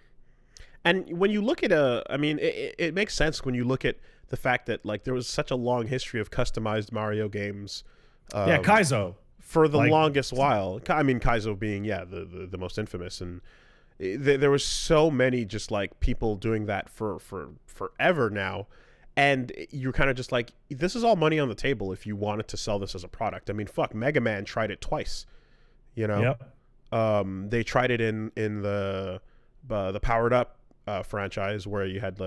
And when you look at it makes sense when you look at the fact that like there was such a long history of customized Mario games. Yeah, Kaizo. For the longest while. I mean, Kaizo being, yeah, the most infamous. And there was so many just like people doing that for forever now. And you're kind of just like, this is all money on the table if you wanted to sell this as a product. I mean, fuck, Mega Man tried it twice, you know? Yep. They tried it in the Powered Up franchise where you had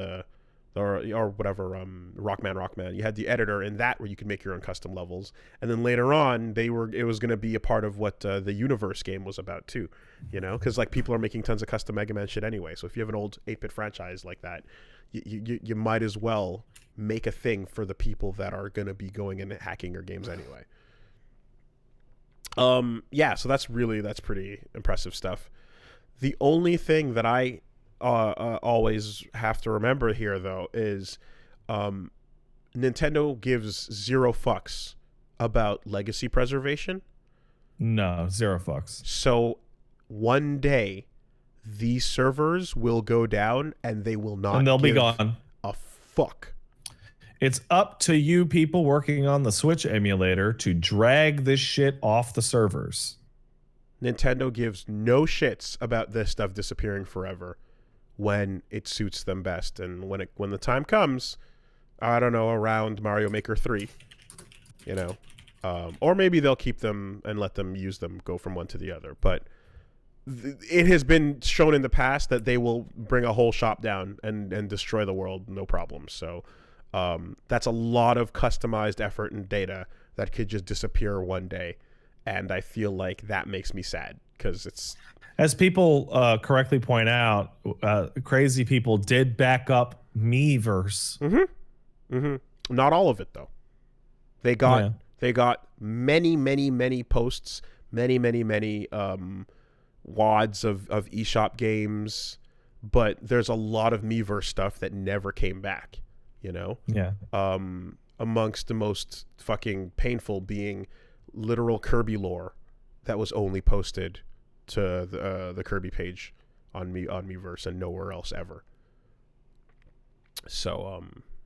or whatever, Rockman. You had the editor in that where you could make your own custom levels, and then later on it was going to be a part of what the Universe game was about too, you know, because like people are making tons of custom Mega Man shit anyway. So if you have an old 8-bit franchise like that, you might as well make a thing for the people that are going to be going and hacking your games anyway. Yeah, so that's pretty impressive stuff. The only thing that I always have to remember here, though, is Nintendo gives 0 fucks about legacy preservation. No, 0 fucks. So one day these servers will go down and they will not, and they'll be gone. A fuck. It's up to you people working on the Switch emulator to drag this shit off the servers. Nintendo gives no shits about this stuff disappearing forever when it suits them best. And when the time comes, I don't know, around Mario Maker 3, you know, or maybe they'll keep them and let them use them, go from one to the other. But it has been shown in the past that they will bring a whole shop down and destroy the world, no problem. So that's a lot of customized effort and data that could just disappear one day, and I feel like that makes me sad because it's, as people correctly point out, crazy people did back up Miiverse. Not all of it though. They got many posts, many wads of eShop games, but there's a lot of Miiverse stuff that never came back, you know? Yeah. Amongst the most fucking painful being literal Kirby lore that was only posted to the Kirby page on Miiverse and nowhere else ever. So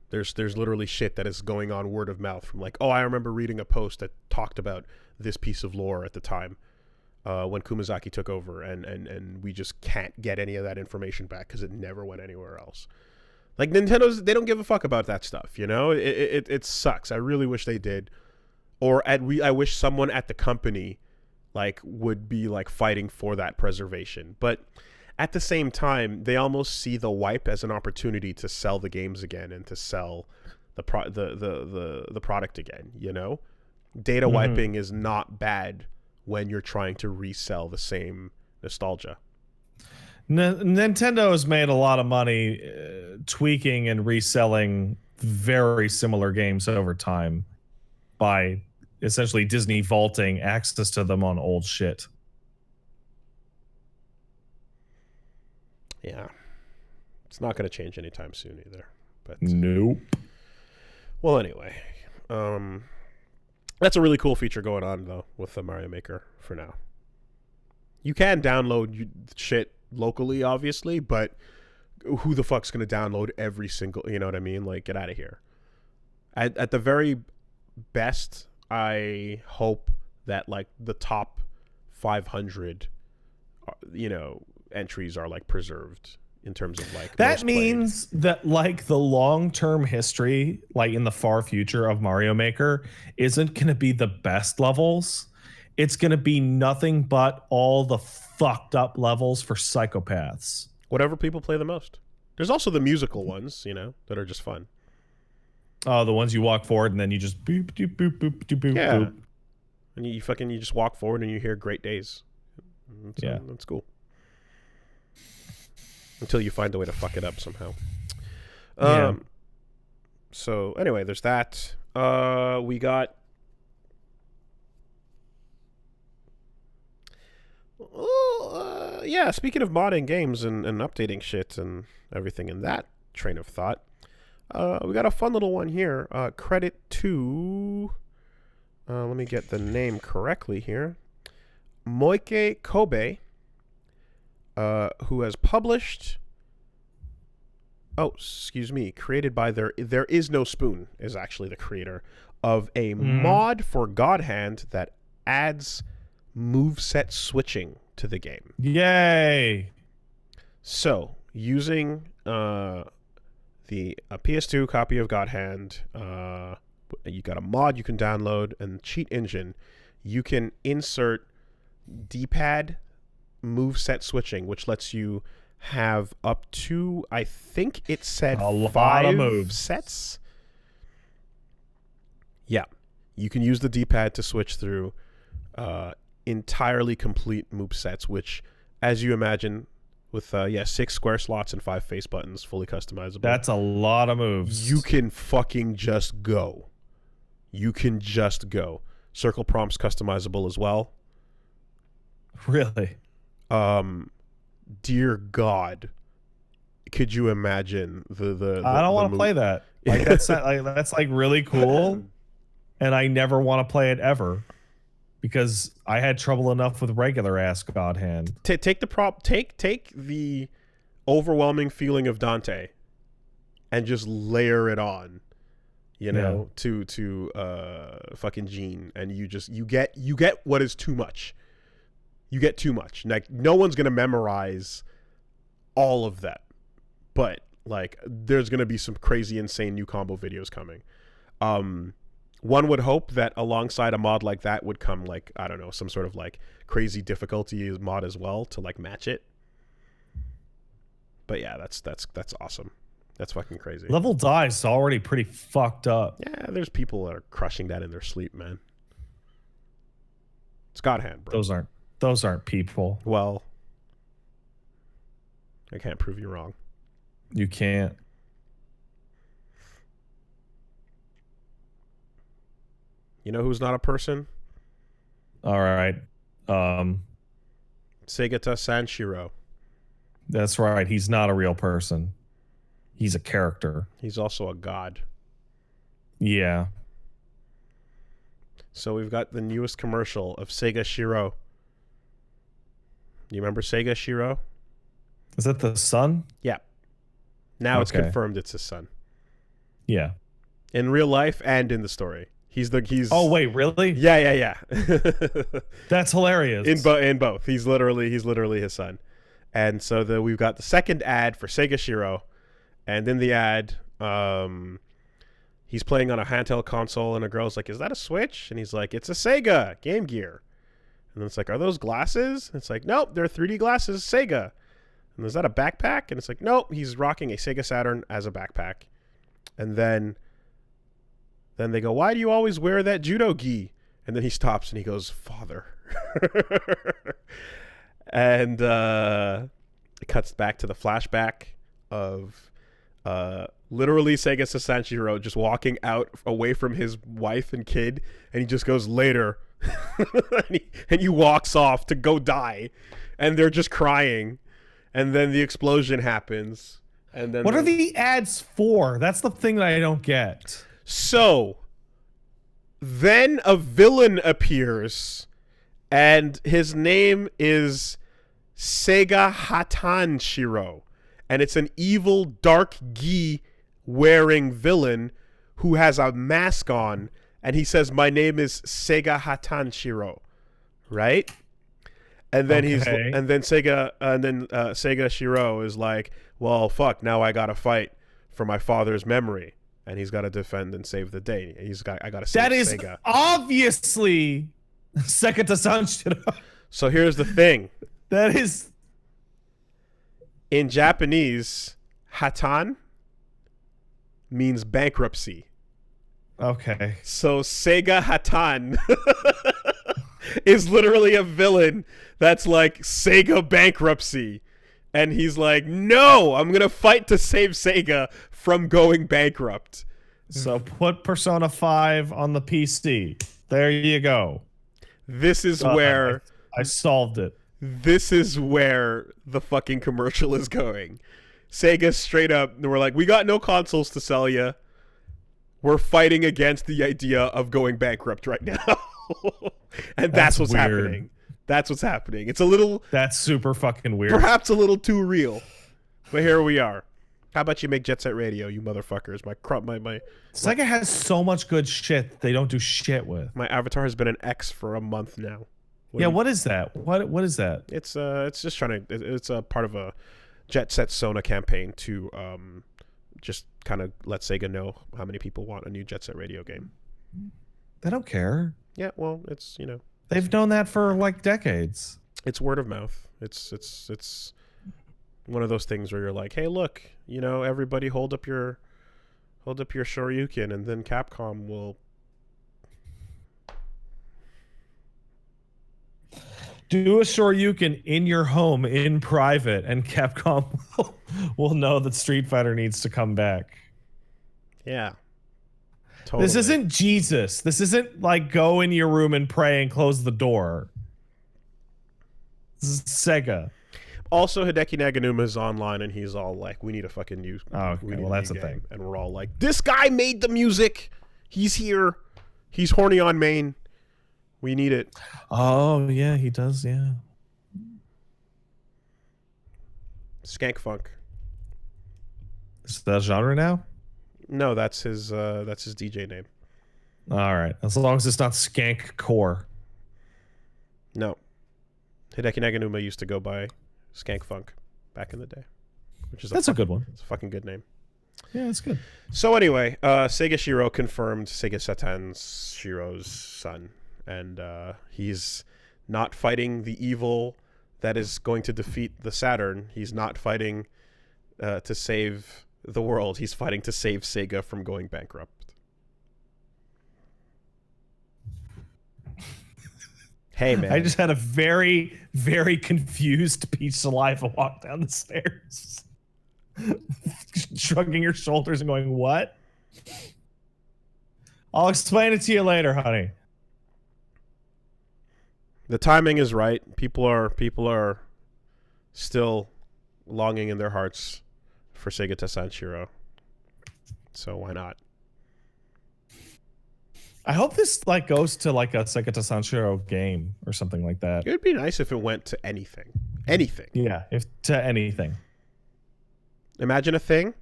there's literally shit that is going on word of mouth from like, oh, I remember reading a post that talked about this piece of lore at the time when Kumazaki took over, and we just can't get any of that information back because it never went anywhere else. Like they don't give a fuck about that stuff, you know? It sucks. I really wish they did. Or I wish someone at the company like would be like fighting for that preservation. But at the same time, they almost see the wipe as an opportunity to sell the games again and to sell the product again, you know? Data wiping is not bad when you're trying to resell the same nostalgia. Nintendo has made a lot of money tweaking and reselling very similar games over time by essentially Disney vaulting access to them on old shit. Yeah. It's not going to change anytime soon either. But nope. Well, anyway. That's a really cool feature going on, though, with the Mario Maker for now. You can download shit locally, obviously, but who the fuck's going to download every single, you know what I mean? Like, get out of here. At the very best, I hope that, like, the top 500, you know, entries are, like, preserved in terms of, like, that means that, like, the long-term history, like, in the far future of Mario Maker isn't going to be the best levels. It's going to be nothing but all the fucked up levels for psychopaths. Whatever people play the most. There's also the musical ones, you know, that are just fun. Oh, the ones you walk forward and then you just boop, doop, boop, boop, doop, boop, yeah. boop. And you just walk forward and you hear Great Days. Yeah. That's cool. Until you find a way to fuck it up somehow. Yeah. So, anyway, there's that. We got... yeah, speaking of modding games and updating shit and everything in that train of thought, we got a fun little one here. Credit to... let me get the name correctly here. Moike Kobe, who has published... Oh, excuse me. Created by There Is No Spoon is actually the creator of a mod for God Hand that adds moveset switching to the game. Yay! So, using the PS2 copy of God Hand, you got a mod you can download, and Cheat Engine, you can insert D-pad moveset switching, which lets you have up to, I think it said, a lot 5 of moves. sets. Yeah, you can use the D-pad to switch through entirely complete movesets, which, as you imagine, with 6 square slots and 5 face buttons, fully customizable. That's a lot of moves. You can fucking just go. You can just go. Circle prompts customizable as well. Really? Dear God, could you imagine the I don't want to play that. Like that's like really cool, and I never want to play it ever because I had trouble enough with regular ass God Hand. Take the overwhelming feeling of Dante, and just layer it on, you know, to fucking Gene, and you get what is too much. You get too much. Like, no one's gonna memorize all of that, but like, there's gonna be some crazy, insane new combo videos coming. one would hope that alongside a mod like that would come like, I don't know, some sort of like crazy difficulty mod as well to like match it. But yeah, that's awesome. That's fucking crazy. Level dice is already pretty fucked up. Yeah, there's people that are crushing that in their sleep, man. It's God hand, bro. Those aren't people. Well, I can't prove you wrong. You can't. You know who's not a person? All right. Segata Sanshiro. That's right. He's not a real person. He's a character. He's also a god. Yeah. So we've got the newest commercial of Sega Shiro. You remember Sega Shiro? Is that the son? Yeah. Now it's Okay. confirmed it's his son. Yeah. In real life and in the story. He's Oh wait, really? Yeah. That's hilarious. In both. He's literally his son. And so we've got the second ad for Sega Shiro, and in the ad, he's playing on a handheld console, and a girl's like, "Is that a Switch?" And he's like, "It's a Sega Game Gear." And then it's like, "Are those glasses?" And it's like, "Nope, they're 3D glasses, Sega." And is that a backpack? And it's like, "Nope, he's rocking a Sega Saturn as a backpack." And then they go, "Why do you always wear that judo gi?" And then he stops and he goes, "Father." And it cuts back to the flashback of literally Sega Sanshiro just walking out away from his wife and kid, and he just goes, "Later." and he walks off to go die, and they're just crying, and then the explosion happens, and then what are the ads for? That's the thing that I don't get. So then a villain appears, and his name is Segata Shiro, and it's an evil dark gi wearing villain who has a mask on, and he says, "My name is Segata Shiro," right? And then Okay. Sega Shiro is like, "Well, fuck, now I gotta fight for my father's memory." And he's got to defend and save the day. I got to save That is Sega. obviously Segata Sanshiro. So here's the thing. That is In Japanese, hatan means bankruptcy. okay. So Sega Hatan is literally a villain that's like Sega bankruptcy. And he's like, "No, I'm going to fight to save Sega from going bankrupt." So put Persona 5 on the PC. There you go. This is where I solved it. this is where the fucking commercial is going. Sega straight up, we're like, "We got no consoles to sell you. We're fighting against the idea of going bankrupt right now." And that's what's weird. happening. That's what's happening. It's a little, That's super fucking weird. perhaps a little too real. But here we are. How about you make Jet Set Radio, you motherfuckers? My Sega has so much good shit they don't do shit with. my avatar has been an X for a month now. What is that? What is that? It's just trying to. It's a part of a Jet Set Sona campaign to just kind of let Sega know how many people want a new Jet Set Radio game. They don't care. Yeah, well, it's They've known that for like decades. it's word of mouth. It's one of those things where you're like, "Hey, look, everybody hold up your Shoryuken," and then Capcom will Do a Shoryuken in your home in private, and Capcom will know that Street Fighter needs to come back. Yeah. Totally. This isn't Jesus. This isn't like go in your room and pray and close the door. This is Sega. Also, Hideki Naganuma is online, and he's all like, "We need a fucking new." Oh, okay. we need Well, a that's new a game." thing. And we're all like, "This guy made the music. He's here. He's horny on main. We need it." Oh yeah, he does. Yeah. Skank Funk. Is that a genre now? No, that's his DJ name. All right. As long as it's not Skank Core. No. Hideki Naganuma used to go by Skank Funk back in the day, which is That's a good one. It's a fucking good name. Yeah, that's good. So anyway, Sega Shiro confirmed Sega Satan's Shiro's son, and he's not fighting the evil that is going to defeat the Saturn. He's not fighting to save the world. He's fighting to save Sega from going bankrupt. Hey, man. I just had a very, very confused Peach Saliva walk down the stairs. Shrugging your shoulders and going, what? I'll explain it to you later, honey. The timing is right. People are still longing in their hearts for Segata Sanshiro. So why not? I hope this like goes to like a Segata Sanshiro game or something like that. It would be nice if it went to anything. Anything. Yeah, if to anything. Imagine a thing.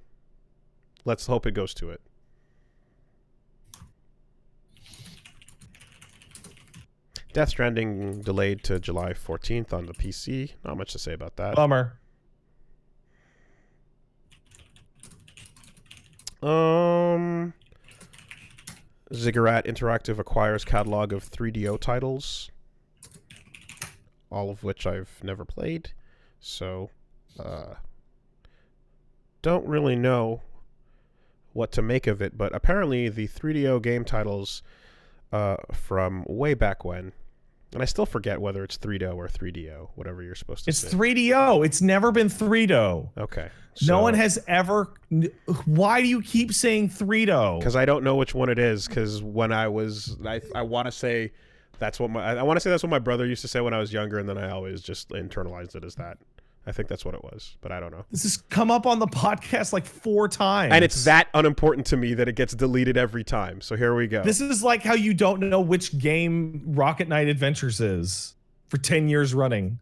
Let's hope it goes to it. Death Stranding delayed to July 14th on the PC. Not much to say about that. Bummer. Ziggurat Interactive acquires catalog of 3DO titles, all of which I've never played. So, don't really know what to make of it, but apparently the 3DO game titles from way back when, and I still forget whether it's 3DO or 3DO, whatever you're supposed to say. It's 3DO. It's never been 3DO. Okay. No one has ever... Why do you keep saying 3DO? Because I don't know which one it is, because when I was... I want to say that's what my brother used to say when I was younger, and then I always just internalized it as that. I think that's what it was, but I don't know. This has come up on the podcast like 4 times. And it's that unimportant to me that it gets deleted every time. So here we go. This is like how you don't know which game Rocket Knight Adventures is for 10 years running.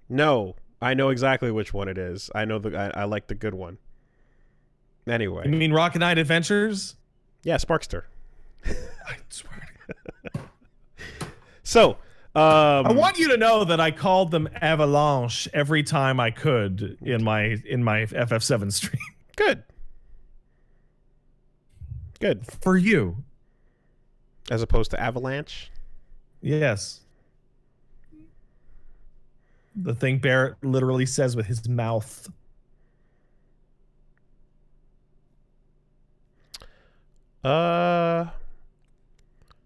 No, I know exactly which one it is. I know I like the good one. Anyway. You mean Rocket Knight Adventures? Yeah, Sparkster. I swear to God. So... I want you to know that I called them Avalanche every time I could in my FF7 stream. Good. Good. For you. As opposed to Avalanche? Yes. The thing Barrett literally says with his mouth.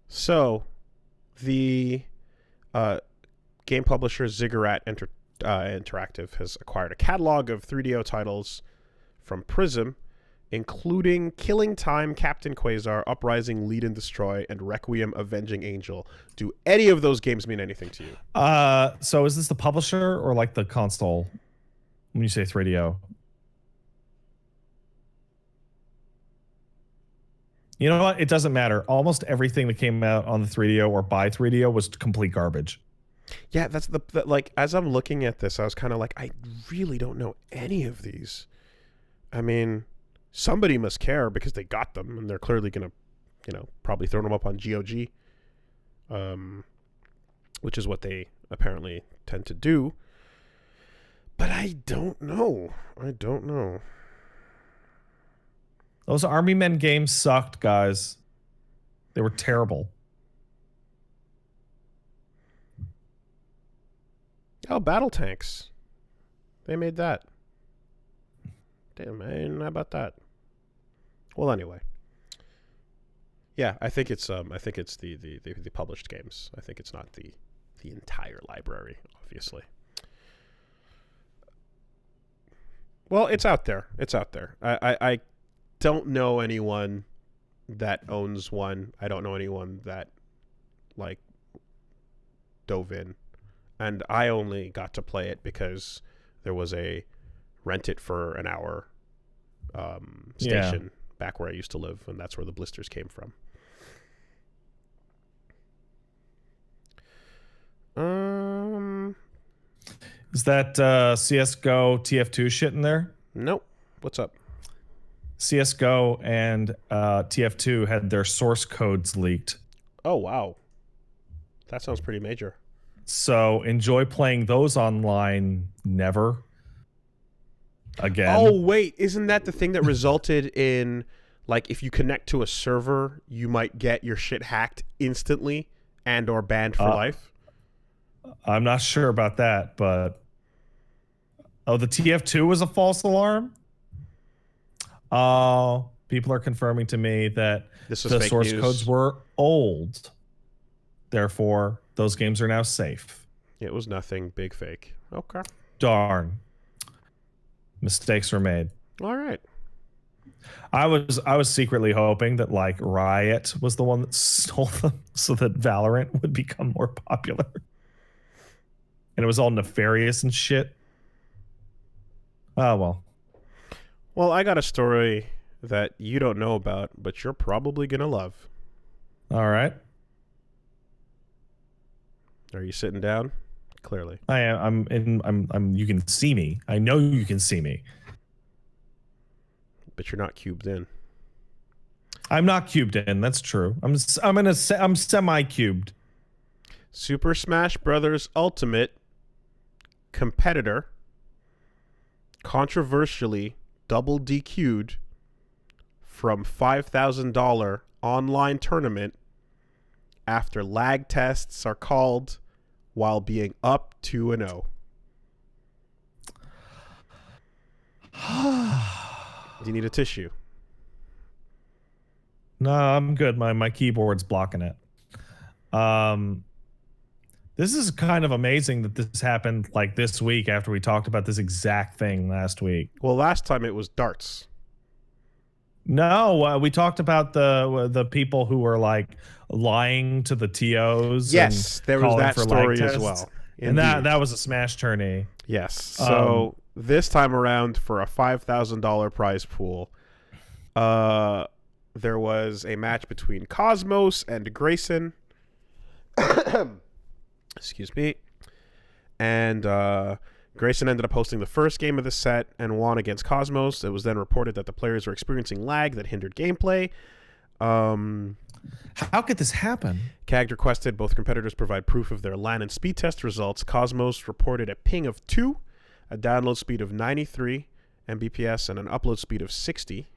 So the game publisher Ziggurat Interactive has acquired a catalog of 3DO titles from Prism, including Killing Time, Captain Quasar, Uprising, Lead and Destroy, and Requiem, Avenging Angel. Do any of those games mean anything to you? So is this the publisher or like the console when you say 3DO? You know what? It doesn't matter. Almost everything that came out on the 3DO or by 3DO was complete garbage. Yeah, that's like, as I'm looking at this, I was kind of like, I really don't know any of these. I mean, somebody must care because they got them and they're clearly going to, probably throw them up on GOG, which is what they apparently tend to do. But I don't know. Those Army Men games sucked, guys. They were terrible. Oh, Battle Tanks. They made that. Damn, man, how about that? Well, anyway. Yeah, I think it's the published games. I think it's not the entire library, obviously. Well, it's out there. I don't know anyone that owns one. I don't know anyone that like dove in, and I only got to play it because there was a rent it for an hour station back where I used to live, and that's where the blisters came from. Is that CSGO TF2 shit in there? Nope. What's up? CSGO and TF2 had their source codes leaked. Oh, wow. That sounds pretty major. So enjoy playing those online. Never. again. Oh wait, isn't that the thing that resulted in like if you connect to a server, you might get your shit hacked instantly and or banned for life? I'm not sure about that, but the TF2 was a false alarm. Oh, people are confirming to me that This was the fake source news. codes were old. Therefore, those games are now safe. It was nothing. Big fake. Okay. Darn. Mistakes were made. All right. I was secretly hoping that like Riot was the one that stole them so that Valorant would become more popular. And it was all nefarious and shit. Oh well. Well, I got a story that you don't know about, but you're probably gonna love. All right. Are you sitting down? Clearly. I am. I'm. You can see me. I know you can see me. But you're not cubed in. I'm not cubed in. That's true. I'm semi-cubed. Super Smash Bros. Ultimate competitor controversially double DQ'd from $5,000 online tournament after lag tests are called while being up 2-0. Do you need a tissue? No, I'm good. My keyboard's blocking it. This is kind of amazing that this happened like this week after we talked about this exact thing last week. Well, last time it was darts. No, we talked about the people who were like lying to the TOs. Yes, and there was calling that for story lag as tests. well. And Indeed. that was a Smash tourney. Yes. So this time around, for a $5,000 prize pool, there was a match between Cosmos and Grayson. Excuse me. And Grayson ended up hosting the first game of the set and won against Cosmos. It was then reported that the players were experiencing lag that hindered gameplay. How could this happen? CAG requested both competitors provide proof of their LAN and speed test results. Cosmos reported a ping of 2, a download speed of 93 Mbps, and an upload speed of 60.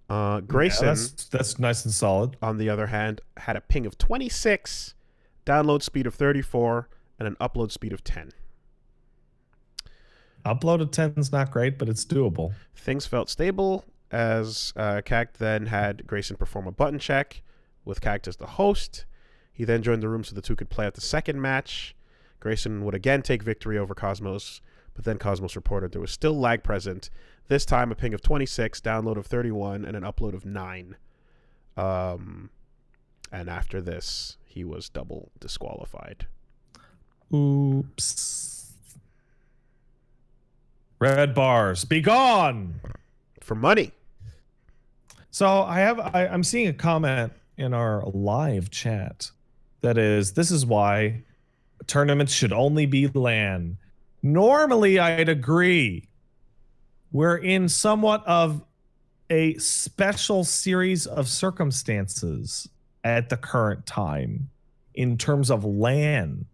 Grayson, Yeah, that's nice and solid. on the other hand, had a ping of 26, download speed of 34, and an upload speed of 10. Upload of 10 is not great, but it's doable. Things felt stable as CAG then had Grayson perform a button check with CAG as the host. He then joined the room so the two could play out the second match. Grayson would again take victory over Cosmos, but then Cosmos reported there was still lag present. This time a ping of 26, download of 31, and an upload of 9. And after this, he was double disqualified. Oops. Red bars, be gone! For money. So I'm seeing a comment in our live chat that is, this is why tournaments should only be LAN. Normally, I'd agree. We're in somewhat of a special series of circumstances at the current time in terms of LAN.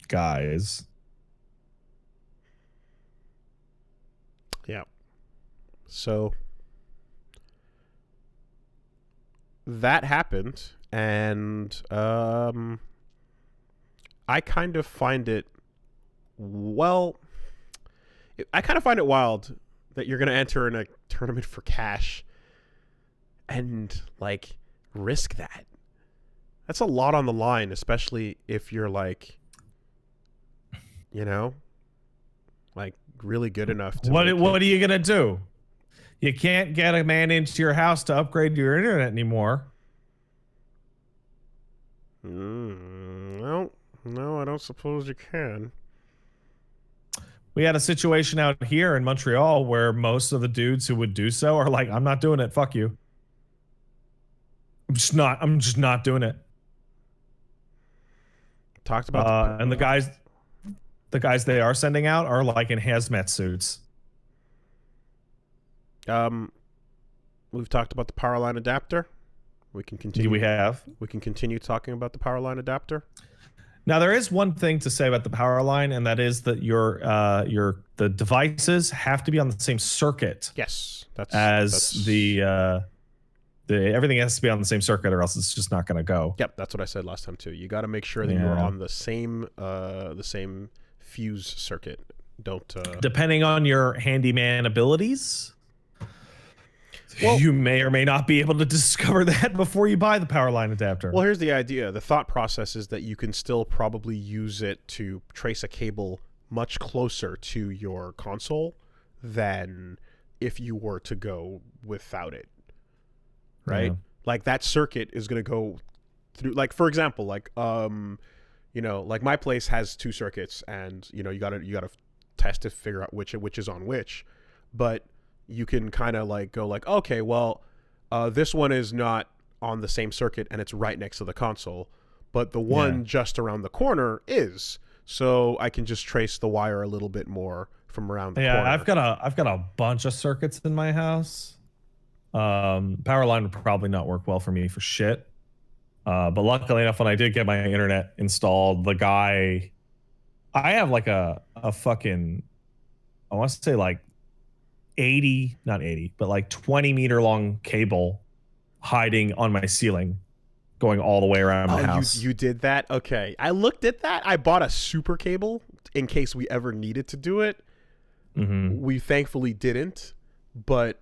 Guys. Yeah. So that happened, and I kind of find it wild that you're going to enter in a tournament for cash and like risk that. That's a lot on the line, especially if you're like, you know, like really good enough to What are you going to do? You can't get a man into your house to upgrade your internet anymore. No, I don't suppose you can. We had a situation out here in Montreal where most of the dudes who would do so are like, I'm not doing it. Fuck you. I'm just not doing it. Talked about and the guys they are sending out are like in hazmat suits. We've talked about the power line adapter. We can continue. We have. We can continue talking about the power line adapter. Now there is one thing to say about the power line, and that is that the devices have to be on the same circuit. Yes, that's the everything has to be on the same circuit, or else it's just not going to go. Yep, that's what I said last time too. You got to make sure that you're on the same fuse circuit. Don't depending on your handyman abilities. Well, you may or may not be able to discover that before you buy the power line adapter. Well, here's the idea. The thought process is that you can still probably use it to trace a cable much closer to your console than if you were to go without it. Right? Yeah. Like that circuit is going to go through, like, for example, like, you know, like my place has 2 circuits, and, you know, you gotta test to figure out which is on which, but you can kind of like go like, okay, well, this one is not on the same circuit and it's right next to the console, but the one just around the corner is, so I can just trace the wire a little bit more from around the corner. Yeah, I've got a bunch of circuits in my house. Power line would probably not work well for me for shit. But luckily enough, when I did get my internet installed, the guy, I have like a fucking, I want to say like 80, not 80, but like 20 meter long cable hiding on my ceiling, going all the way around my house. You did that? Okay. I looked at that. I bought a super cable in case we ever needed to do it. We thankfully didn't, but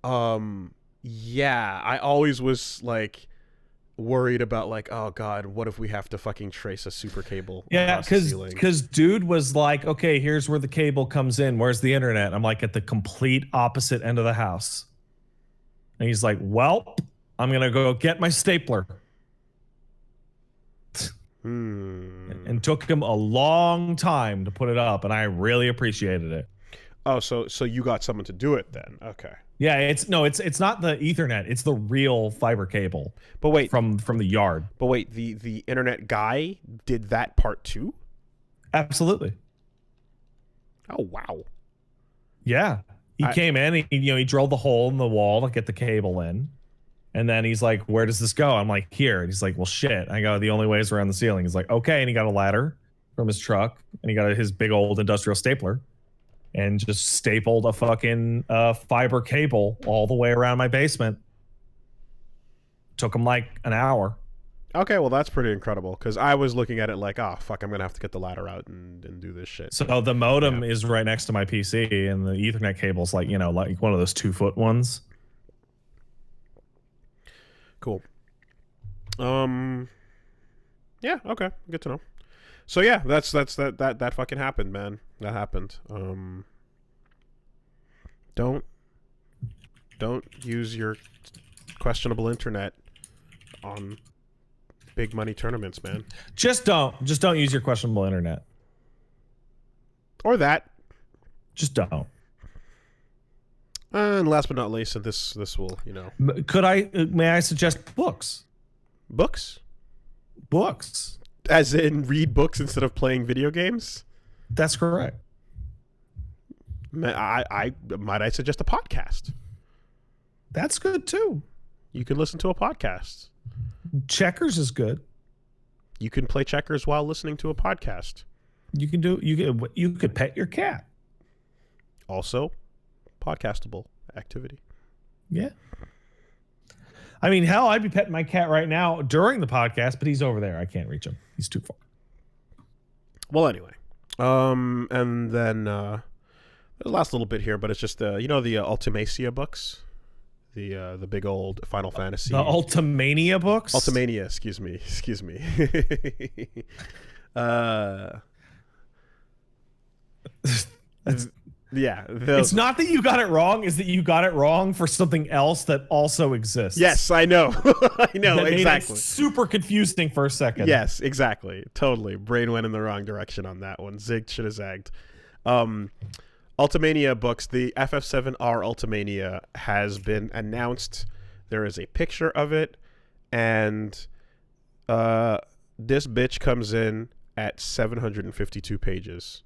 yeah, I always was like worried about like, oh god, what if we have to fucking trace a super cable? Yeah, because dude was like, okay, here's where the cable comes in, where's the internet? I'm like, at the complete opposite end of the house. And he's like, well, I'm gonna go get my stapler. And took him a long time to put it up, and I really appreciated it. Oh, so you got someone to do it then? Okay. Yeah, it's not the Ethernet, it's the real fiber cable. But wait, from the yard. But wait, the internet guy did that part too? Absolutely. Oh wow. Yeah. He came in, he drilled the hole in the wall to get the cable in. And then he's like, where does this go? I'm like, here. And he's like, well, shit. I go, the only way is around the ceiling. He's like, okay. And he got a ladder from his truck, and he got his big old industrial stapler, and just stapled a fucking fiber cable all the way around my basement. Took him like an hour. Okay, well, that's pretty incredible, because I was looking at it like, oh, fuck, I'm going to have to get the ladder out and do this shit. So the modem is right next to my PC, and the Ethernet cable's like, like one of those 2-foot ones. Cool. Yeah, okay, good to know. So yeah, that fucking happened, man. That happened. Don't use your questionable internet on big money tournaments, man. Just don't use your questionable internet. Or that. Just don't. And last but not least, and this will, may I suggest books? Books? Books. As in read books instead of playing video games? That's correct. Might I suggest a podcast? That's good too. You can listen to a podcast. Checkers is good. You can play checkers while listening to a podcast. You could pet your cat. Also, podcastable activity. Yeah. I mean, hell, I'd be petting my cat right now during the podcast, but he's over there. I can't reach him. He's too far. Well, anyway. And then the last little bit here, but it's just the Ultimacia books. The big old Final Fantasy. The Ultimania books? Ultimania, excuse me. Yeah. It's not that you got it wrong, it's that you got it wrong for something else that also exists. Yes, I know. I know, that exactly. Made it super confusing for a second. Yes, exactly. Totally. Brain went in the wrong direction on that one. Zig should have zagged. Ultimania books, the FF7 Ultimania has been announced. There is a picture of it, and this bitch comes in at 752 pages.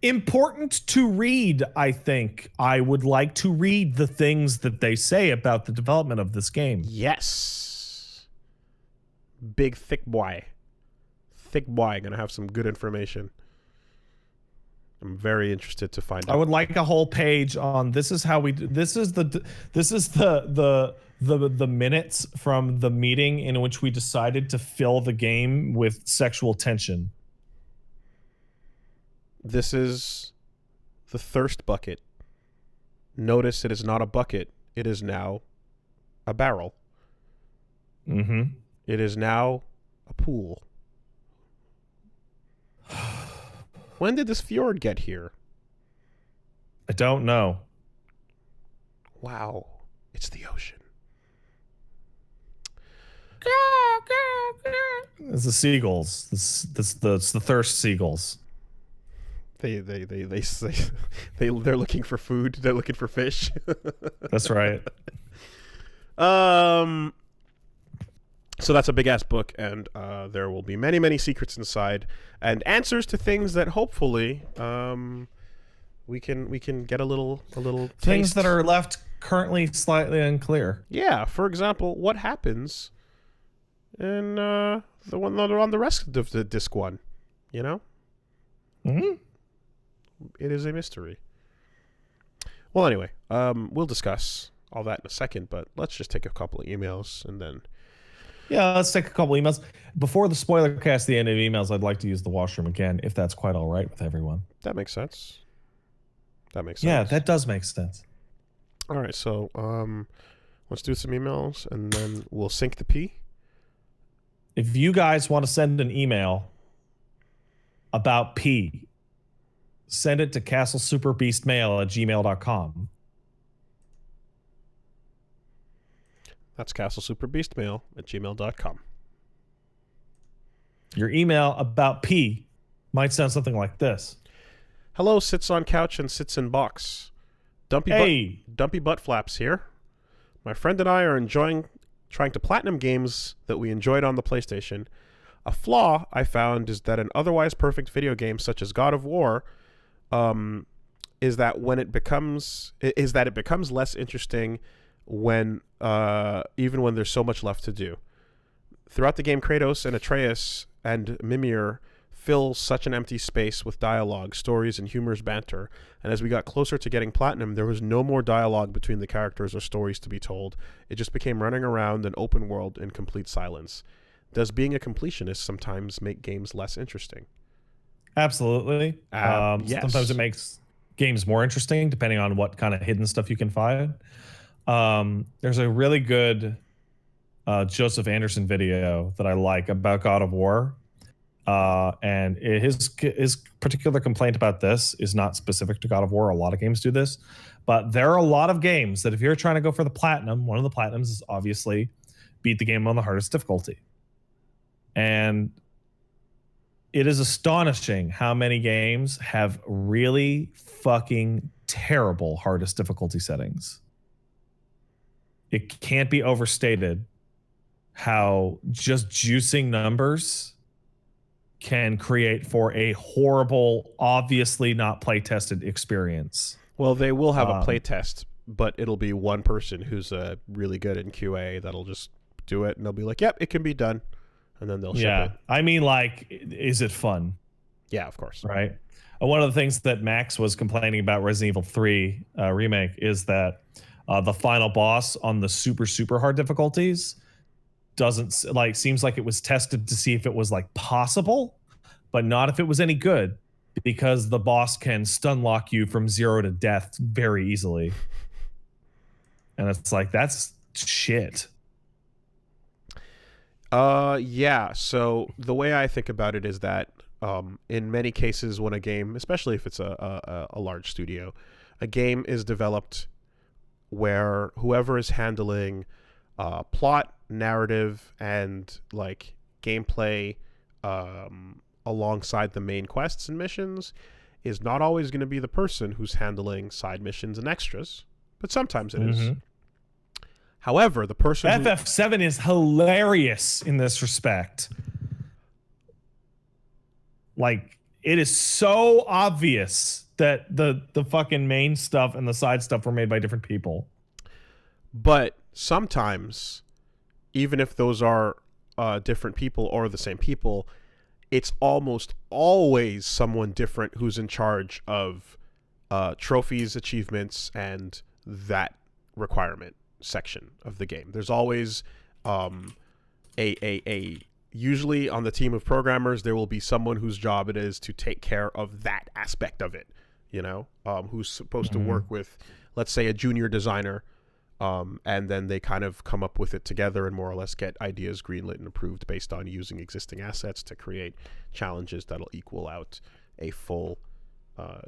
Important to read, I think. I would like to read the things that they say about the development of this game. Yes. Big thick boy. thick boy gonna have some good information. I'm very interested to find out. I would like a whole page on this is how we do, this is the minutes from the meeting in which we decided to fill the game with sexual tension. This is the thirst bucket. Notice it is not a bucket. It is now a barrel. Mm-hmm. It is now a pool. When did this fjord get here? I don't know. Wow. It's the ocean. It's the seagulls. It's the thirst seagulls. They're looking for food. They're looking for fish. That's right. So that's a big ass book, and there will be many, many secrets inside, and answers to things that hopefully we can get a little Things taste. that are left currently slightly unclear. Yeah, for example, what happens in the one that are on the rest of the disc one? You know, Mm-hmm. it is a mystery. Well, anyway, we'll discuss all that in a second, but let's just take a couple of emails and then. Yeah, let's take a couple emails. Before the spoiler cast, the end of emails, I'd like to use the washroom again, if that's quite all right with everyone. That makes sense. Yeah, that does make sense. All right, so let's do some emails, and then we'll sync the P. If you guys want to send an email about P, send it to castlesuperbeastmail@gmail.com. That's castlesuperbeastmail@gmail.com. Your email about P might sound something like this. Hello, sits on couch and sits in box. Dumpy butt flaps here. My friend and I are enjoying trying to platinum games that we enjoyed on the PlayStation. A flaw I found is that an otherwise perfect video game such as God of War is that it becomes less interesting when even when there's so much left to do. Throughout the game, Kratos and Atreus and Mimir fill such an empty space with dialogue, stories, and humorous banter, and as we got closer to getting platinum, there was no more dialogue between the characters or stories to be told. It just became running around an open world in complete silence. Does being a completionist sometimes make games less interesting? Absolutely. Yes. Sometimes it makes games more interesting, depending on what kind of hidden stuff you can find. There's a really good Joseph Anderson video that I like about God of War. And his particular complaint about this is not specific to God of War. A lot of games do this. But there are a lot of games that if you're trying to go for the platinum, one of the platinums is obviously beat the game on the hardest difficulty. And it is astonishing how many games have really fucking terrible hardest difficulty settings. It can't be overstated how just juicing numbers can create for a horrible, obviously not play-tested experience. Well, they will have a play test, but it'll be one person who's really good in QA that'll just do it, and they'll be like, yep, it can be done. And then they'll ship it. I mean, like, is it fun? Yeah, of course. Right? One of the things that Max was complaining about Resident Evil 3 remake is that the final boss on the super, super hard difficulties seems like it was tested to see if it was like possible, but not if it was any good, because the boss can stun lock you from 0 to death very easily. And it's like, that's shit. Yeah, so the way I think about it is that in many cases when a game, especially if it's a large studio, a game is developed where whoever is handling plot, narrative, and like gameplay alongside the main quests and missions is not always going to be the person who's handling side missions and extras, but sometimes it is. However, the person FF7 is hilarious in this respect. Like, it is so obvious that the fucking main stuff and the side stuff were made by different people. But sometimes, even if those are different people or the same people, it's almost always someone different who's in charge of trophies, achievements, and that requirement section of the game. There's always usually on the team of programmers, there will be someone whose job it is to take care of that aspect of it, you know, who's supposed to work with, let's say, a junior designer, and then they kind of come up with it together and more or less get ideas greenlit and approved based on using existing assets to create challenges that'll equal out a full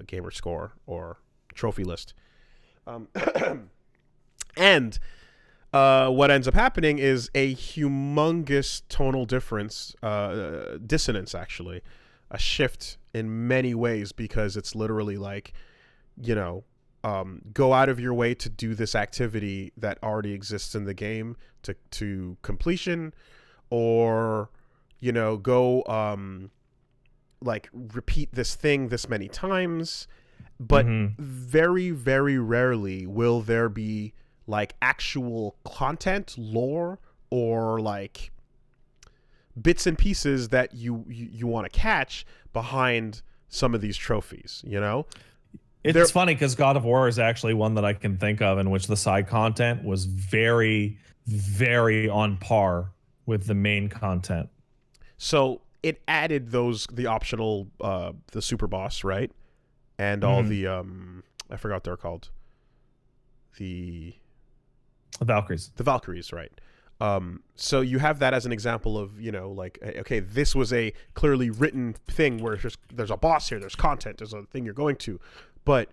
gamer score or trophy list. And what ends up happening is a humongous tonal difference, dissonance actually, a shift in many ways, because it's literally like, you know, go out of your way to do this activity that already exists in the game to completion, or, you know, go like repeat this thing this many times, but very, very rarely will there be like actual content, lore, or like bits and pieces that you want to catch behind some of these trophies, you know? It's funny because God of War is actually one that I can think of in which the side content was very, very on par with the main content. So it added the optional, the super boss, right? And all the, I forgot what they're called. The Valkyries. The Valkyries, right. So you have that as an example of, you know, like, okay, this was a clearly written thing where there's a boss here, there's content, there's a thing you're going to. But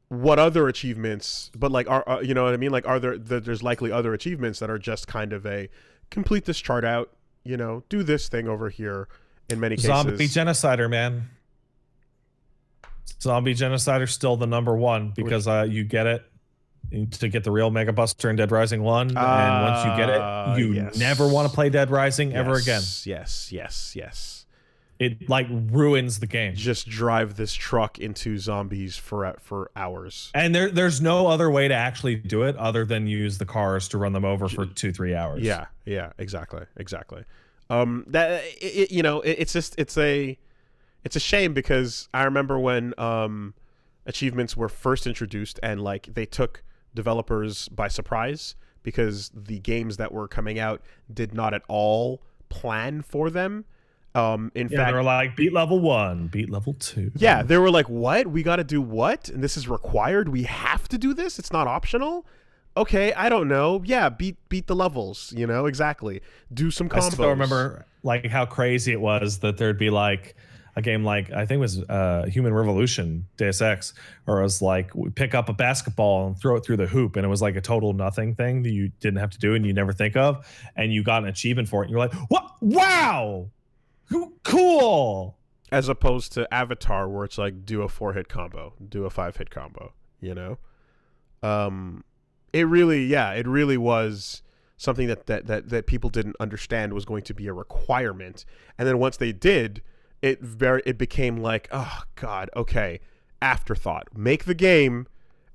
what other achievements, but like, are you know what I mean? Like, are there's likely other achievements that are just kind of a complete this chart out, you know, do this thing over here in many cases. Zombie Genocider, man. Zombie Genocider still the number one because you get it to get the real Mega Buster in Dead Rising 1, and once you get it, you never want to play Dead Rising ever again. Yes. It like ruins the game. Just drive this truck into zombies for hours. And there's no other way to actually do it other than use the cars to run them over for 2-3 hours. Yeah, exactly. You know, it's a shame, because I remember when achievements were first introduced, and like they took developers by surprise, because the games that were coming out did not at all plan for them. In fact, they were like, beat level 1, beat level 2. Yeah, they were like, what? We got to do what? And this is required? We have to do this? It's not optional? Okay, I don't know. Yeah, beat the levels, you know, exactly. Do some combos. I still remember like how crazy it was that there'd be like a game like, I think it was Human Revolution, Deus Ex, or it was like, we pick up a basketball and throw it through the hoop, and it was like a total nothing thing that you didn't have to do and you never think of, and you got an achievement for it, and you're like, what? Wow! Cool. As opposed to Avatar, where it's like, do a 4-hit combo, do a 5-hit combo, you know? It really was something that people didn't understand was going to be a requirement. And then once they did, it became like, oh God, okay, afterthought. Make the game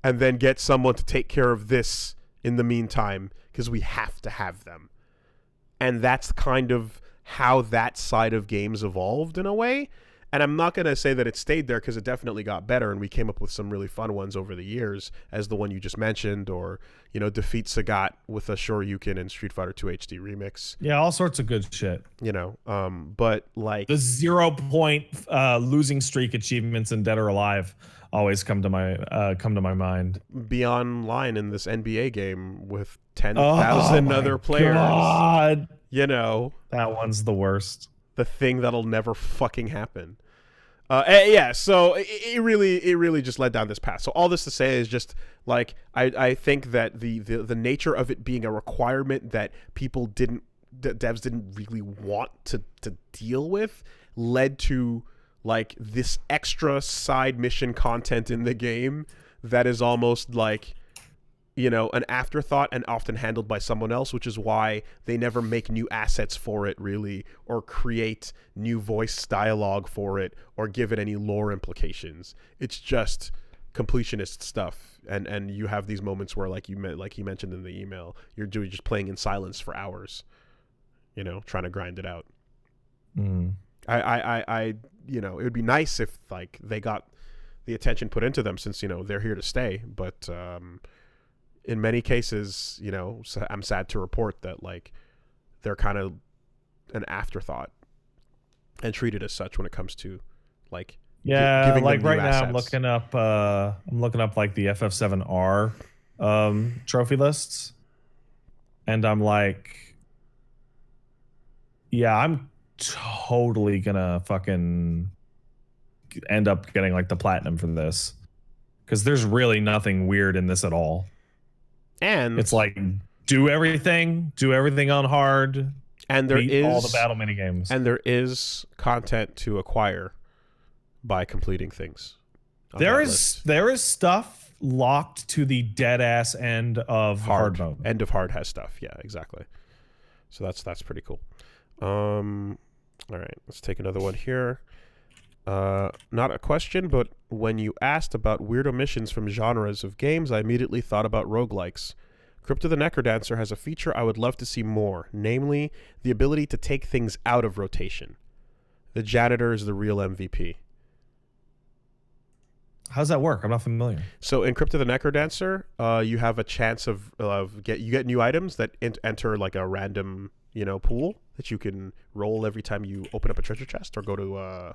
and then get someone to take care of this in the meantime, because we have to have them. And that's kind of how that side of games evolved in a way. And I'm not going to say that it stayed there, because it definitely got better, and we came up with some really fun ones over the years, as the one you just mentioned, or, you know, defeat Sagat with a Shoryuken in Street Fighter 2 HD Remix. Yeah, all sorts of good shit. You know, but like the 0 point losing streak achievements in Dead or Alive always come to my mind. Be online in this NBA game with 10,000 other players. God. You know, that one's the worst. The thing that'll never fucking happen. Yeah, so it really just led down this path. So all this to say is just like, I think that the nature of it being a requirement that devs didn't really want to deal with, led to like this extra side mission content in the game that is almost like, you know, an afterthought and often handled by someone else, which is why they never make new assets for it really, or create new voice dialogue for it, or give it any lore implications. It's just completionist stuff. And you have these moments where, like you mentioned in the email, you're just playing in silence for hours, you know, trying to grind it out. I you know, it would be nice if like they got the attention put into them, since, you know, they're here to stay. But in many cases, you know, I'm sad to report that like they're kind of an afterthought and treated as such when it comes to like giving like them right new now assets. I'm looking up like the FF7 trophy lists, and I'm like, yeah, I'm totally gonna fucking end up getting like the platinum for this, because there's really nothing weird in this at all. And It's like do everything on hard, and there beat is all the battle mini games. and there is content to acquire by completing things. There is stuff locked to the dead ass end of hard mode. End of hard has stuff. Yeah, exactly. So that's pretty cool. All right, let's take another one here. Not a question, but when you asked about weird omissions from genres of games, I immediately thought about roguelikes. Crypt of the Necrodancer has a feature I would love to see more, namely the ability to take things out of rotation. The janitor is the real MVP. How's that work? I'm not familiar. So in Crypt of the Necrodancer, you have a chance of you get new items that enter like a random, you know, pool that you can roll every time you open up a treasure chest or go to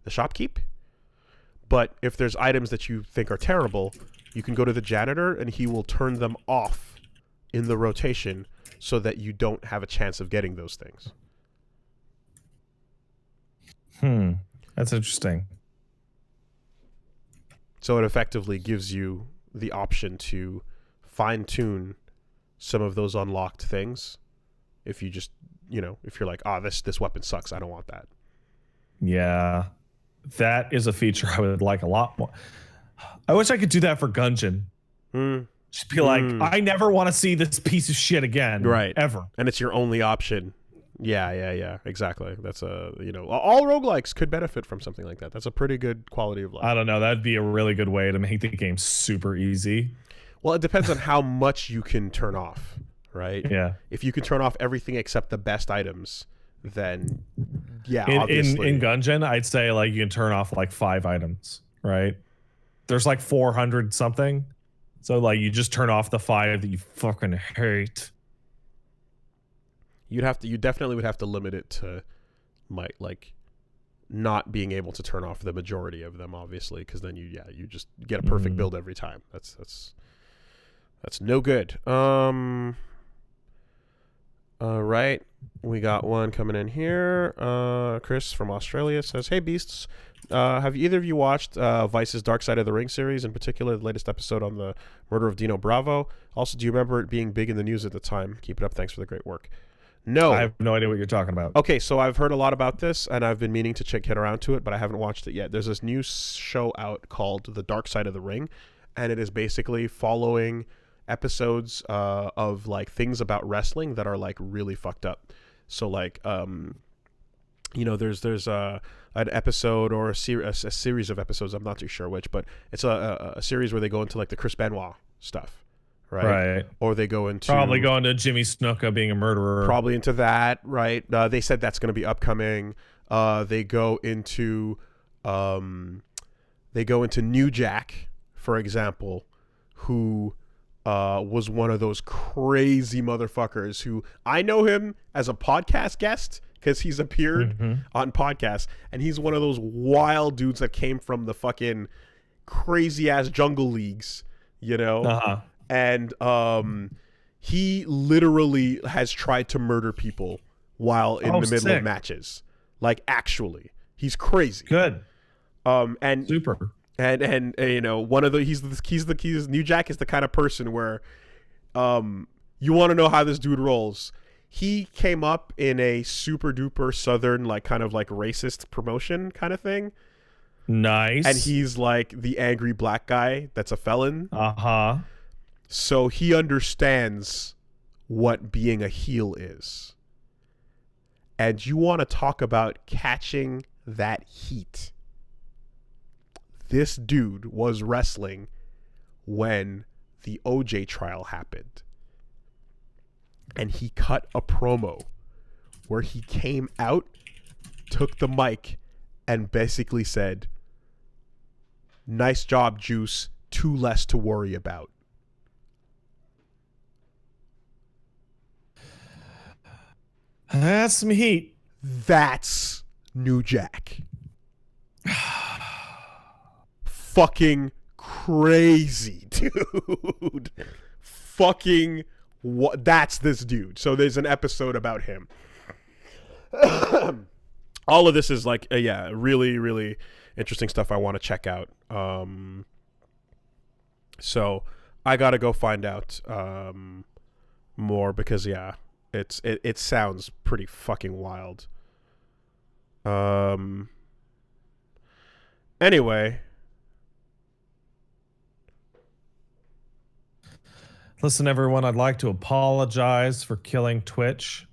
the shopkeep. But if there's items that you think are terrible, you can go to the janitor and he will turn them off in the rotation so that you don't have a chance of getting those things. That's interesting. So it effectively gives you the option to fine-tune some of those unlocked things. If you just, you know, if you're like, this weapon sucks, I don't want that. Yeah. That is a feature I would like a lot more. I wish I could do that for Gungeon. Just be like, I never want to see this piece of shit again. Right. Ever. And it's your only option. Yeah. Exactly. That's you know, all roguelikes could benefit from something like that. That's a pretty good quality of life. I don't know. That'd be a really good way to make the game super easy. Well, it depends on how much you can turn off, right? Yeah. If you can turn off everything except the best items, then yeah, in obviously. Gungeon, I'd say like you can turn off like 5 items, right? There's like 400 something. So like you just turn off the 5 that you fucking hate. You definitely would have to limit it to like not being able to turn off the majority of them, obviously, because then you just get a perfect build every time. That's no good. All right, we got one coming in here. Chris from Australia says, "Hey Beasts, have either of you watched Vice's Dark Side of the Ring series, in particular the latest episode on the murder of Dino Bravo? Also, do you remember it being big in the news at the time? Keep it up. Thanks for the great work." No. I have no idea what you're talking about. Okay, so I've heard a lot about this, and I've been meaning to get around to it, but I haven't watched it yet. There's this new show out called The Dark Side of the Ring, and it is basically following episodes of like things about wrestling that are like really fucked up. So like, you know, there's an episode or a series of episodes. I'm not too sure which, but it's a series where they go into like the Chris Benoit stuff. Right. Or they go into probably going to Jimmy Snuka being a murderer. Probably into that, right? They said that's going to be upcoming. They go into New Jack, for example, who was one of those crazy motherfuckers who I know him as a podcast guest because he's appeared on podcasts, and he's one of those wild dudes that came from the fucking crazy ass jungle leagues, you know. And he literally has tried to murder people while in the middle of matches. Like, actually, he's crazy. Good. And super. And you know, one of the he's New Jack is the kind of person where you want to know how this dude rolls. He came up in a super duper southern, like kind of like racist promotion kind of thing. Nice. And he's like the angry black guy that's a felon. So he understands what being a heel is. And you want to talk about catching that heat. This dude was wrestling when the OJ trial happened. And he cut a promo where he came out took the mic and basically said, "Nice job, Juice. 2 less to worry about." That's some heat. That's New Jack. Fucking crazy, dude. Fucking what? That's this dude. So there's an episode about him. All of this is like, yeah, really, really interesting stuff I want to check out. So I gotta go find out more because yeah, it sounds pretty fucking wild. Anyway. Listen, everyone, I'd like to apologize for killing Twitch.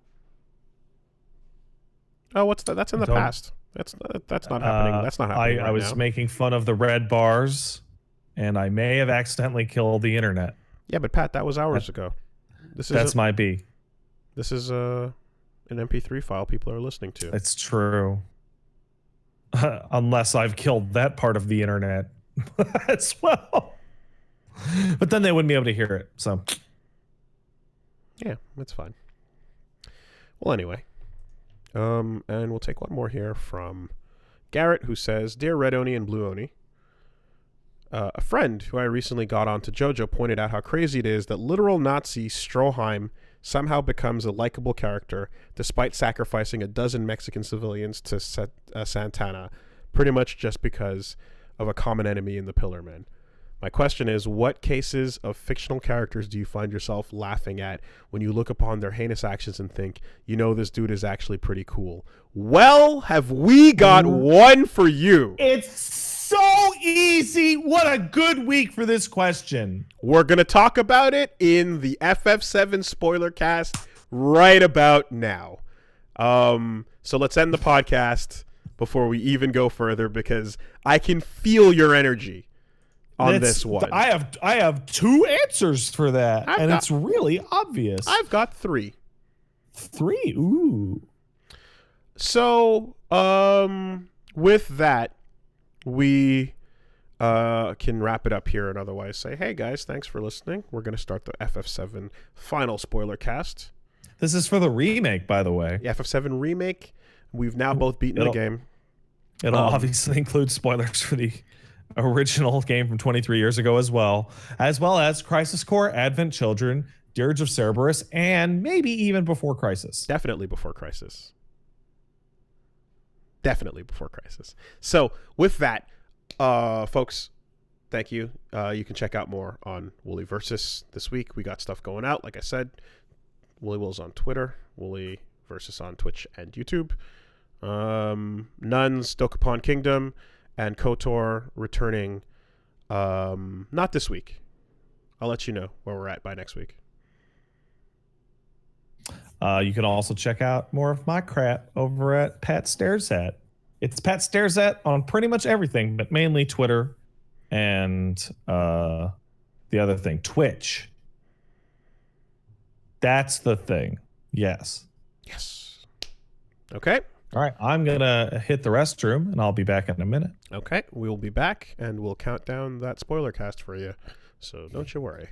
Oh, what's that? That's in the past. That's not happening. That's not happening. I was making fun of the red bars, and I may have accidentally killed the internet. Yeah, but Pat, that was hours ago. That's my B. This is an MP3 file people are listening to. It's true. Unless I've killed that part of the internet as well. But then they wouldn't be able to hear it. So yeah, that's fine. Well, anyway. And we'll take one more here from Garrett, who says, "Dear Red Oni and Blue Oni, a friend who I recently got onto JoJo pointed out how crazy it is that literal Nazi Stroheim somehow becomes a likable character despite sacrificing a dozen Mexican civilians to Santana, pretty much just because of a common enemy in the Pillar Men. My question is, what cases of fictional characters do you find yourself laughing at when you look upon their heinous actions and think, you know, this dude is actually pretty cool? Well, have we got one for you? It's so easy. What a good week for this question. We're going to talk about it in the FF7 spoiler cast right about now. So let's end the podcast before we even go further because I can feel your energy on this one. I have 2 answers for that, it's really obvious. I've got 3. 3? Ooh. So, with that, we can wrap it up here and otherwise say, hey guys, thanks for listening. We're going to start the FF7 final spoiler cast. This is for the remake, by the way. The FF7 remake. We've now both beaten the game. It'll obviously include spoilers for the original game from 23 years ago as well as Crisis Core, Advent Children, Dirge of Cerberus, and maybe even before Crisis. Definitely before Crisis. Definitely before Crisis. So with that, folks, thank you. You can check out more on Wooly Versus this week. We got stuff going out. Like I said, Wooly Will's on Twitter, Wooly Versus on Twitch and YouTube. Nuns, Dokapon Kingdom, and KOTOR returning not this week. I'll let you know where we're at by next week. You can also check out more of my crap over at Pat Stares At. It's Pat Stares At on pretty much everything, but mainly Twitter and the other thing, Twitch. That's the thing. Yes. Yes. Okay. All right. I'm going to hit the restroom, and I'll be back in a minute. Okay. We'll be back, and we'll count down that spoiler cast for you. So don't you worry.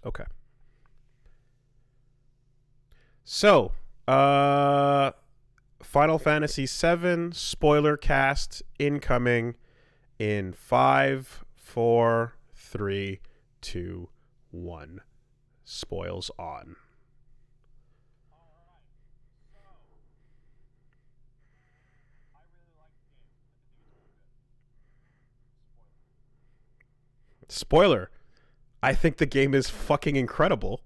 Okay. So, Final Fantasy VII spoiler cast incoming in 5, 4, 3, 2, 1. Spoils on. Spoiler. I think the game is fucking incredible.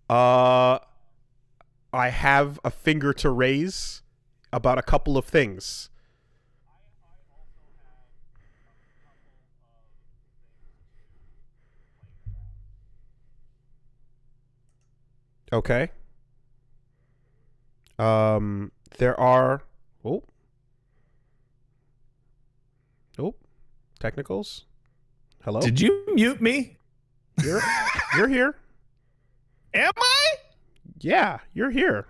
I have a finger to raise about a couple of things. Okay. There are technicals. Hello? Did you mute me? You're here. Am I? Yeah, you're here.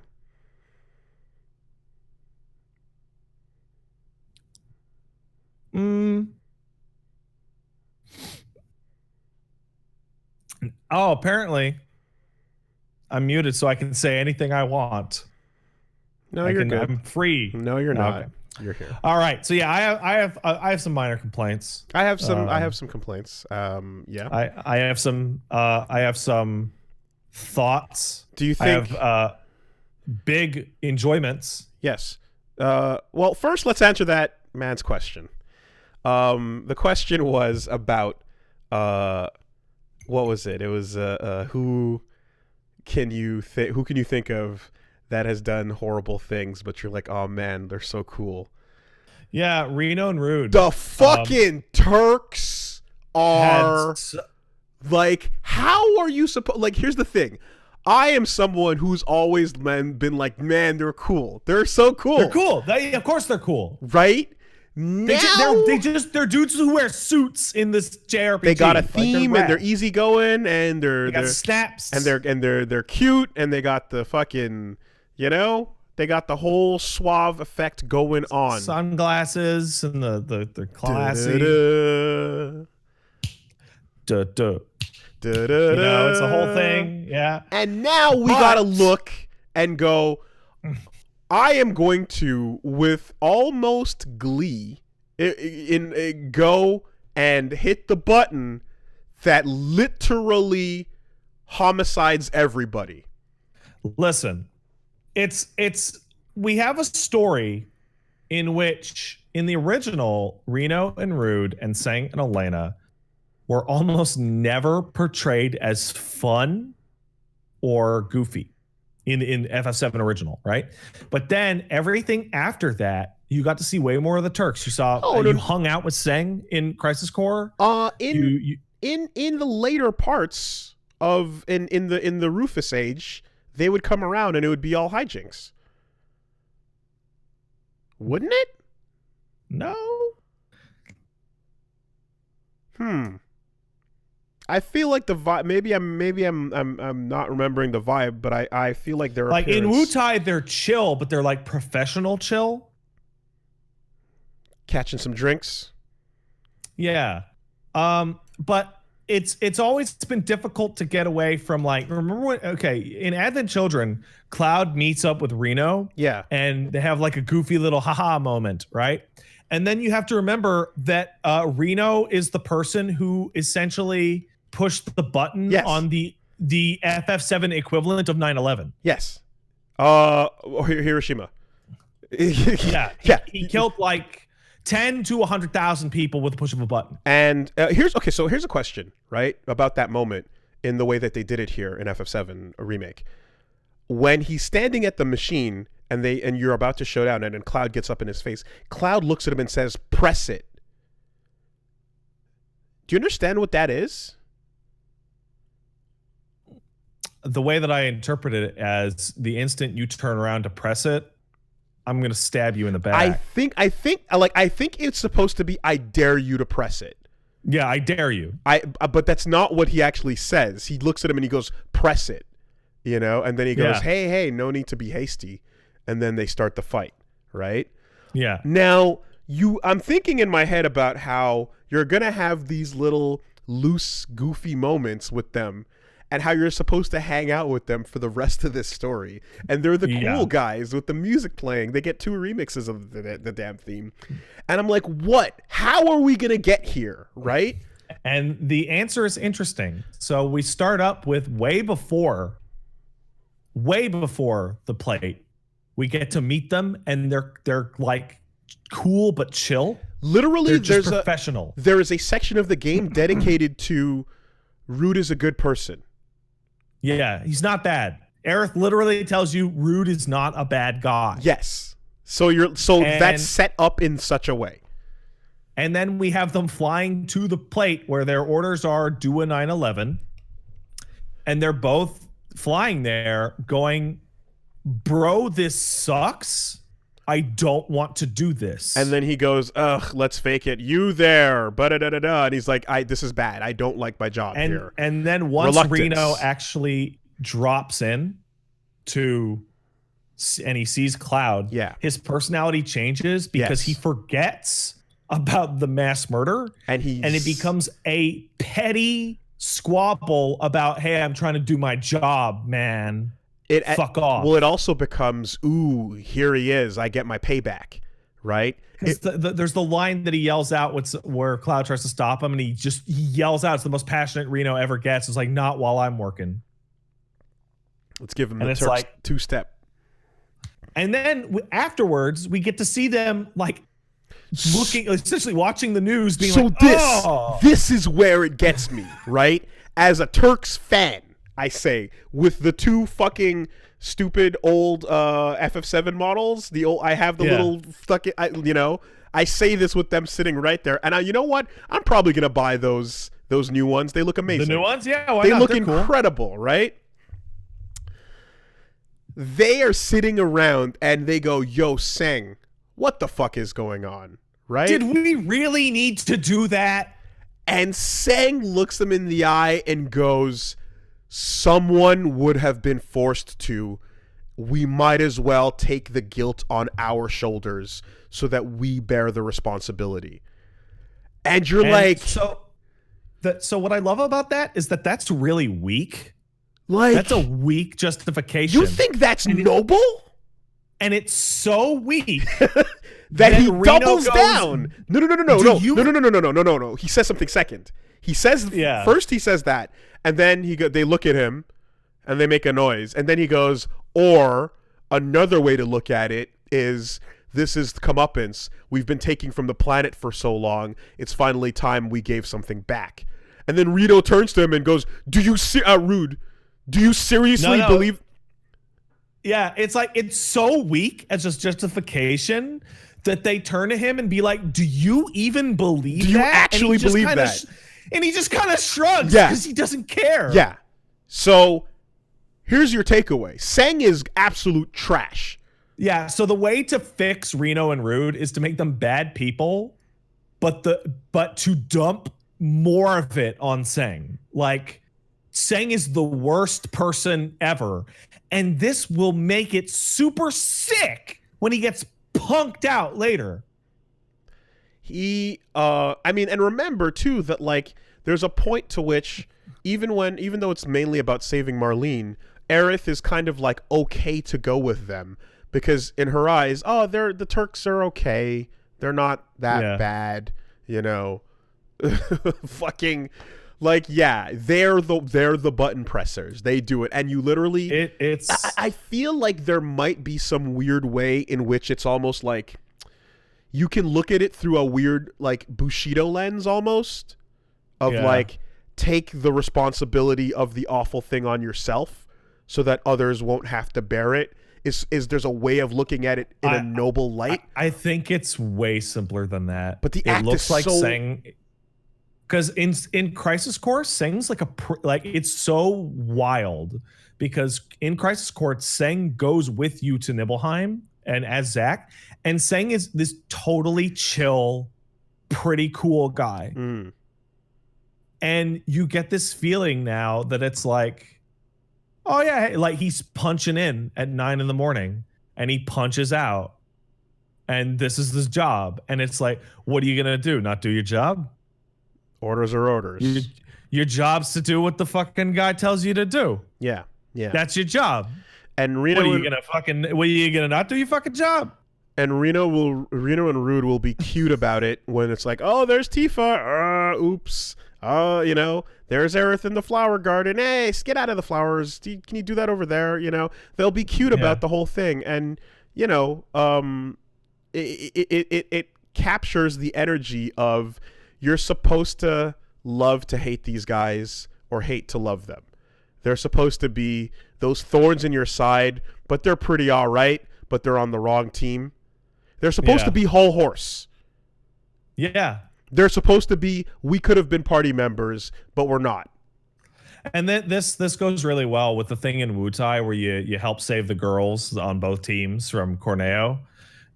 Oh, apparently I'm muted so I can say anything I want. No, you're good. I'm free. No, you're not. Okay. You're here. All right. So yeah, I have some minor complaints. I have some complaints. Yeah. I have some thoughts. Do you think I have big enjoyments? Yes. Well, first let's answer that man's question. The question was about what was it? It was who can you think of that has done horrible things, but you're like, oh man, they're so cool. Yeah, Reno and Rude. The fucking Turks are like, how are you supposed? Like, here's the thing. I am someone who's always been like, man, they're cool. They're so cool. They're cool. Of course they're cool. Right? Now, they're dudes who wear suits in this JRPG. They got a theme and they're easygoing and they're got snaps and they're cute and they got the fucking, you know, they got the whole suave effect going on. Sunglasses and the classy. You know, it's a whole thing. Yeah. And now we gotta look and go, I am going to, with almost glee, go and hit the button that literally homicides everybody. Listen, we have a story in which, in the original, Reno and Rude and Sang and Elena were almost never portrayed as fun or goofy in FF7 original, right? But then everything after that, you got to see way more of the Turks. You saw you hung out with Sang in Crisis Core. In the later parts of in the Rufus age, they would come around and it would be all hijinks. Wouldn't it? No. I feel like the vibe. Maybe I'm not remembering the vibe, but I feel like they're like in Wu-Tai, they're chill, but they're like professional chill. Catching some drinks. Yeah, but it's always been difficult to get away from, like, remember when? Okay, in Advent Children, Cloud meets up with Reno. Yeah, and they have like a goofy little haha moment, right? And then you have to remember that Reno is the person who essentially pushed the button on the FF7 equivalent of 9/11. Yes. Hiroshima. Yeah. He killed like 10 to 100,000 people with the push of a button. And here's a question, right, about that moment in the way that they did it here in FF7 remake. When he's standing at the machine and you're about to show down and then Cloud gets up in his face, Cloud looks at him and says, "Press it." Do you understand what that is? The way that I interpret it as, the instant you turn around to press it, I'm going to stab you in the back. I think it's supposed to be, "I dare you to press it." Yeah, I dare you. But that's not what he actually says. He looks at him and he goes, "Press it." You know, and then he goes, hey, no need to be hasty. And then they start the fight, right? Yeah. Now, I'm thinking in my head about how you're going to have these little loose, goofy moments with them, and how you're supposed to hang out with them for the rest of this story. And they're the cool guys with the music playing. They get 2 remixes of the damn theme. And I'm like, what? How are we going to get here, right? And the answer is interesting. So we start up with way before the plate. We get to meet them, and they're like cool but chill. Literally, there's professional. There is a section of the game dedicated to Rude is a good person. Yeah, he's not bad. Aerith literally tells you Rude is not a bad guy. Yes. So that's set up in such a way. And then we have them flying to the plate where their orders are do a 9/11. And they're both flying there going, bro, this sucks. I don't want to do this. And then he goes, ugh, let's fake it. You there. Ba-da-da-da-da. And he's like, this is bad. I don't like my job here. And then once Reno actually drops in and he sees Cloud, his personality changes because he forgets about the mass murder. And it becomes a petty squabble about, hey, I'm trying to do my job, man. Fuck off. Well, it also becomes, ooh, here he is. I get my payback, right? There's the line that he yells out where Cloud tries to stop him, and he yells out. It's the most passionate Reno ever gets. It's like, not while I'm working. Let's give him the Turks two-step. And then afterwards, we get to see them like looking, essentially watching the news, being this is where it gets me, right? As a Turks fan, I say, with the 2 fucking stupid old FF7 models, I have the little fucking, I say this with them sitting right there, and you know what? I'm probably gonna buy those new ones. They look amazing. The new ones, yeah, why they not? look They're incredible, cool. Right? They are sitting around and they go, "Yo, Seng, what the fuck is going on?" Right? Did we really need to do that? And Seng looks them in the eye and goes, someone would have been forced to. We might as well take the guilt on our shoulders so that we bear the responsibility. And you're so what I love about that is that's really weak. Like, that's a weak justification. You think that's noble? And it's so weak that he doubles down. No. He says something second. He says first he says that, and then they look at him and they make a noise, and then he goes, or another way to look at it is, this is comeuppance. We've been taking from the planet for so long. It's finally time we gave something back. And then Rito turns to him and goes, Rude, do you seriously believe? Yeah, it's like, it's so weak as just justification that they turn to him and be like, do you even believe that? Do you actually believe that? And he just kind of shrugs because he doesn't care. Yeah. So here's your takeaway. Seng is absolute trash. Yeah, so the way to fix Reno and Rude is to make them bad people, but to dump more of it on Seng. Like, Seng is the worst person ever, and this will make it super sick when he gets punked out later. And remember too that, like, there's a point to which even though it's mainly about saving Marlene, Aerith is kind of like okay to go with them, because in her eyes, the Turks are okay. They're not that bad, fucking, like, they're the button pressers. They do it, and you literally I feel like there might be some weird way in which it's almost like you can look at it through a weird, like, Bushido lens almost, of like, take the responsibility of the awful thing on yourself so that others won't have to bear it. Is there's a way of looking at it in a noble light? I think it's way simpler than that. But the act looks is like so... Seng, because in Crisis Core, Seng's like it's so wild, because in Crisis Core, Seng goes with you to Nibelheim and as Zack, and Seng is this totally chill, pretty cool guy. And you get this feeling now that it's like, oh yeah, hey, like, he's punching in at 9 a.m. and he punches out, and this is his job. And it's like, what are you gonna do? Not do your job? Orders are orders. Your job's to do what the fucking guy tells you to do. Yeah. That's your job. And Reno, what are you gonna not do your fucking job? And Reno and Rude will be cute about it when it's like, oh, there's Tifa. Oops. There's Aerith in the flower garden. Hey, get out of the flowers. Can you do that over there? They'll be cute about the whole thing. And, it captures the energy of you're supposed to love to hate these guys or hate to love them. They're supposed to be those thorns in your side, but they're pretty all right, but they're on the wrong team. They're supposed to be whole horse. Yeah. They're supposed to be, we could have been party members, but we're not. And then this goes really well with the thing in Wutai where you help save the girls on both teams from Corneo,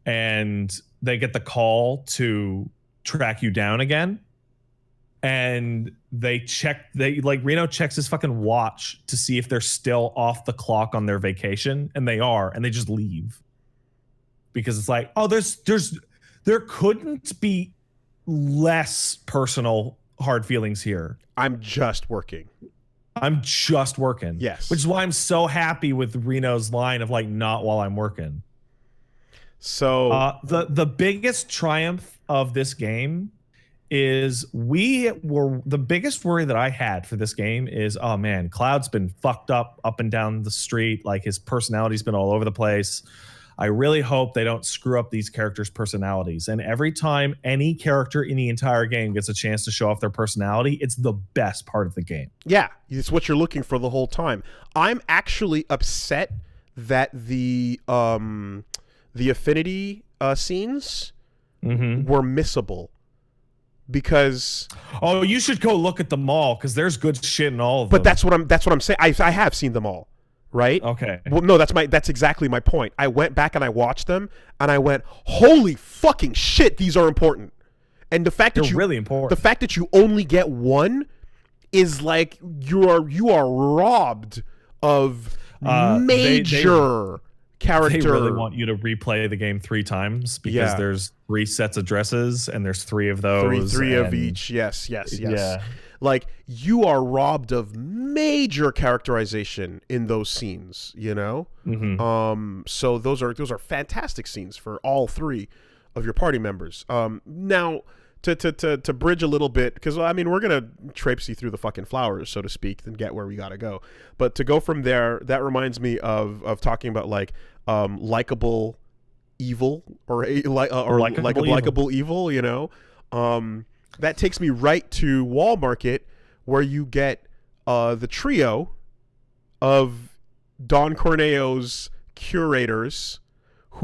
and they get the call to track you down again. And Reno checks his fucking watch to see if they're still off the clock on their vacation, and they are, and they just leave. Because it's like, oh, there couldn't be less personal hard feelings here. I'm just working. Yes. Which is why I'm so happy with Reno's line of like, not while I'm working. So the biggest triumph of this game is the biggest worry that I had for this game is, oh man, Cloud's been fucked up and down the street. Like his personality's been all over the place. I really hope they don't screw up these characters' personalities. And every time any character in the entire game gets a chance to show off their personality, it's the best part of the game. Yeah, it's what you're looking for the whole time. I'm actually upset that the affinity scenes were missable. Because you should go look at them all, because there's good shit in all of them. But that's what I'm saying. I have seen them all. Right? Okay. Well, no, that's exactly my point. I went back and I watched them, and I went, "Holy fucking shit, these are important." And the fact that really important. The fact that you only get one is like you are robbed of major character. They really want you to replay the game 3 times because there's 3 sets of dresses, and there's 3 of those. Three of each. Yes. Yeah. Like, you are robbed of major characterization in those scenes, So those are fantastic scenes for all 3 of your party members. Now, to bridge a little bit, because I mean, we're gonna traipse you through the fucking flowers, so to speak, and get where we gotta go. But to go from there, that reminds me of talking about like likable evil or likable evil, that takes me right to Wall Market, where you get the trio of Don Corneo's curators,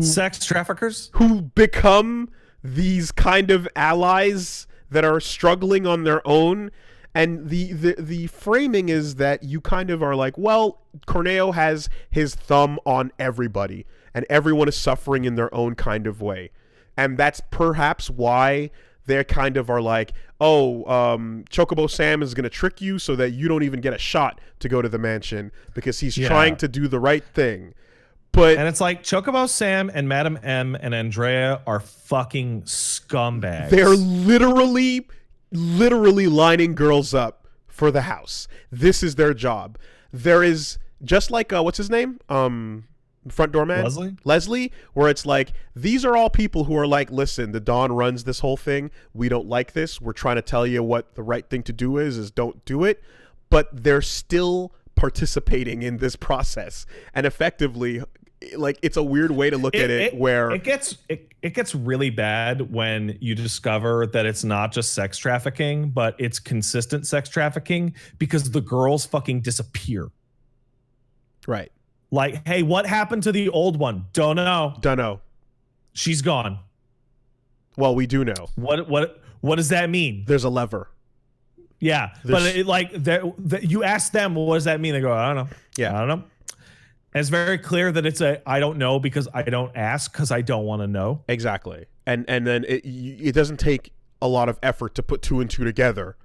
sex traffickers, who become these kind of allies that are struggling on their own. And the framing is that you kind of are like, well, Corneo has his thumb on everybody, and everyone is suffering in their own kind of way. And that's perhaps why they kind of are like, Chocobo Sam is going to trick you so that you don't even get a shot to go to the mansion because he's trying to do the right thing. And it's like Chocobo Sam and Madam M and Andrea are fucking scumbags. They're literally lining girls up for the house. This is their job. There is just like what's his name? Front door man? Leslie, where it's like, these are all people who are like, listen, the Dawn runs this whole thing. We don't like this. We're trying to tell you what the right thing to do is don't do it. But they're still participating in this process. And effectively, like, it's a weird way to look at it where it gets really bad when you discover that it's not just sex trafficking, but it's consistent sex trafficking, because the girls fucking disappear. Right. Like, hey, what happened to the old one? Don't know. She's gone. Well, we do know. What does that mean? There's a lever. Yeah, but you ask them, what does that mean? They go, I don't know. Yeah, I don't know. And it's very clear that it's I don't know because I don't ask because I don't want to know. Exactly. And then it doesn't take a lot of effort to put 2 and 2 together.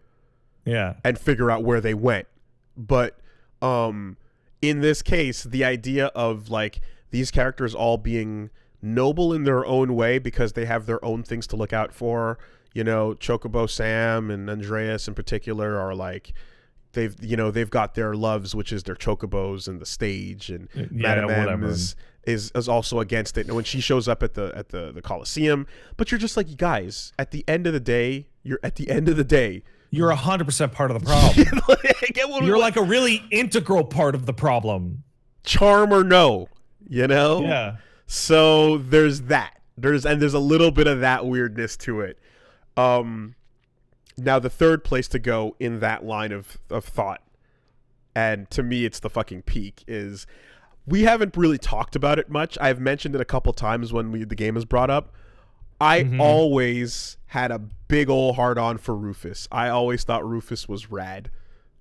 Yeah. And figure out where they went. But in this case, the idea of like these characters all being noble in their own way because they have their own things to look out for, Chocobo Sam and Andreas in particular are like they've got their loves, which is their chocobos and the stage, and Madame M is also against it. And when she shows up at the Coliseum, but you're just like, you guys, at the end of the day, you're 100% part of the problem. You're like a really integral part of the problem. Charm or no, Yeah. So there's that. There's a little bit of that weirdness to it. Now the third place to go in that line of thought, and to me it's the fucking peak, is we haven't really talked about it much. I've mentioned it a couple times when the game is brought up. I always had a big old hard on for Rufus. I always thought Rufus was rad.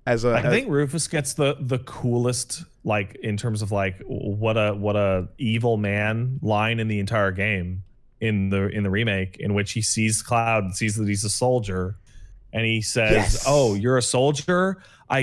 I think Rufus gets the coolest, like, in terms of like what a evil man line in the entire game in the remake, in which he sees Cloud, sees that he's a soldier, and he says, yes. "Oh, you're a soldier?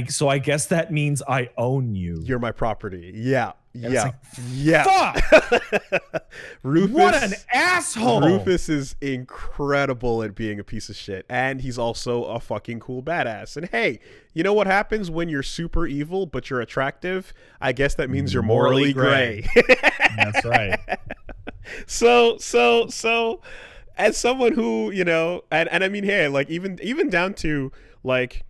So I guess that means I own you. You're my property." Yeah. And yeah. Like, yeah. Fuck! Rufus, what an asshole! Rufus is incredible at being a piece of shit, and he's also a fucking cool badass. And hey, you know what happens when you're super evil but you're attractive? I guess that means you're morally gray. That's right. So as someone who, and I mean, hey, like even down to like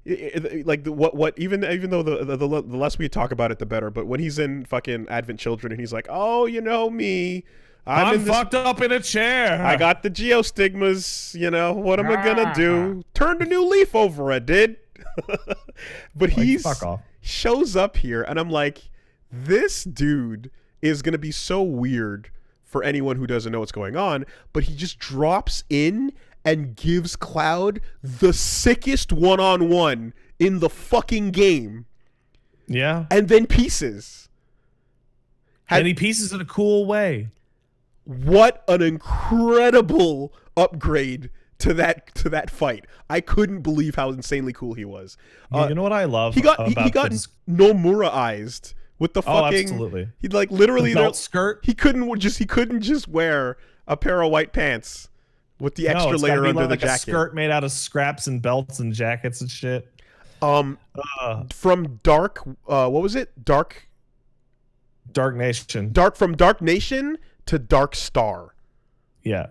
even though the less we talk about it, the better. But when he's in fucking Advent Children and he's like, "Oh, you know me, I'm fucked up in a chair. I got the geostigmas. What am I gonna do? Turned a new leaf over. I did." But he shows up here, and I'm like, this dude is gonna be so weird for anyone who doesn't know what's going on. But he just drops in and gives Cloud the sickest one-on-one in the fucking game. Yeah. And then pieces. And he pieces in a cool way. What an incredible upgrade to that fight. I couldn't believe how insanely cool he was. You know what I love? He got Nomura-ized with the fucking... Oh, absolutely. He like literally... The belt skirt? He couldn't just wear a pair of white pants with the extra layer under the jacket. A skirt made out of scraps and belts and jackets and shit. From Dark, what was it? Dark Nation. From Dark Nation to Dark Star. Yeah.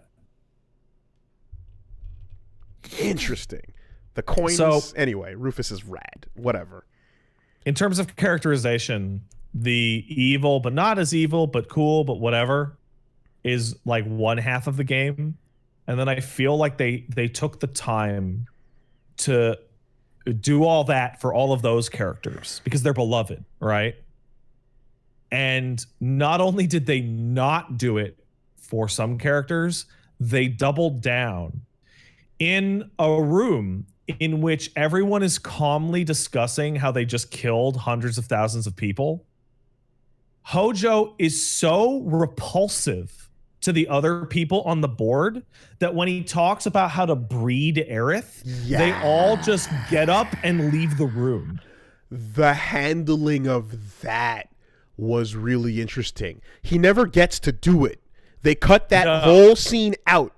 Interesting. The coins. So, anyway, Rufus is rad. Whatever. In terms of characterization, the evil, but not as evil, but cool, but whatever, is like one half of the game. And then I feel like they took the time to do all that for all of those characters because they're beloved, right? And not only did they not do it for some characters, they doubled down in a room in which everyone is calmly discussing how they just killed hundreds of thousands of people. Hojo is so repulsive to the other people on the board that when he talks about how to breed Aerith, they all just get up and leave the room. The handling of that was really interesting. He never gets to do it. They cut that whole scene out.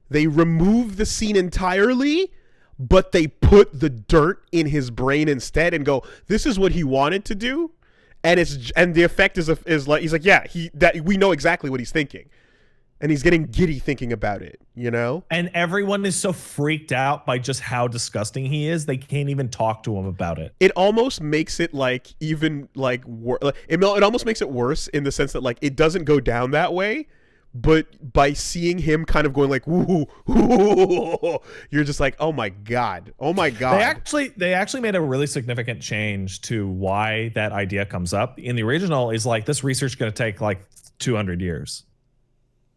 They remove the scene entirely, but they put the dirt in his brain instead and go, this is what he wanted to do. And the effect is like, he's like, we know exactly what he's thinking. And he's getting giddy thinking about it, And everyone is so freaked out by just how disgusting he is, they can't even talk to him about it. It almost makes it like even like it almost makes it worse in the sense that like it doesn't go down that way, but by seeing him kind of going like woo, you're just like, oh my god. They actually made a really significant change to why that idea comes up. In the original, is like, this research going to take like 200 years.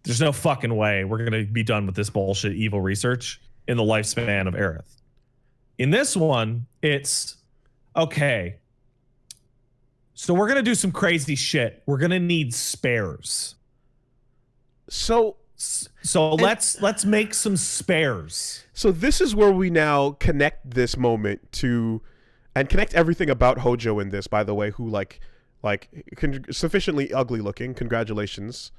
There's no fucking way we're going to be done with this bullshit evil research in the lifespan of Aerith. In this one, it's, okay, so we're going to do some crazy shit. We're going to need spares. So let's make some spares. So this is where we now connect this moment to, and connect everything about Hojo in this, by the way, who like sufficiently ugly looking. Congratulations.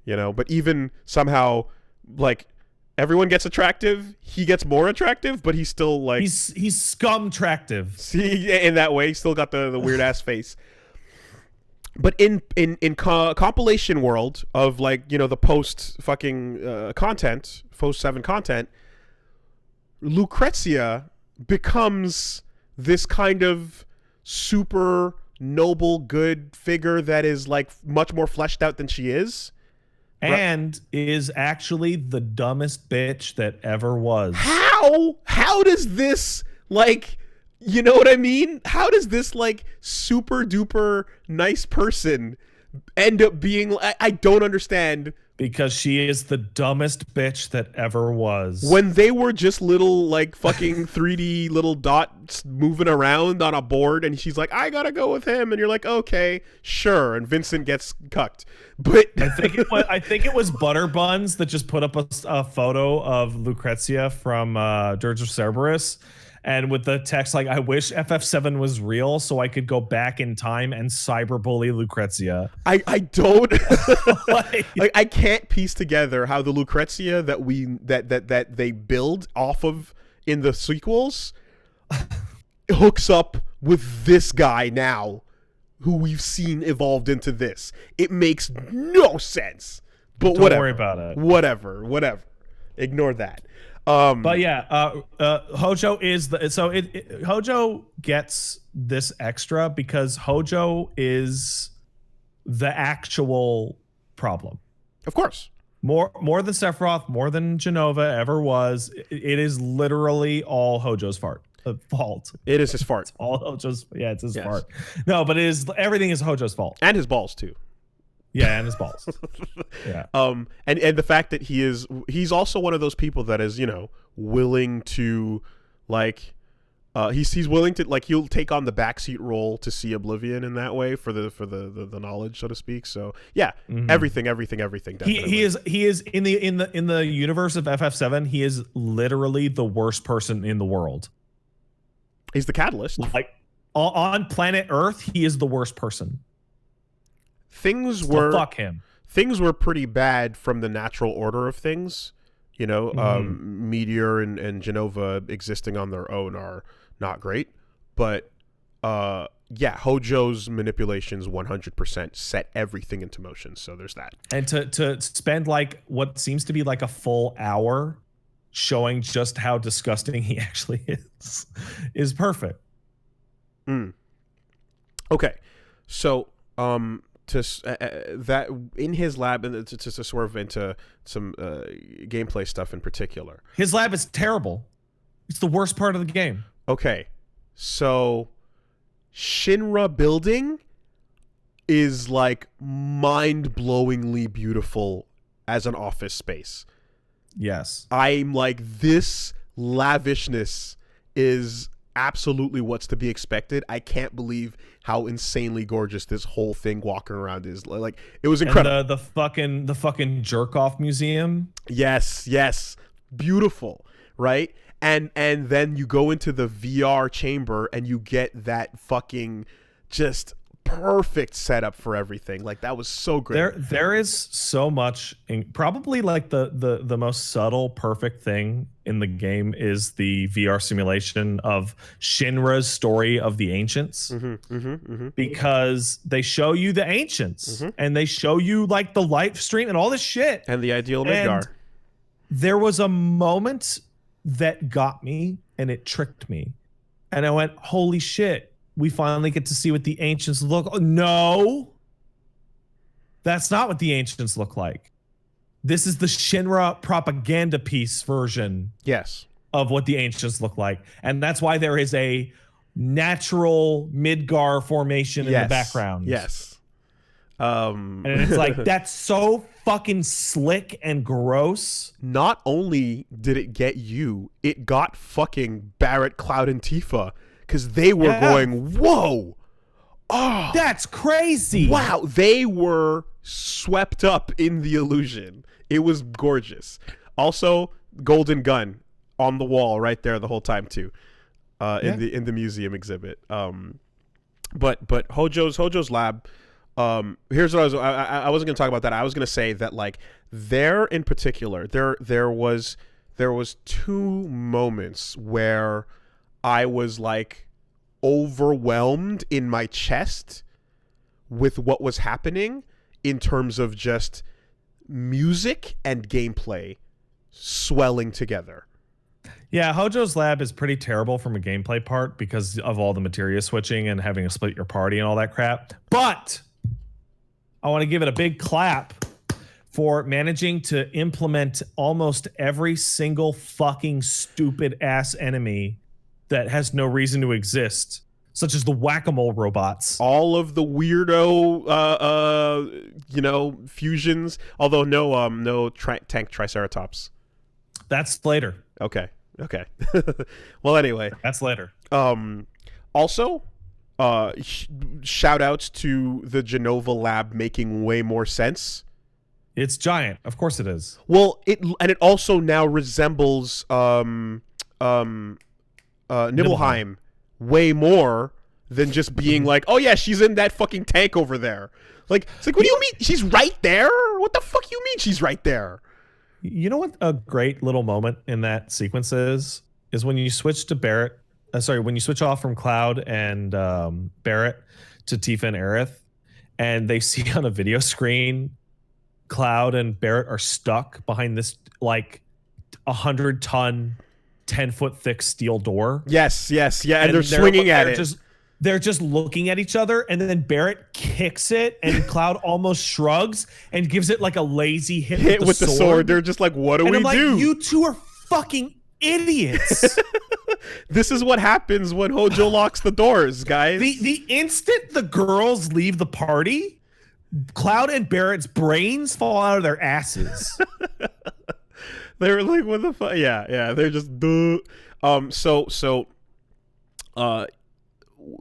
But even somehow, like, Everyone gets attractive. He gets more attractive, but he's still like he's scum-tractive. See, in that way, he's still got the weird ass face. But in compilation world of like, you know, the post fucking content, post 7 content, Lucrezia becomes this kind of super noble, good figure that is like much more fleshed out than she is. And is actually the dumbest bitch that ever was. How does this, like, you know what I mean? How does this, like, super duper nice person end up being, I don't understand. Because she is the dumbest bitch that ever was. When they were just little, like, fucking 3D little dots moving around on a board, and she's like, I gotta go with him, and you're like, okay, sure, and Vincent gets cucked. But I think it was Butterbuns that just put up a photo of Lucrezia from Dirge of Cerberus, and with the text like, I wish FF7 was real so I could go back in time and cyberbully Lucrezia. I don't like I can't piece together how the Lucrezia that they build off of in the sequels hooks up with this guy now, who we've seen evolved into this. It makes no sense. But don't whatever. Worry about it. Whatever. Ignore that. But yeah, Hojo is Hojo gets this extra because Hojo is the actual problem. Of course. More than Sephiroth, more than Genova ever was. It is literally all Hojo's fault. It is his fart. It's all Hojo's. Yeah, it's his fart. No, but everything is Hojo's fault. And his balls too. Yeah, and his balls. Yeah. And the fact that he's also one of those people that is, you know, willing to, like, he's willing to, like, he'll take on the backseat role to see Oblivion in that way for the knowledge, so to speak. So yeah, everything. Definitely. He is in the universe of FF7. He is literally the worst person in the world. He's the catalyst. Like on planet Earth, he is the worst person. Things were pretty bad from the natural order of things, you know. Meteor and Genova existing on their own are not great, but yeah, Hojo's manipulations 100% set everything into motion. So there's that. And to spend like what seems to be like a full hour showing just how disgusting he actually is perfect. Okay, so that in his lab, and to swerve into some gameplay stuff in particular, his lab is terrible. It's the worst part of the game. Okay, so Shinra building is like mind-blowingly beautiful as an office space. Yes, I'm like, this lavishness is absolutely what's to be expected. I can't believe how insanely gorgeous this whole thing walking around is. Like, it was incredible. And the fucking jerk off museum. Yes, beautiful, right? And then you go into the VR chamber and you get that fucking just perfect setup for everything. Like, that was so great. There is so much probably like the most subtle perfect thing in the game is the VR simulation of Shinra's story of the ancients. Because they show you the ancients and they show you like the live stream and all this shit and the ideal Midgar. There was a moment that got me and it tricked me, and I went, holy shit, we finally get to see what the ancients look. Oh, no, that's not what the ancients look like. This is the Shinra propaganda piece version. Yes. Of what the ancients look like. And that's why there is a natural Midgar formation in the background. Yes. And it's like, that's so fucking slick and gross. Not only did it get you, it got fucking Barrett, Cloud, and Tifa. Because they were going, whoa, oh, that's crazy. Wow, they were swept up in the illusion. It was gorgeous. Also, golden gun on the wall right there the whole time too, in the museum exhibit. But Hojo's lab, Here's what I wasn't gonna talk about that. I was gonna say that like there in particular, there was two moments where I was like overwhelmed in my chest with what was happening in terms of just music and gameplay swelling together. Yeah, Hojo's lab is pretty terrible from a gameplay part because of all the materia switching and having to split your party and all that crap. But I want to give it a big clap for managing to implement almost every single fucking stupid ass enemy that has no reason to exist, such as the whack-a-mole robots. All of the weirdo, fusions. Although no tank triceratops. That's later. Okay. Well, anyway, that's later. Also, shout outs to the Genova lab making way more sense. It's giant, of course it is. Well, it also now resembles Nibelheim way more than just being like, oh yeah, she's in that fucking tank over there. Like, it's like, what do you mean she's right there? What the fuck you mean she's right there? You know what a great little moment in that sequence is when you switch to Barrett. When you switch off from Cloud and Barrett to Tifa and Aerith, and they see on a video screen Cloud and Barrett are stuck behind this like 100-ton, 10-foot thick steel door. Yes, yeah, and they're swinging at it. They're just looking at each other, and then Barrett kicks it, and Cloud almost shrugs and gives it like a lazy hit with the sword. They're just like, what do we do? Like, you two are fucking idiots. This is what happens when Hojo locks the doors, guys. The instant the girls leave the party, Cloud and Barrett's brains fall out of their asses. They're like, what the fuck? Yeah. They're just, duh.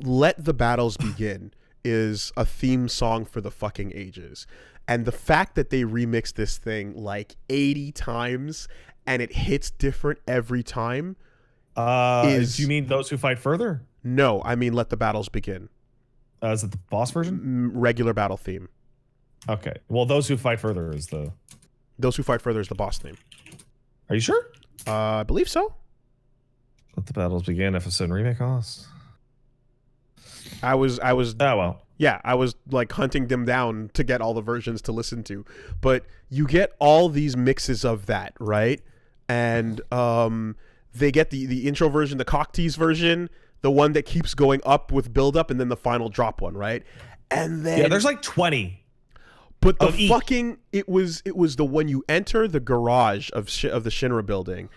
Let the Battles Begin is a theme song for the fucking ages. And the fact that they remixed this thing like 80 times and it hits different every time do you mean Those Who Fight Further? No, I mean Let the Battles Begin. Is it the boss version? Regular battle theme. Okay. Well, Those Who Fight Further is the... Those Who Fight Further is the boss theme. Are you sure? I believe so. Let the Battles Begin, FF7 REMAKE costs. I was oh well. Yeah, I was like hunting them down to get all the versions to listen to. But you get all these mixes of that, right? And they get the intro version, the cock-tease version, the one that keeps going up with build-up, and then the final drop one, right? And then... Yeah, there's like 20. But the fucking... It was the one you enter the garage of the Shinra building,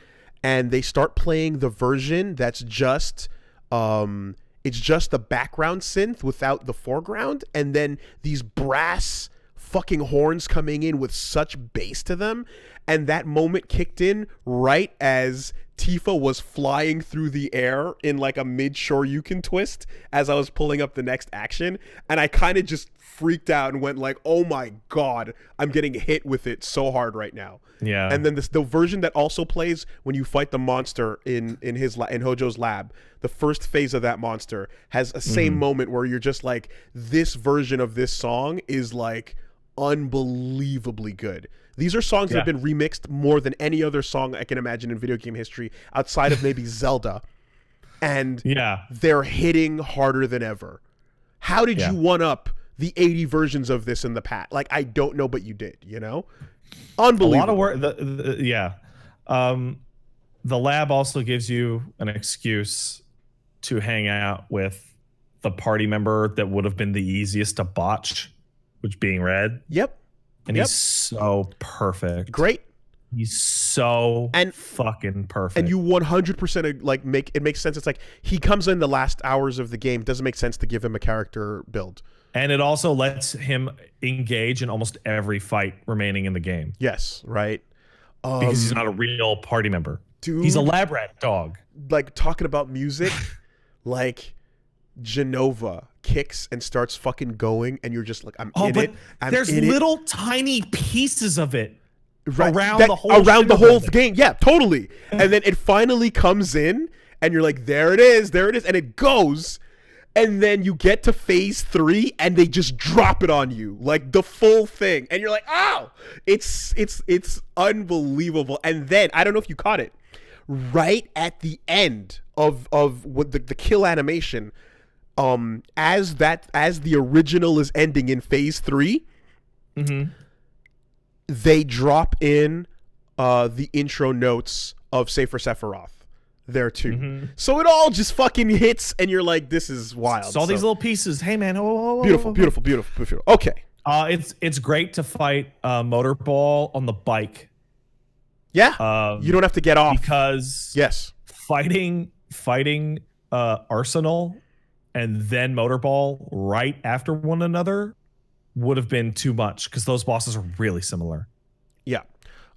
and they start playing the version that's just... it's just the background synth without the foreground, and then these brass fucking horns coming in with such bass to them, and that moment kicked in right as Tifa was flying through the air in like a mid-Shoryuken twist as I was pulling up the next action, and I kind of just freaked out and went like, oh my god, I'm getting hit with it so hard right now. Yeah. And then the version that also plays when you fight the monster in Hojo's lab, the first phase of that monster has a same moment where you're just like, this version of this song is like unbelievably good. These are songs that have been remixed more than any other song I can imagine in video game history outside of maybe Zelda. And they're hitting harder than ever. How did you one up the 80 versions of this in the past? Like, I don't know, but you did, you know? Unbelievable. A lot of work. The lab also gives you an excuse to hang out with the party member that would have been the easiest to botch, which being Red. Yep. And he's so perfect. Great. He's so fucking perfect. And you 100% like it makes sense. It's like he comes in the last hours of the game. Doesn't make sense to give him a character build. And it also lets him engage in almost every fight remaining in the game. Yes, right. Because he's not a real party member. Dude, he's a lab rat dog. Like, talking about music, like Genova kicks and starts fucking going, and you're just like, I'm in it. There's little tiny pieces of it around the whole game. Yeah, totally. And then it finally comes in, and you're like, there it is, and it goes. And then you get to phase 3 and they just drop it on you, like the full thing. And you're like, oh, it's unbelievable. And then, I don't know if you caught it, right at the end of what the kill animation, as the original is ending in phase 3, they drop in the intro notes of Safer Sephiroth there too. So it all just fucking hits and you're like, this is wild. It's all these little pieces. Hey man, beautiful. Okay. It's great to fight Motorball on the bike. Yeah. You don't have to get off because fighting Arsenal and then Motorball right after one another would have been too much because those bosses are really similar. Yeah.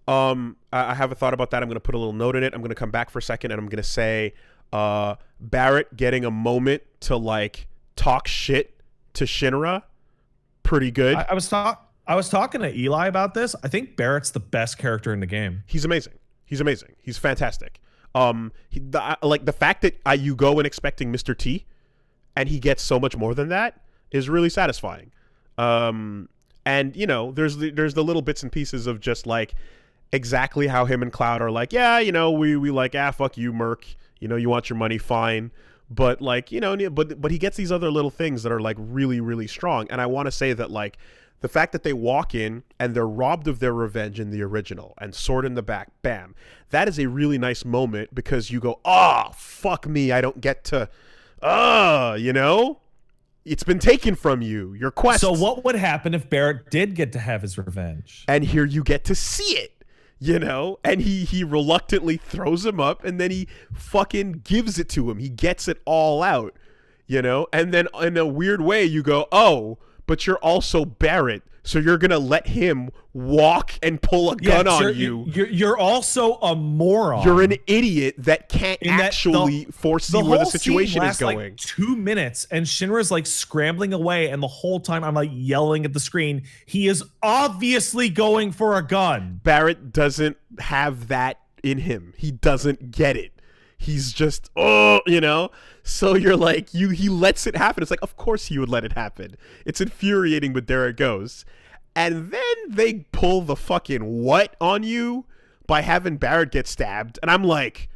I have a thought about that. I'm going to put a little note in it. I'm going to come back for a second and I'm going to say Barrett getting a moment to like talk shit to Shinra, pretty good. I was talking to Eli about this. I think Barrett's the best character in the game. He's amazing. He's fantastic. Like the fact that you go in expecting Mr. T and he gets so much more than that is really satisfying. And you know, there's the little bits and pieces of just like exactly how him and Cloud are like, yeah, you know, we like, fuck you, Merc. You know, you want your money, fine. But like, you know, but he gets these other little things that are like really, really strong. And I want to say that like the fact that they walk in and they're robbed of their revenge in the original and sword in the back, bam, that is a really nice moment because you go, oh, fuck me, I don't get to, you know? It's been taken from you, your quest. So what would happen if Barrett did get to have his revenge? And here you get to see it. You know, and he reluctantly throws him up and then he fucking gives it to him. He gets it all out, you know, and then in a weird way you go, oh, but you're also Barrett. So you're going to let him walk and pull a gun on you. You're also a moron. You're an idiot that can't actually foresee where the situation is going. Like 2 minutes and Shinra's like scrambling away. And the whole time I'm like yelling at the screen. He is obviously going for a gun. Barrett doesn't have that in him. He doesn't get it. He's just, you know? So you're like, he lets it happen. It's like, of course he would let it happen. It's infuriating, but there it goes. And then they pull the fucking what on you by having Barrett get stabbed. And I'm like,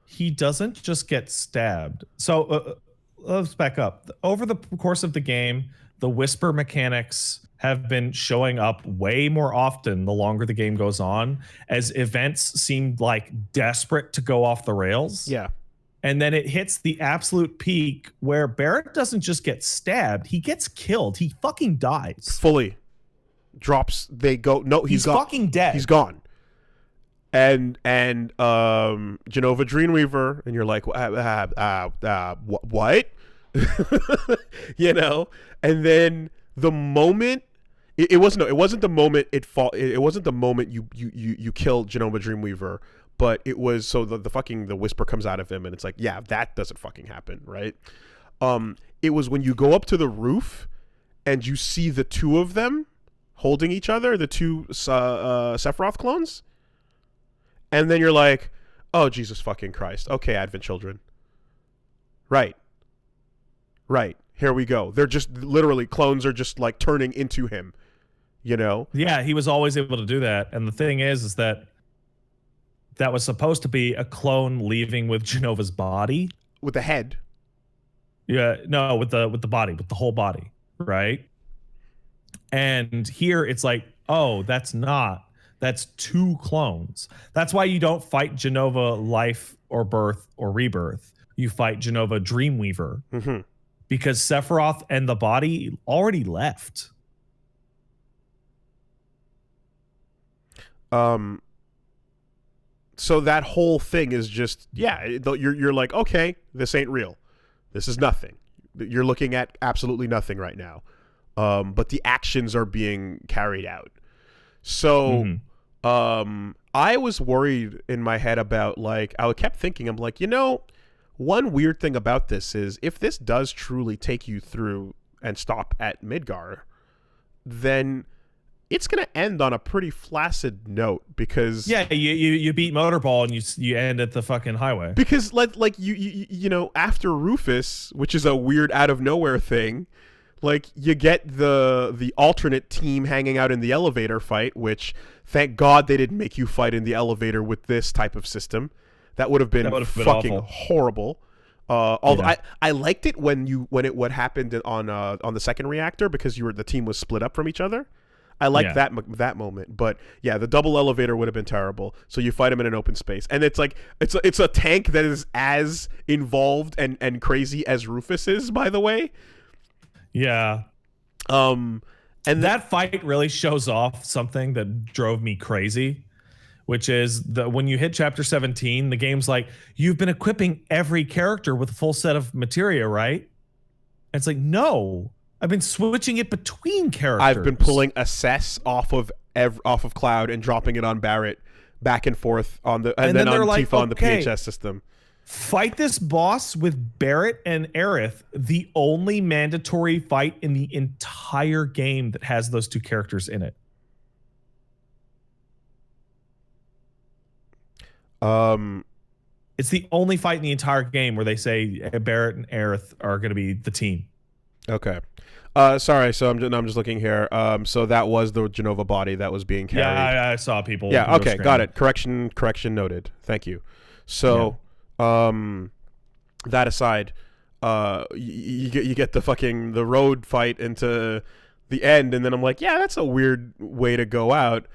He doesn't just get stabbed. So let's back up. Over the course of the game, the whisper mechanics have been showing up way more often the longer the game goes on, as events seem like desperate to go off the rails. Yeah. And then it hits the absolute peak where Barrett doesn't just get stabbed, he gets killed. He fucking dies. Fully. Drops, they go, no, he's gone. Fucking dead. He's gone. And Genova Dreamweaver, and you're like, what? You know? And then the moment it wasn't the moment it wasn't the moment you killed Genova Dreamweaver, but it was so the whisper comes out of him and it's like, yeah, that doesn't fucking happen, right? It was when you go up to the roof and you see the two of them holding each other, the two Sephiroth clones, and then you're like, oh, Jesus fucking Christ. Okay, Advent Children. Right. Here we go. They're just literally, clones are just like turning into him, you know? Yeah, he was always able to do that. And the thing is that was supposed to be a clone leaving with Genova's body. With the head. Yeah, no, with the body, with the whole body, right? And here it's like, oh, that's two clones. That's why you don't fight Genova Life or Birth or Rebirth. You fight Genova Dreamweaver. Mm-hmm. Because Sephiroth and the body already left. So that whole thing is just, yeah, you're like, okay, this ain't real. This is nothing. You're looking at absolutely nothing right now. But the actions are being carried out. So I was worried in my head about, like, I kept thinking, I'm like, you know, one weird thing about this is if this does truly take you through and stop at Midgar, then it's gonna end on a pretty flaccid note because you beat Motorball and you end at the fucking highway because like you know, after Rufus, which is a weird out of nowhere thing, like you get the alternate team hanging out in the elevator fight, which thank God they didn't make you fight in the elevator with this type of system. That would have been fucking awful. horrible. Although I liked it when what happened on the second reactor because the team was split up from each other. I liked that moment, but yeah, the double elevator would have been terrible. So you fight him in an open space, and it's like it's a tank that is as involved and crazy as Rufus is, by the way. Yeah. And that fight really shows off something that drove me crazy, which is when you hit chapter 17, the game's like, you've been equipping every character with a full set of materia, right? And it's like, no. I've been switching it between characters. I've been pulling Assess off of Cloud and dropping it on Barrett back and forth on and then on Tifa on the PHS system. Fight this boss with Barrett and Aerith, the only mandatory fight in the entire game that has those two characters in it. It's the only fight in the entire game where they say Barrett and Aerith are going to be the team. Okay. Sorry, so I'm just looking here. So that was the Genova body that was being carried. Yeah, I saw people. Yeah, okay, got it. Correction noted. Thank you. So, that aside, you get the road fight into the end, and then I'm like, yeah, that's a weird way to go out.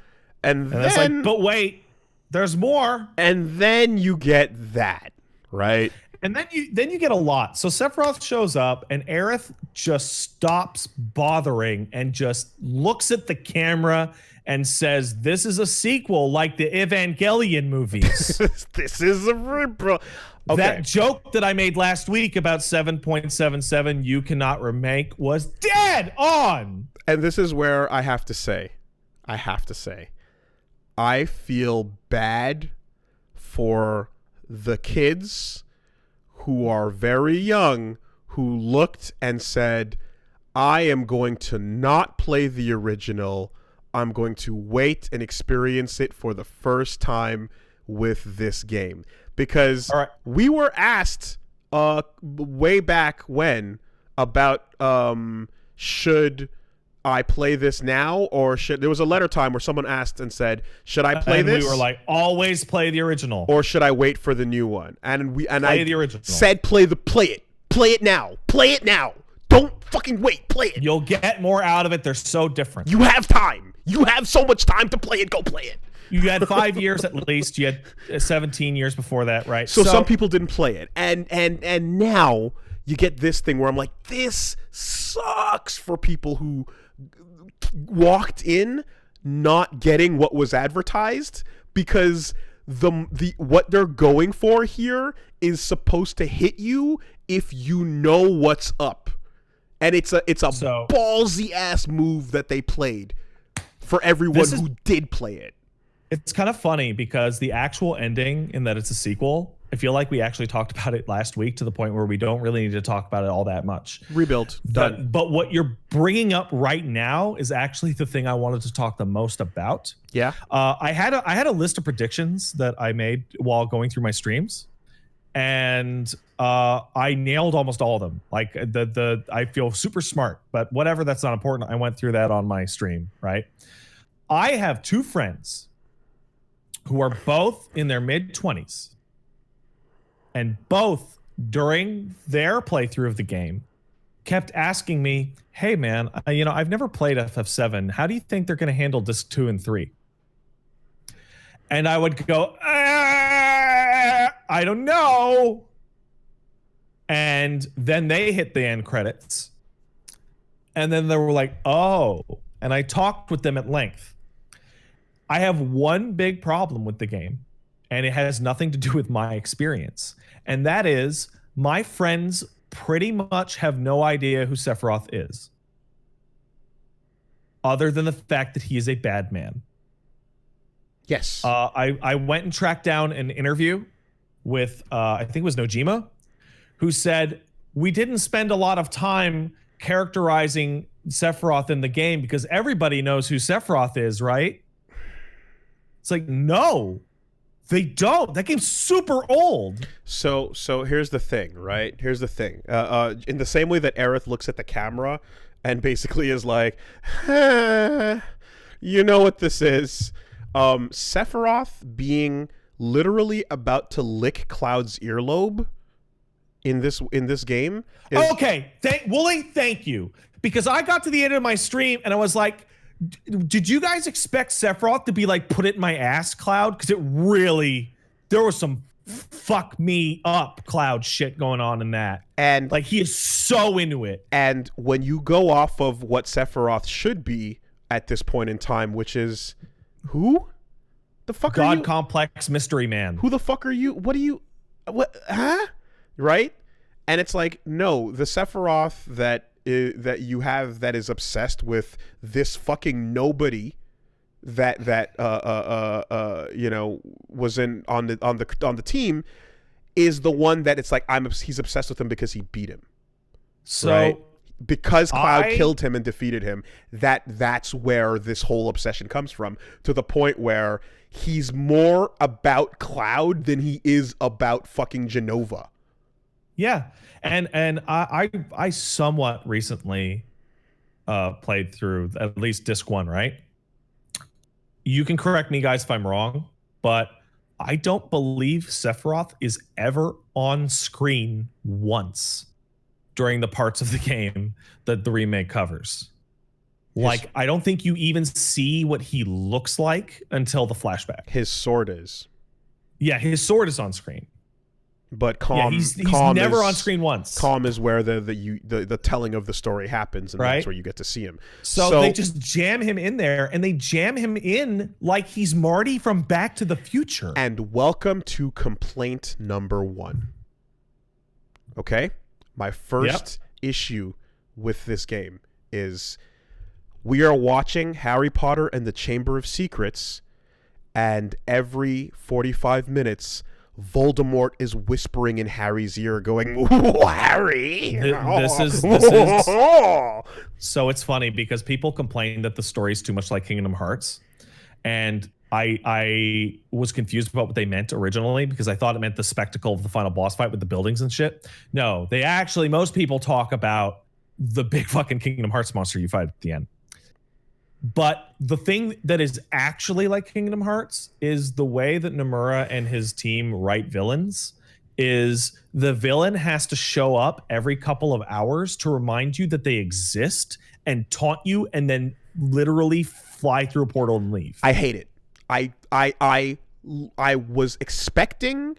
And then it's like, but wait, there's more. And then you get that, right? And then you get a lot. So Sephiroth shows up and Aerith just stops bothering and just looks at the camera and says, this is a sequel like the Evangelion movies. This is a bro. Okay. That joke that I made last week about 7.77 you cannot remake was dead on. And this is where I have to say, I feel bad for the kids who are very young, who looked and said, I am going to not play the original. I'm going to wait and experience it for the first time with this game. Because we were asked way back when about should I play this now or there was a letter time where someone asked and said, should I play this? We were like, always play the original. Or should I wait for the new one? And I the original. Said play it now. Play it now. Don't fucking wait. Play it. You'll get more out of it. They're so different. You have time. You have so much time to play it. Go play it. You had 5 years at least. You had 17 years before that, right? So some people didn't play it. And now you get this thing where I'm like, this sucks for people who walked in not getting what was advertised, because the what they're going for here is supposed to hit you if you know what's up. And it's a ballsy ass move that they played for everyone who did play it. It's kind of funny because the actual ending, in that it's a sequel, I feel like we actually talked about it last week to the point where we don't really need to talk about it all that much. Rebuild. Done. But what you're bringing up right now is actually the thing I wanted to talk the most about. Yeah. I had a list of predictions that I made while going through my streams, and I nailed almost all of them. Like I feel super smart, but whatever, that's not important. I went through that on my stream, right? I have two friends who are both in their mid-20s, and both during their playthrough of the game kept asking me, hey man, I've never played FF7. How do you think they're going to handle disc 2 and 3? And I would go, I don't know. And then they hit the end credits. And then they were like, oh. And I talked with them at length. I have one big problem with the game, and it has nothing to do with my experience. And that is, my friends pretty much have no idea who Sephiroth is, other than the fact that he is a bad man. Yes. I went and tracked down an interview with, I think it was Nojima, who said, we didn't spend a lot of time characterizing Sephiroth in the game because everybody knows who Sephiroth is, right? It's like, no, they don't. That game's super old. So here's the thing, right? Here's the thing. In the same way that Aerith looks at the camera and basically is like, you know what this is. Sephiroth being literally about to lick Cloud's earlobe in this game is... Okay, Wooly, thank you. Because I got to the end of my stream and I was like, did you guys expect Sephiroth to be like, put it in my ass, Cloud? Because it really, there was some fuck me up Cloud shit going on in that. And like, he is so into it. And when you go off of what Sephiroth should be at this point in time, which is who? The fuck are you? God complex mystery man. Who the fuck are you? What are you? What? Huh? Right? And it's like, no, the Sephiroth that you have that is obsessed with this fucking nobody that you know was on the team is the one that it's like he's obsessed with him because he beat him. So right? Because Cloud killed him and defeated him, that's where this whole obsession comes from, to the point where he's more about Cloud than he is about fucking Genova. Yeah. And I somewhat recently played through at least disc 1, right? You can correct me, guys, if I'm wrong, but I don't believe Sephiroth is ever on screen once during the parts of the game that the remake covers. Like, I don't think you even see what he looks like until the flashback. His sword is. Yeah, his sword is on screen. But Calm, he's Calm never is, on screen once. Calm is where the telling of the story happens, and right? That's where you get to see him. So they just jam him in there, and they jam him in like he's Marty from Back to the Future. And welcome to complaint number 1. Okay? My first issue with this game is we are watching Harry Potter and the Chamber of Secrets, and every 45 minutes... Voldemort is whispering in Harry's ear, going, "Ooh, Harry!" This is so it's funny because people complain that the story is too much like Kingdom Hearts, and I was confused about what they meant originally because I thought it meant the spectacle of the final boss fight with the buildings and shit. No, most people talk about the big fucking Kingdom Hearts monster you fight at the end. But the thing that is actually like Kingdom Hearts is the way that Nomura and his team write villains is the villain has to show up every couple of hours to remind you that they exist and taunt you and then literally fly through a portal and leave. I hate it. I was expecting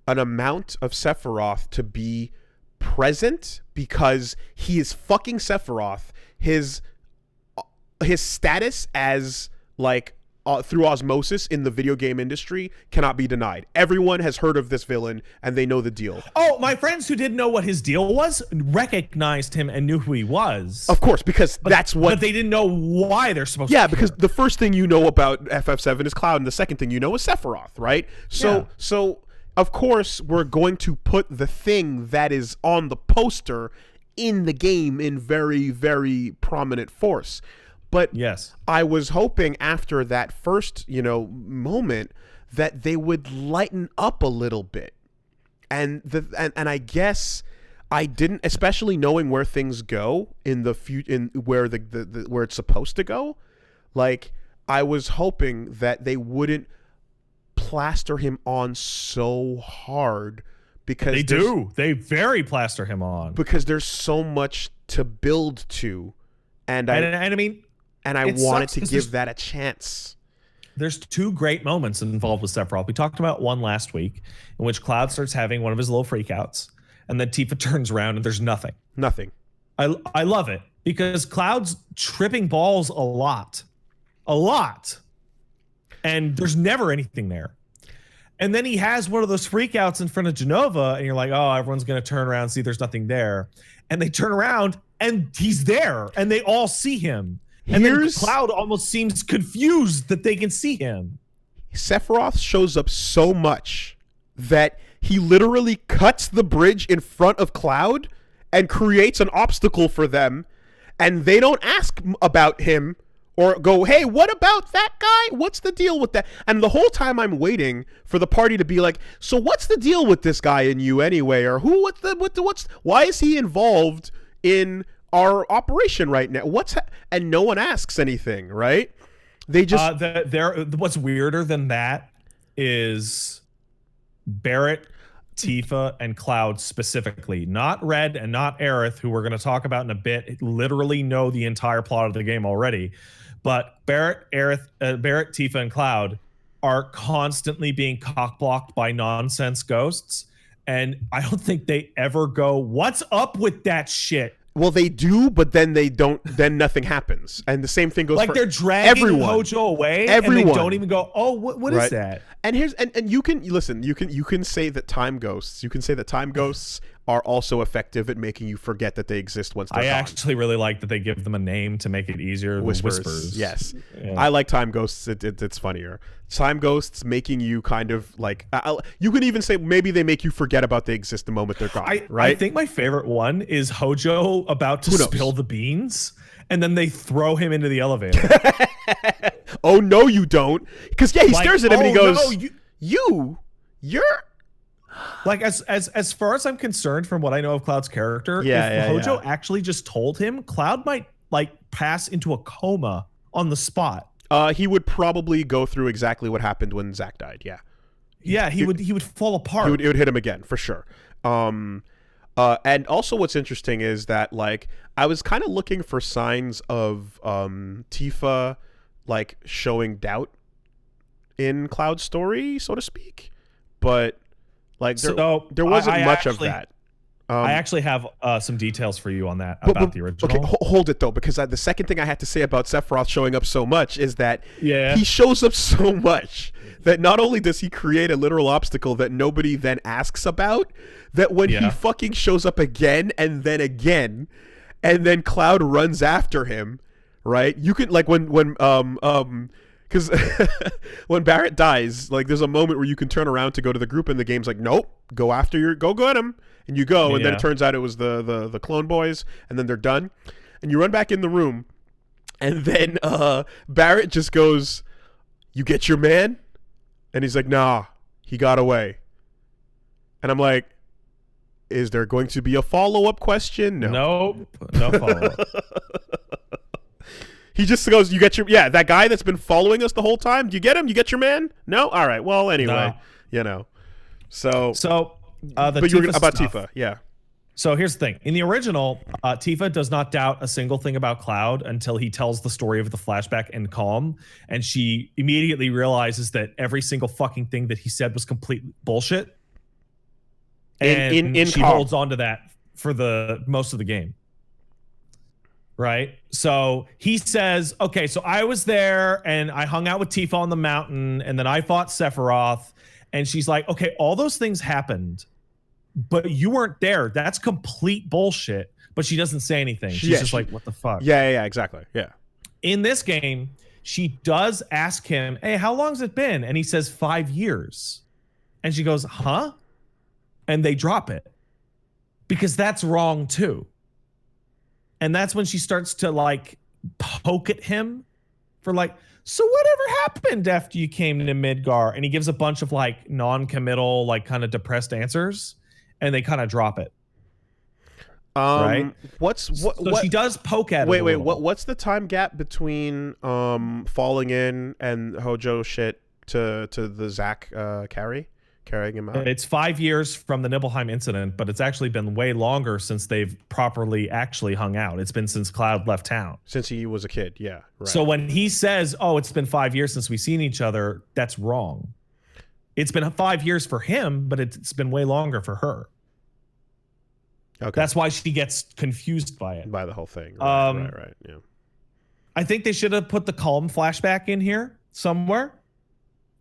an amount of Sephiroth to be present because he is fucking Sephiroth. His status as like through osmosis in the video game industry cannot be denied. Everyone has heard of this villain and they know the deal. Oh, my friends who didn't know what his deal was recognized him and knew who he was. Of course, because that's what... But they didn't know why they're supposed to Yeah, because the first thing you know about FF7 is Cloud, and the second thing you know is Sephiroth, right? So of course, we're going to put the thing that is on the poster in the game in very, very prominent force. But yes, I was hoping after that first, moment that they would lighten up a little bit. And I guess I didn't, especially knowing where things go in the where where it's supposed to go. Like, I was hoping that they wouldn't plaster him on so hard because they very plaster him on because there's so much to build to, and I wanted to give that a chance. There's 2 great moments involved with Sephiroth. We talked about one last week in which Cloud starts having one of his little freakouts, and then Tifa turns around and there's nothing. Nothing. I love it because Cloud's tripping balls a lot. And there's never anything there. And then he has one of those freakouts in front of Genova, and you're like, oh, everyone's going to turn around and see there's nothing there. And they turn around, and he's there, and they all see him. And then Cloud almost seems confused that they can see him. Sephiroth shows up so much that he literally cuts the bridge in front of Cloud and creates an obstacle for them, and they don't ask about him or go, hey, what about that guy? What's the deal with that? And the whole time I'm waiting for the party to be like, so what's the deal with this guy and you anyway? Or why is he involved in our operation right now? And no one asks anything, right? They just what's weirder than that is Barrett, Tifa, and Cloud specifically, not Red and not Aerith, who we're going to talk about in a bit, literally know the entire plot of the game already. But Barrett, Tifa, and Cloud are constantly being cockblocked by nonsense ghosts. And I don't think they ever go, what's up with that shit? Well, they do, but then they don't. Then nothing happens, and the same thing goes. Like for they're dragging everyone. Hojo away, Everyone. and they don't even go, "Oh, what is that?" And here's and you can listen. You can say that time ghosts. You can say that time ghosts are also effective at making you forget that they exist once they're gone. I actually really like that they give them a name to make it easier. Whispers. Yes, yeah. I like time ghosts. It's funnier. Time ghosts making you kind of like. You can even say maybe they make you forget about they exist the moment they're gone. Right. I think my favorite one is Hojo about to spill the beans, and then they throw him into the elevator. Oh no, you don't! Because he stares at him and he goes, no, "You're." Like as far as I'm concerned, from what I know of Cloud's character, if Hojo actually just told him, Cloud might like pass into a coma on the spot. He would probably go through exactly what happened when Zack died. Yeah. Yeah, he would fall apart. It would hit him again for sure. And also what's interesting is that like I was kind of looking for signs of Tifa like showing doubt in Cloud's story, so to speak, but like there wasn't much of that. I actually have some details for you on that about the original. Okay, hold it though, because the second thing I had to say about Sephiroth showing up so much is that he shows up so much that not only does he create a literal obstacle that nobody then asks about, that when he fucking shows up again, and then Cloud runs after him, right? You can like when because when Barrett dies, like there's a moment where you can turn around to go to the group, and the game's like, nope, go get him. And you go, and then it turns out it was the clone boys, and then they're done. And you run back in the room, and then Barrett just goes, "You get your man?" And he's like, "Nah, he got away." And I'm like, is there going to be a follow-up question? No. Nope. No follow-up. He just goes, "You get your..." Yeah, that guy that's been following us the whole time, do you get him? You get your man? No? All right. Well, anyway, So but you were about Tifa, yeah. So here's the thing. In the original, Tifa does not doubt a single thing about Cloud until he tells the story of the flashback in Calm, and she immediately realizes that every single fucking thing that he said was complete bullshit. And she holds on to that for the most of the game. Right? So he says, okay, so I was there and I hung out with Tifa on the mountain, and then I fought Sephiroth. And she's like, okay, all those things happened, but you weren't there. That's complete bullshit. But she doesn't say anything. She's just like, what the fuck? Yeah, exactly. Yeah. In this game, she does ask him, hey, how long's it been? And he says 5 years. And she goes, huh? And they drop it. Because that's wrong too. And that's when she starts to like poke at him for like, so whatever happened after you came to Midgar? And he gives a bunch of like non-committal, like kind of depressed answers, and they kind of drop it. Right? So she does poke at it. Wait, what's the time gap between falling in and Hojo shit to the Zack carrying him out? It's 5 years from the Nibelheim incident, but it's actually been way longer since they've properly actually hung out. It's been since Cloud left town. Since he was a kid, yeah. Right. So when he says, oh, it's been 5 years since we've seen each other, that's wrong. It's been 5 years for him, but it's been way longer for her. Okay. That's why she gets confused by it. By the whole thing. Right, yeah. I think they should have put the Calm flashback in here somewhere.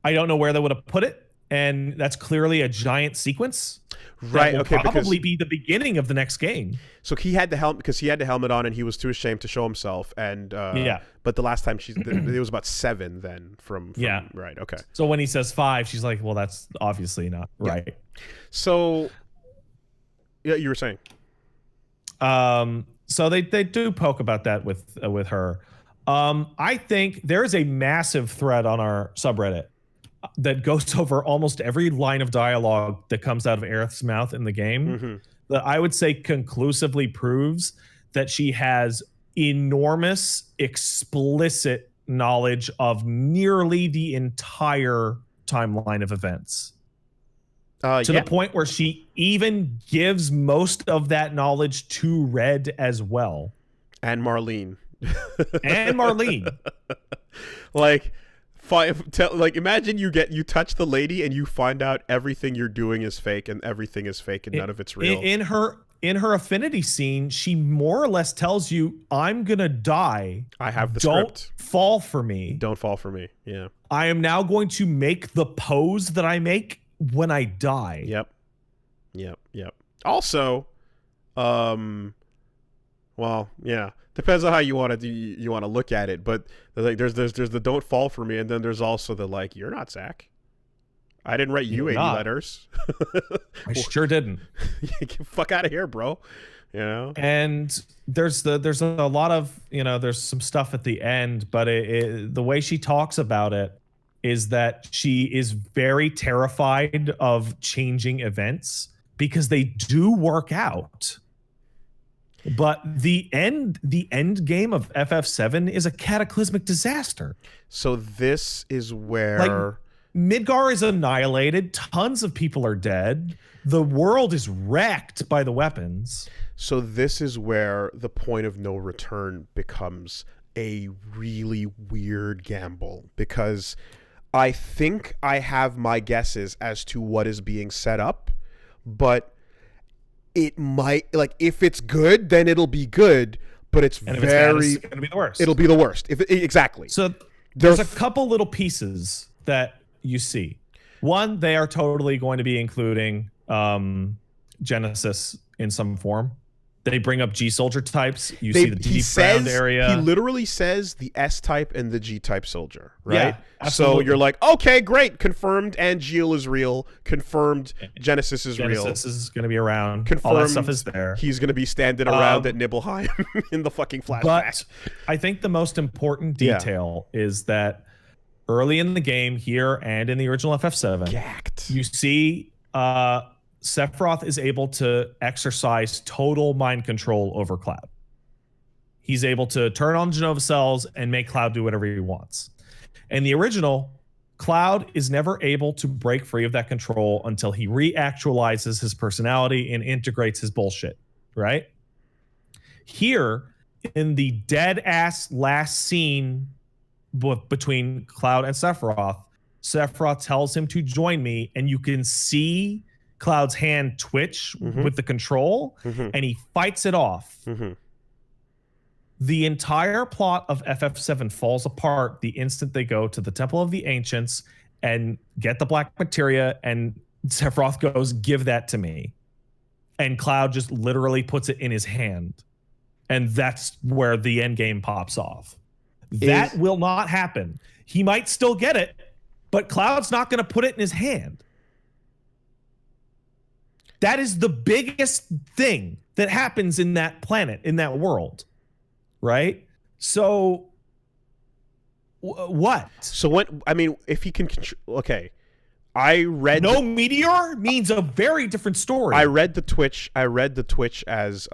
I don't know where they would have put it. And that's clearly a giant sequence. Right. Okay. Probably be the beginning of the next game. So he had the helmet because he had the helmet on and he was too ashamed to show himself. And but the last time it was about 7 then from right. Okay. So when he says 5, she's like, well, that's obviously not right. So yeah, you were saying. So they do poke about that with her. I think there is a massive thread on our subreddit that goes over almost every line of dialogue that comes out of Aerith's mouth in the game that I would say conclusively proves that she has enormous, explicit knowledge of nearly the entire timeline of events. To the point where she even gives most of that knowledge to Red as well. And Marlene. Like, imagine you touch the lady and you find out everything you're doing is fake and everything is fake and none of it's real. In her affinity scene, she more or less tells you, I'm gonna die. I have the Don't script. fall for me. Don't fall for me. Yeah. I am now going to make the pose that I make when I die. Yep. Also, well, yeah, depends on how you want to look at it, but like there's the don't fall for me, and then there's also the like, you're not Zach. I didn't write you 80 letters. I sure didn't. Get the fuck out of here, bro. You know. And there's a lot of, there's some stuff at the end, but the way she talks about it is that she is very terrified of changing events because they do work out. But the end game of FF7 is a cataclysmic disaster. So this is where Midgar is annihilated, tons of people are dead, the world is wrecked by the weapons. So this is where the point of no return becomes a really weird gamble, because I think I have my guesses as to what is being set up, but it might, like, if it's good, then it'll be good, but it's going very to be the worst. It'll be the worst. Exactly. So there's a couple little pieces that you see. One, they are totally going to be including Genesis in some form. They bring up G soldier types. You see the deep ground area. He literally says the S type and the G type soldier, right? Yeah, so you're like, okay, great, confirmed. Angeal is real. Confirmed. Genesis is real. Genesis is going to be around. Confirmed. All that stuff is there. He's going to be standing around at Nibelheim in the fucking flashback. But I think the most important detail is that early in the game here and in the original FF7, you see Sephiroth is able to exercise total mind control over Cloud. He's able to turn on Genova cells and make Cloud do whatever he wants. In the original, Cloud is never able to break free of that control until he reactualizes his personality and integrates his bullshit, right? Here, in the dead-ass last scene between Cloud and Sephiroth, Sephiroth tells him to join me, and you can see Cloud's hand twitch with the control, and he fights it off. The entire plot of FF7 falls apart the instant they go to the Temple of the Ancients and get the black materia, and Sephiroth goes, give that to me. And Cloud just literally puts it in his hand. And that's where the end game pops off. That will not happen. He might still get it, but Cloud's not going to put it in his hand. That is the biggest thing that happens in that planet, in that world, right? So, what? So what? I mean, if he can, okay. I read no meteor means a very different story. I read the Twitch as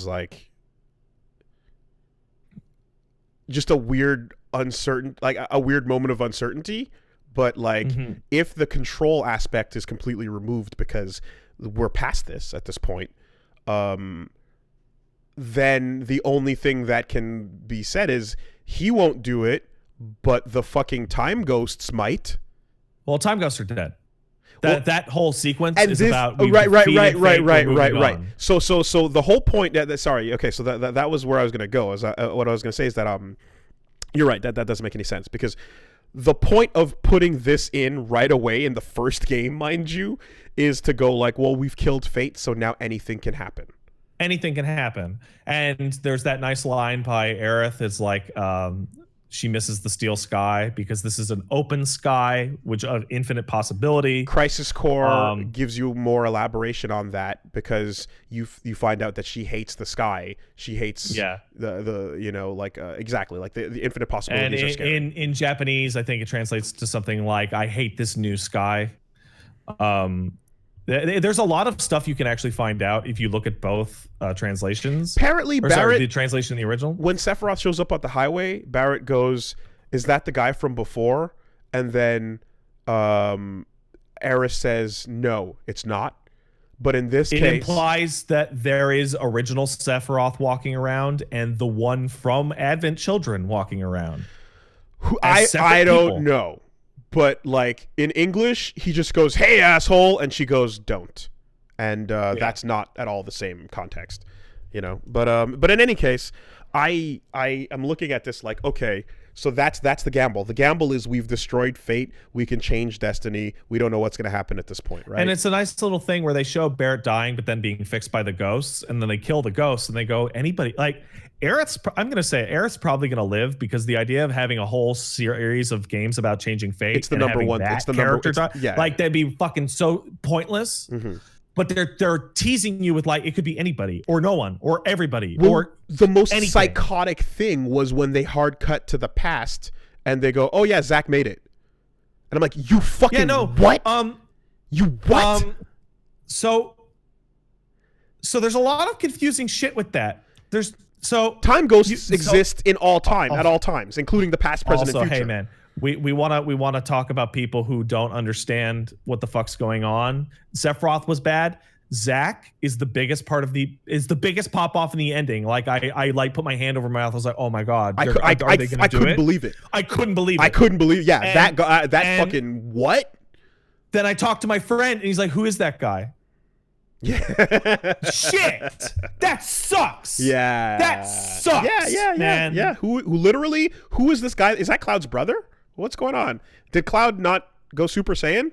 like just a weird uncertain, like a weird moment of uncertainty. But like, if the control aspect is completely removed because we're past this at this point, then the only thing that can be said is he won't do it, but the fucking time ghosts might. Well, time ghosts are dead. That whole sequence is about right. So the whole point. Sorry. Okay. So that was where I was going to go. What I was going to say is that you're right. That doesn't make any sense, because the point of putting this in right away in the first game, mind you, is to go like, well, we've killed fate, so now anything can happen. Anything can happen. And there's that nice line by Aerith. It's like, She misses the steel sky because this is an open sky, which of infinite possibility. Crisis Core gives you more elaboration on that because you find out that she hates the sky. She hates the you know, like exactly like the infinite possibilities are scary. In Japanese, I think it translates to something like "I hate this new sky." There's a lot of stuff you can actually find out if you look at both translations. Apparently, the translation in the original. When Sephiroth shows up at the highway, Barrett goes, "Is that the guy from before?" And then Aerith says, "No, it's not." But in this case, it implies that there is original Sephiroth walking around and the one from Advent Children walking around. I don't know. But like in English, he just goes, "Hey, asshole," and she goes, "Don't," and that's not at all the same context, you know. But in any case, I am looking at this like, okay, so that's the gamble. The gamble is we've destroyed fate. We can change destiny. We don't know what's going to happen at this point, right? And it's a nice little thing where they show Barrett dying, but then being fixed by the ghosts, and then they kill the ghosts, and they go, anybody like. I'm going to say Aerith's probably going to live because the idea of having a whole series of games about changing fate, it's the number one. It's the number. Like that'd be fucking so pointless. Mm-hmm. But they're teasing you with like it could be anybody or no one or everybody or the most anything. Psychotic thing was when they hard cut to the past and they go, "Oh yeah, Zach made it," and I'm like, "You fucking what? You what?" So there's a lot of confusing shit with that. So time ghosts exist in all time, at all times, including the past, present, and future. Hey man, we wanna talk about people who don't understand what the fuck's going on. Sephiroth was bad. Zach is the biggest part of the biggest pop off in the ending. Like I like put my hand over my mouth. I was like, oh my god, I couldn't believe it. I couldn't believe it. I couldn't believe. Yeah, that guy. That fucking what? Then I talked to my friend, and he's like, who is that guy? Yeah. Shit. That sucks. Yeah. That sucks. Man. Yeah. Who is this guy? Is that Cloud's brother? What's going on? Did Cloud not go Super Saiyan?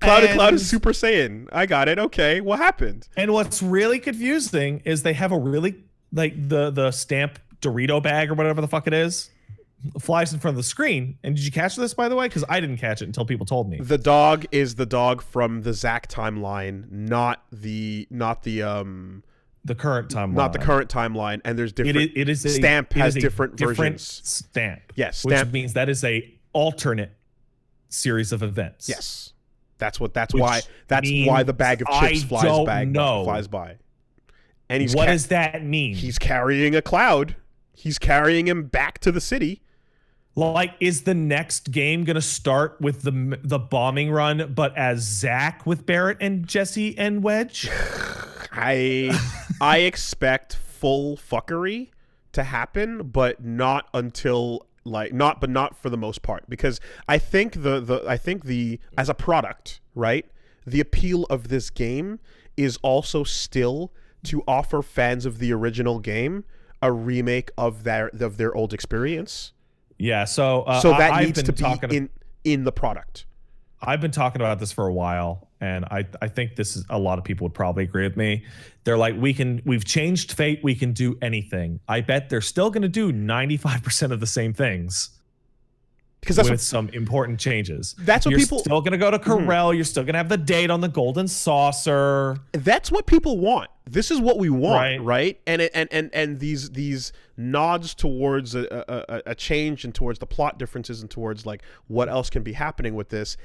Cloud is Super Saiyan. I got it. Okay. What happened? And what's really confusing is they have a really like the stamp Dorito bag or whatever the fuck it is. Flies in front of the screen. And did you catch this, by the way? Because I didn't catch it until people told me. The dog is the dog from the Zack timeline, not the current timeline. Not the current timeline. And there's different. Stamp has different versions. Stamp. Yes. Stamp. Which means that is a alternate series of events. Yes. That's why the bag of chips flies by. And what does that mean? He's carrying a Cloud. He's carrying him back to the city. Like, is the next game gonna start with the bombing run, but as Zach with Barrett and Jesse and Wedge? I expect full fuckery to happen, but not until not for the most part, because I think the as a product, right? The appeal of this game is also still to offer fans of the original game a remake of their old experience. Yeah, so that needs to be in the product. I've been talking about this for a while, and I think this is a lot of people would probably agree with me. They're like, we've changed fate, we can do anything. I bet they're still going to do 95% of the same things. Because that's with some important changes. That's what you're people still going to go to Corel. Mm-hmm. You're still going to have the date on the golden saucer. That's what people want. This is what we want, right? And these nods towards a change and towards the plot differences and towards like what else can be happening with this.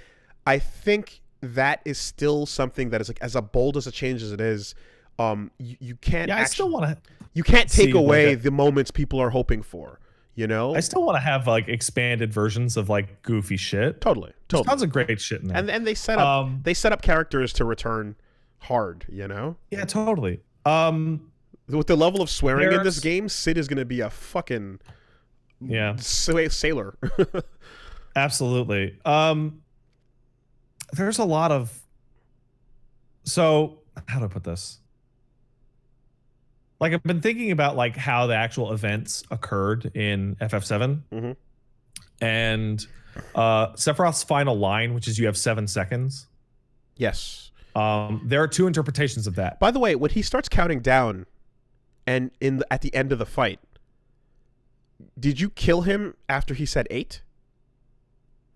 I think that is still something that is like as bold as a change as it is. You can't. Yeah, I still want to. You can't take away the moments people are hoping for. You know, I still want to have like expanded versions of like goofy shit. Totally. There's tons of great shit in there. And they set up characters to return hard. You know. Yeah, totally. With the level of swearing in this game, Sid is going to be a fucking sailor. Absolutely. There's a lot of. So how do I put this? Like I've been thinking about like how the actual events occurred in FF7, mm-hmm. and Sephiroth's final line, which is you have 7 seconds. Yes. There are two interpretations of that. By the way, when he starts counting down, and at the end of the fight, Did you kill him after he said 8?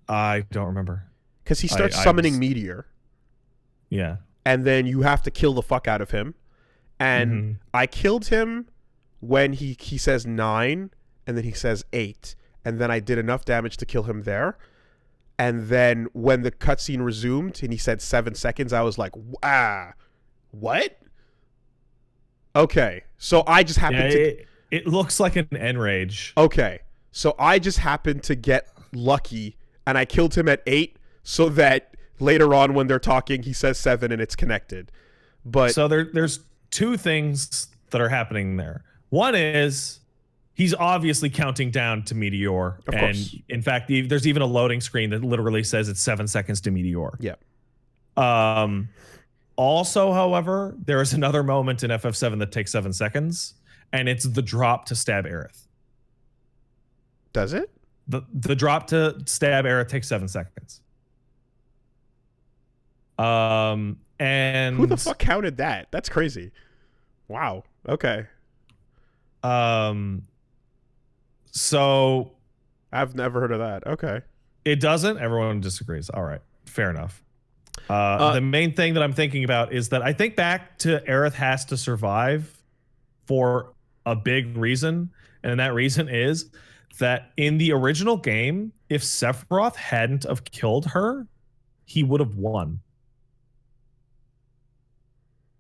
I don't remember. Because he starts summoning Meteor. Yeah. And then you have to kill the fuck out of him. And I killed him when he says 9, and then he says 8. And then I did enough damage to kill him there. And then when the cutscene resumed and he said 7 seconds, I was like, what? Okay. So I just happened to... It looks like an Enrage. Okay. So I just happened to get lucky, and I killed him at 8 so that later on when they're talking, he says 7 and it's connected. But so there's two things that are happening there. One is he's obviously counting down to Meteor. Of course. In fact, there's even a loading screen that literally says it's 7 seconds to Meteor. Yeah. Also, however, there is another moment in FF7 that takes 7 seconds, and it's the drop to stab Aerith. Does it? The drop to stab Aerith takes 7 seconds. And who the fuck counted that? That's crazy. Wow. Okay. So I've never heard of that. Okay. It doesn't. Everyone disagrees. All right. Fair enough. The main thing that I'm thinking about is that I think back to Aerith has to survive for a big reason. And that reason is that in the original game, if Sephiroth hadn't have killed her, he would have won.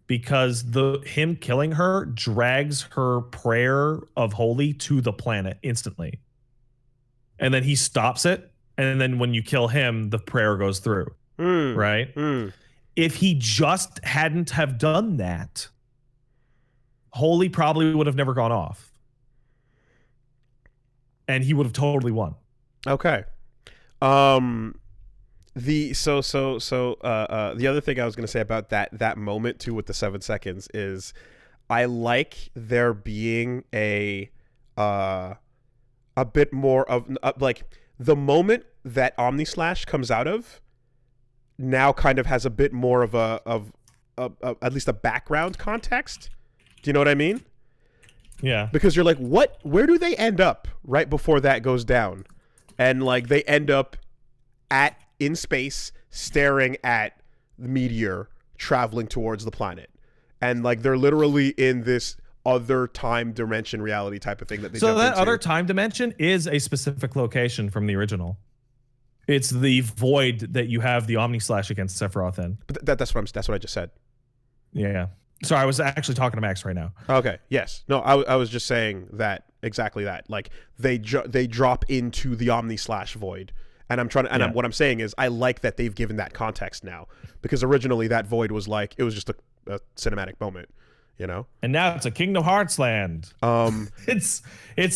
Because him killing her drags her prayer of holy to the planet instantly. And then he stops it. And then when you kill him, the prayer goes through. Right? If he just hadn't have done that, holy probably would have never gone off. And he would have totally won. Okay. The other thing I was going to say about that moment too with the 7 seconds is I like there being a bit more of like the moment that Omnislash comes out of now kind of has a bit more of at least a background context. Do you know what I mean? Yeah. Because you're like, where do they end up right before that goes down? And like they end up in space staring at the meteor traveling towards the planet. And like they're literally in this other time dimension reality type of thing that they jump into. Other time dimension is a specific location from the original. It's the void that you have the Omnislash against Sephiroth in. But that's what I just said. Yeah. Sorry, I was actually talking to Max right now. Okay. Yes. No, I was just saying that exactly that. Like they drop into the Omnislash void. And what I'm saying is I like that they've given that context now, because originally that void was like it was just a cinematic moment, you know. And now it's a Kingdom Hearts land. It's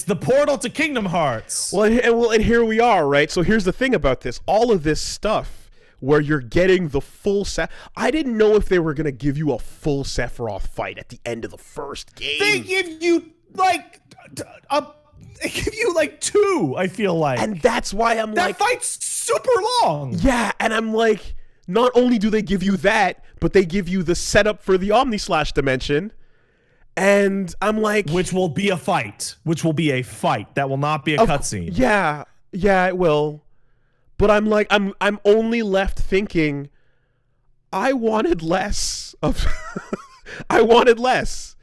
the portal to Kingdom Hearts. Well, and here we are, right? So here's the thing about this: all of this stuff where you're getting the full set. I didn't know if they were gonna give you a full Sephiroth fight at the end of the first game. They give you like They give you like 2, I feel like. And that's why I'm that like... That fight's super long. Yeah, and I'm like, not only do they give you that, but they give you the setup for the Omnislash dimension. And I'm like... Which will be a fight. That will not be a cutscene. Yeah, it will. But I'm like, I'm only left thinking, I wanted less of... I wanted less.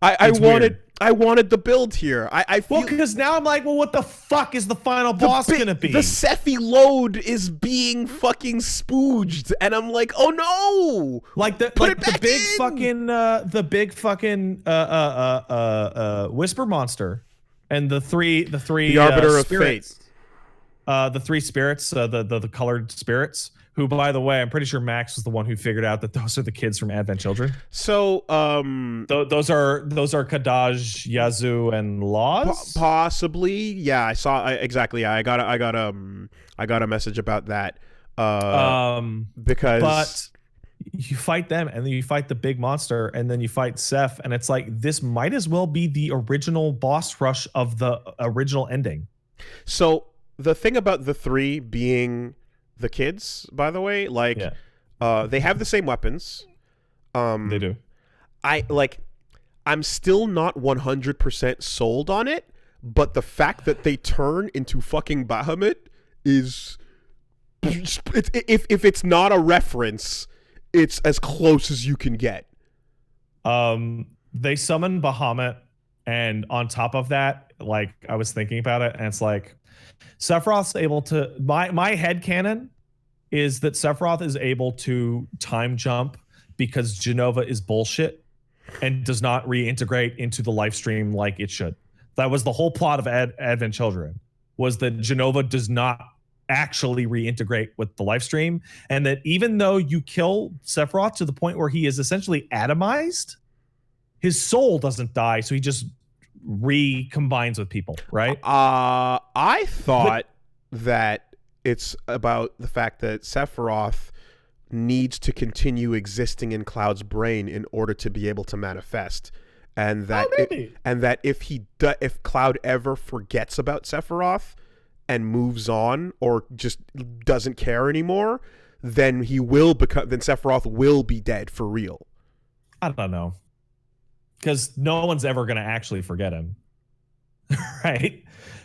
I wanted the build here. I feel because now I'm like, well, what the fuck is the final boss gonna be? The Sephi load is being fucking spooged, and I'm like, oh no! Like the big fucking whisper monster, and the three arbiter of spirits, fate. The 3 spirits, the colored spirits. Who, by the way, I'm pretty sure Max was the one who figured out that those are the kids from Advent Children. So, those are Kadaj, Yazoo, and Laws. Possibly, yeah. I saw exactly. Yeah, I got a message about that. Because but you fight them, and then you fight the big monster, and then you fight Seth, and it's like this might as well be the original boss rush of the original ending. So the thing about the 3 being the kids, by the way, like, they have the same weapons. They do. I'm still not 100% sold on it, but the fact that they turn into fucking Bahamut is, if it's not a reference, it's as close as you can get. They summon Bahamut, and on top of that, like, I was thinking about it, and it's like Sephiroth's able to, my headcanon is that Sephiroth is able to time jump because Genova is bullshit and does not reintegrate into the life stream like it should. That was the whole plot of Advent Children, was that Genova does not actually reintegrate with the life stream, and that even though you kill Sephiroth to the point where he is essentially atomized, his soul doesn't die, so he just recombines with people, right? I thought that it's about the fact that Sephiroth needs to continue existing in Cloud's brain in order to be able to manifest, and that if Cloud ever forgets about Sephiroth and moves on or just doesn't care anymore, then Sephiroth will be dead for real. I don't know, because no one's ever going to actually forget him. Right?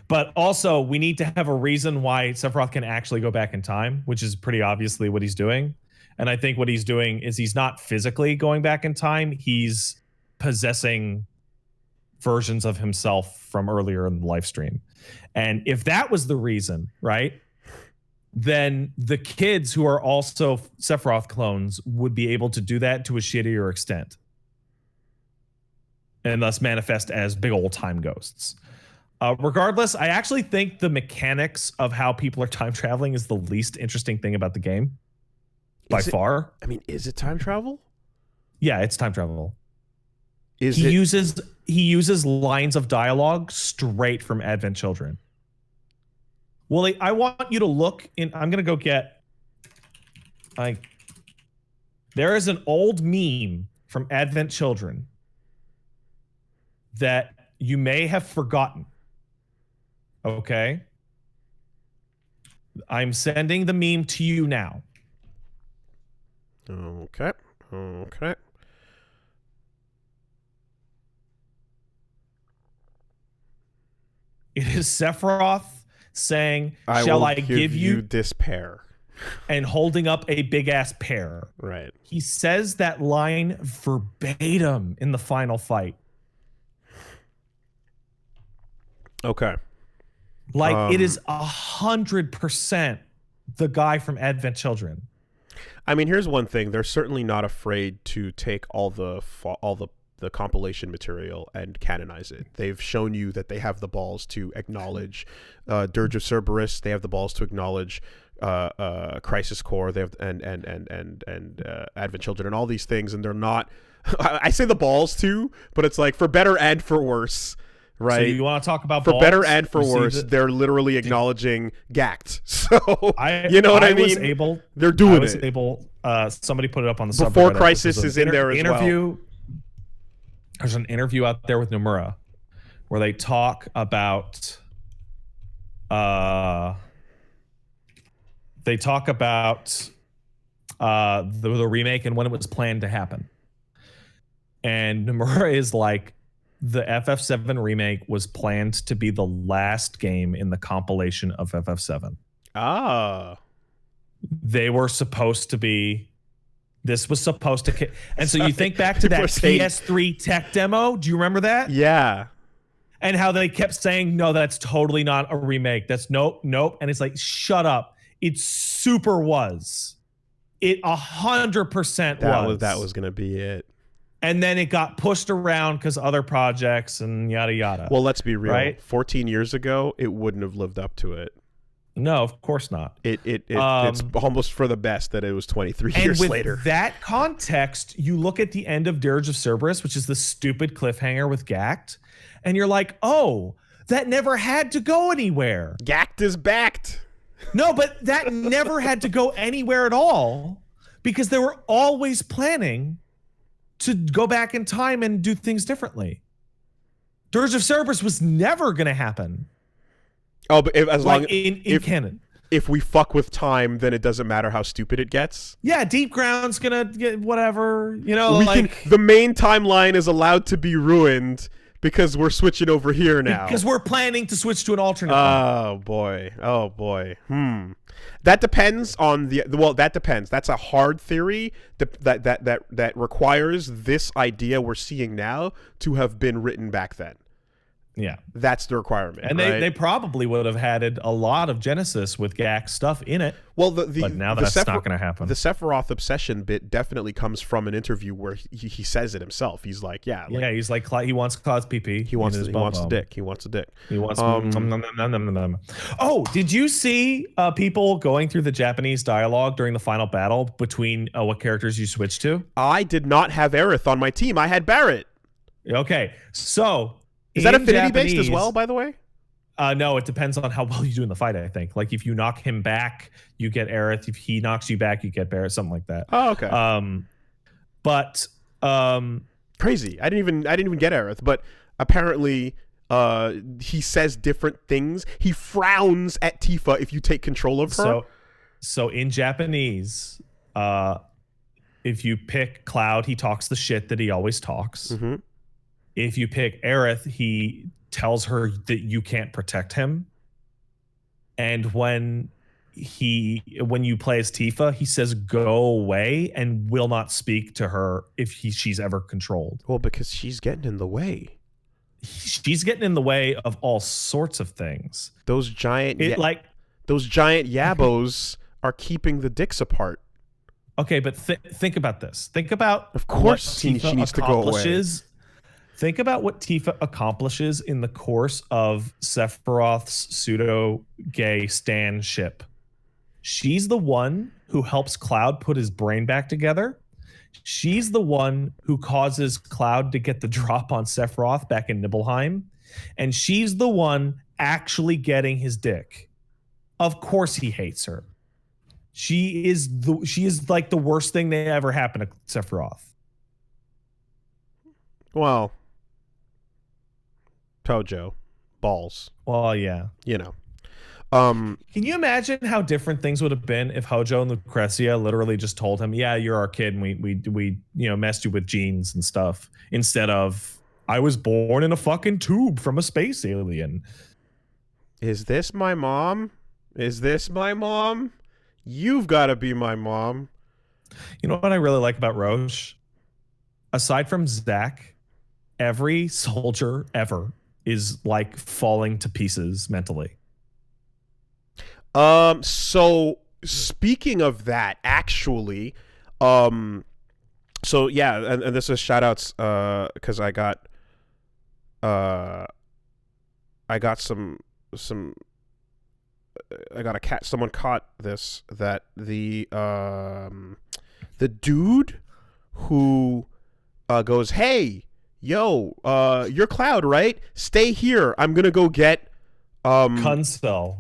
But also, we need to have a reason why Sephiroth can actually go back in time, which is pretty obviously what he's doing. And I think what he's doing is he's not physically going back in time. He's possessing versions of himself from earlier in the live stream. And if that was the reason, right, then the kids who are also Sephiroth clones would be able to do that to a shittier extent, and thus manifest as big old time ghosts. Regardless, I actually think the mechanics of how people are time traveling is the least interesting thing about the game. By far. I mean, is it time travel? Yeah, it's time travel. He uses lines of dialogue straight from Advent Children. Willie, I want you to look in. I'm gonna go get. There is an old meme from Advent Children that you may have forgotten. Okay. I'm sending the meme to you now. Okay. It is Sephiroth saying, I "Shall will I give you this pear?" and holding up a big ass pear. Right. He says that line verbatim in the final fight. Okay. Like, it is 100% the guy from Advent Children. I mean, here's one thing: they're certainly not afraid to take all the compilation material and canonize it. They've shown you that they have the balls to acknowledge Dirge of Cerberus. They have the balls to acknowledge Crisis Core. They have and Advent Children and all these things, and they're not. I say the balls too, but it's like for better and for worse. Right. So you want to talk about for balls? Better and for worse? They're literally acknowledging Gact. So you know what I mean? They're doing it. Somebody put it up on the subreddit. Before Crisis is in there as well. There's an interview out there with Nomura where they talk about the remake and when it was planned to happen. And Nomura is like, the FF7 remake was planned to be the last game in the compilation of FF7. Ah. They were supposed to be... This was supposed to... And so you think back to that PS3 tech demo. Do you remember that? Yeah. And how they kept saying, no, that's totally not a remake. That's nope. And it's like, shut up. It super was. It 100% was. That was going to be it. And then it got pushed around because other projects and yada, yada. Well, let's be real. Right? 14 years ago, it wouldn't have lived up to it. No, of course not. It's almost for the best that it was 23 years later. With that context, you look at the end of Dirge of Cerberus, which is the stupid cliffhanger with Gact, and you're like, oh, that never had to go anywhere. Gact is backed. No, but that never had to go anywhere at all because they were always planning to go back in time and do things differently. Dirge of Cerberus was never going to happen. Oh, but as long in canon. If we fuck with time, then it doesn't matter how stupid it gets. Yeah, Deep Ground's going to get whatever, you know, the main timeline is allowed to be ruined because we're switching over here now. Because we're planning to switch to an alternate. Oh boy. That depends on that depends. That's a hard theory that requires this idea we're seeing now to have been written back then. Yeah, that's the requirement. And right? they probably would have added a lot of Genesis with GAC stuff in it. Well, but now that's not going to happen. The Sephiroth obsession bit definitely comes from an interview where he says it himself. He's like, he's like, he wants Cloud's PP. He wants a dick. He wants a dick. He wants. Oh, did you see people going through the Japanese dialogue during the final battle between what characters you switched to? I did not have Aerith on my team. I had Barrett. Okay, so. Is that affinity-based as well, by the way? No, it depends on how well you do in the fight, I think. Like, if you knock him back, you get Aerith. If he knocks you back, you get Barrett, something like that. Oh, okay. Crazy. I didn't even get Aerith, but apparently he says different things. He frowns at Tifa if you take control of her. So in Japanese, if you pick Cloud, he talks the shit that he always talks. Mm-hmm. If you pick Aerith, he tells her that you can't protect him. And when you play as Tifa, he says go away and will not speak to her if she's ever controlled. Well, because she's getting in the way. She's getting in the way of all sorts of things. Those giant yabos are keeping the dicks apart. Okay, but think about this. Think about of course she needs to go away. Think about what Tifa accomplishes in the course of Sephiroth's pseudo-gay Stan ship. She's the one who helps Cloud put his brain back together. She's the one who causes Cloud to get the drop on Sephiroth back in Nibelheim. And she's the one actually getting his dick. Of course he hates her. She is like the worst thing that ever happened to Sephiroth. Well, Tojo, balls. Well, yeah. You know. Can you imagine how different things would have been if Hojo and Lucrezia literally just told him, "Yeah, you're our kid, and we messed you with genes and stuff," instead of, "I was born in a fucking tube from a space alien." Is this my mom? Is this my mom? You've got to be my mom. You know what I really like about Roche? Aside from Zack, every soldier ever is like falling to pieces mentally. So speaking of that, actually, so yeah, and this is shout outs, because I got someone caught this, that the dude who goes, "Hey, yo, you're Cloud, right? Stay here. I'm gonna go get Kunzel.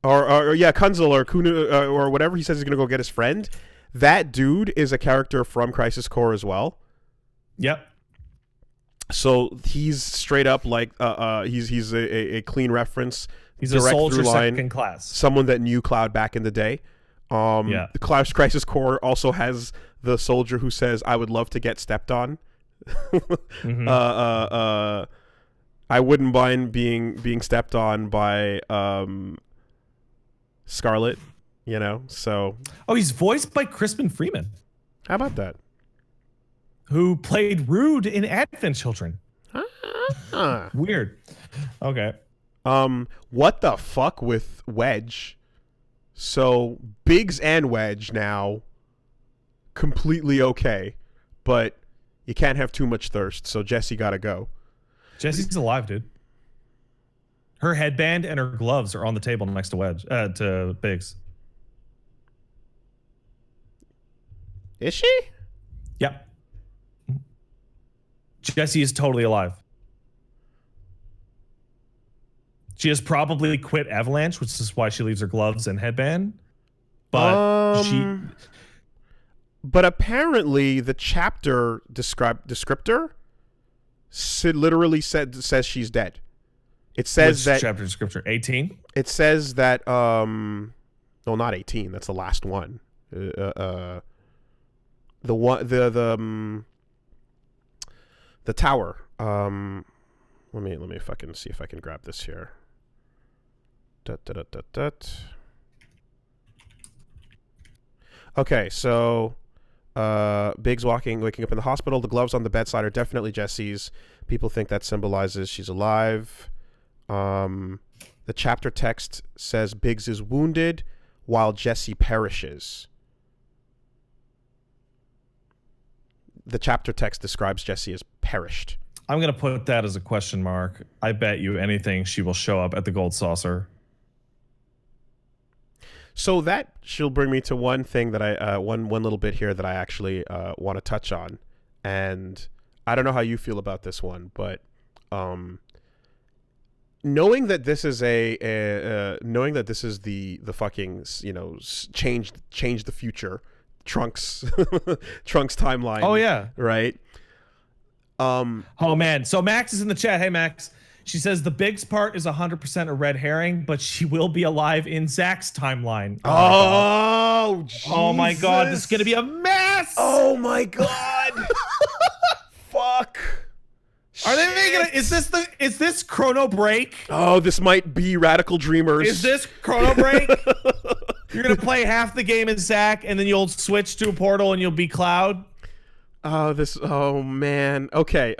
Kunzel or Kunu or whatever he says he's gonna go get his friend." That dude is a character from Crisis Core as well. Yep. So he's straight up like he's a clean reference. He's a soldier second class. Someone that knew Cloud back in the day. The Cloud's Crisis Core also has the soldier who says, "I would love to get stepped on." Mm-hmm. I wouldn't mind being stepped on by Scarlet, so. Oh, he's voiced by Crispin Freeman. How about that? Who played Rude in Advent Children. Weird. Okay. What the fuck with Wedge? So Biggs and Wedge now completely okay, but you can't have too much thirst, so Jessie gotta go. Jessie's alive, dude. Her headband and her gloves are on the table next to Wedge, to Biggs. Is she? Yep. Jessie is totally alive. She has probably quit Avalanche, which is why she leaves her gloves and headband. But But apparently the chapter descriptor literally says she's dead. It says that chapter descriptor 18. It says that no, not 18. That's the last one. The tower. Let me fucking see if I can grab this here. Okay, so Big's waking up in the hospital. The gloves on the bedside are definitely Jesse's. People think that symbolizes she's alive. The chapter text says Biggs is wounded while Jesse perishes. The chapter text describes Jesse as perished. I'm going to put that as a question mark. I bet you anything she will show up at the Gold Saucer. So that she'll bring me to one thing that I one little bit here that I actually want to touch on, and I don't know how you feel about this one, but knowing that this is knowing that this is the fucking change the future Trunks timeline. Oh yeah, right. Oh man, so Max is in the chat. Hey Max. She says the Biggs part is 100% a red herring, but she will be alive in Zach's timeline. Oh my god, this is gonna be a mess. Oh my god. Fuck. Are they making it? Is this Chrono Break? Oh, this might be Radical Dreamers. Is this Chrono Break? You're gonna play half the game in Zach, and then you'll switch to a Portal, and you'll be Cloud. Oh man. Okay.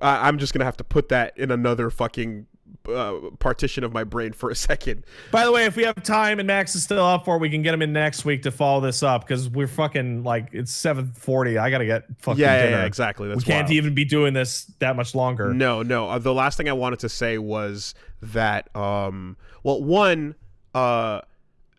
I'm just gonna have to put that in another fucking partition of my brain for a second. By the way, if we have time and Max is still up for it, we can get him in next week to follow this up, because we're fucking it's 7:40. I gotta get fucking dinner. Yeah, exactly. That's we can't wild. even be doing this that much longer. No. The last thing I wanted to say was that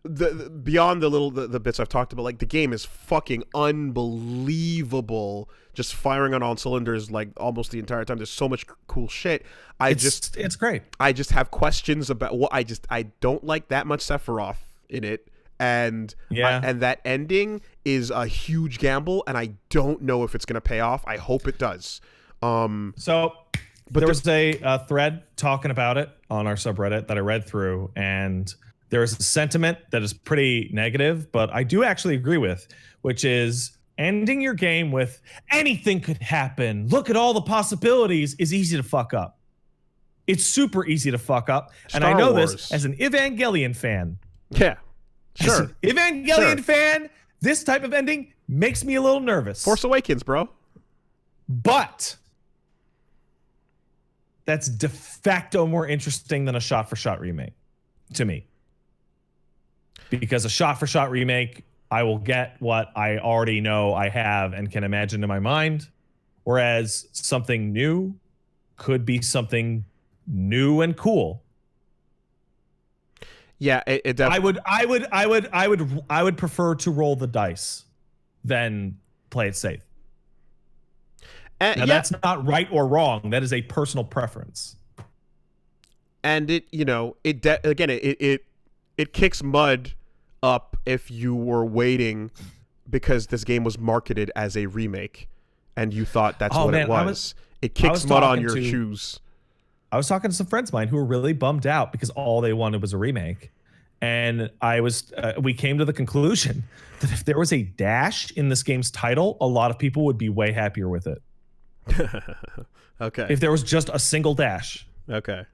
the beyond the bits I've talked about, like, the game is fucking unbelievable, just firing on all cylinders like almost the entire time. There's so much cool shit. It's great. I just have questions about what I don't like that much Sephiroth in it, and and that ending is a huge gamble, and I don't know if it's gonna pay off. I hope it does. But there was a thread talking about it on our subreddit that I read through, and there is a sentiment that is pretty negative, but I do actually agree with, which is ending your game with anything could happen, look at all the possibilities, is easy to fuck up. It's super easy to fuck up. And I know this as an Evangelion fan. Yeah, sure. As an Evangelion fan, this type of ending makes me a little nervous. Force Awakens, bro. But that's de facto more interesting than a shot-for-shot remake to me. Because a shot-for-shot remake, I will get what I already know I have and can imagine in my mind, whereas something new could be something new and cool. Yeah, it definitely. I would prefer to roll the dice than play it safe. Now, that's not right or wrong. That is a personal preference. And it kicks mud up if you were waiting because this game was marketed as a remake and you thought that's what it was. It kicks mud on your shoes. I was talking to some friends of mine who were really bummed out because all they wanted was a remake. And we came to the conclusion that if there was a dash in this game's title, a lot of people would be way happier with it. Okay. If there was just a single dash. Okay.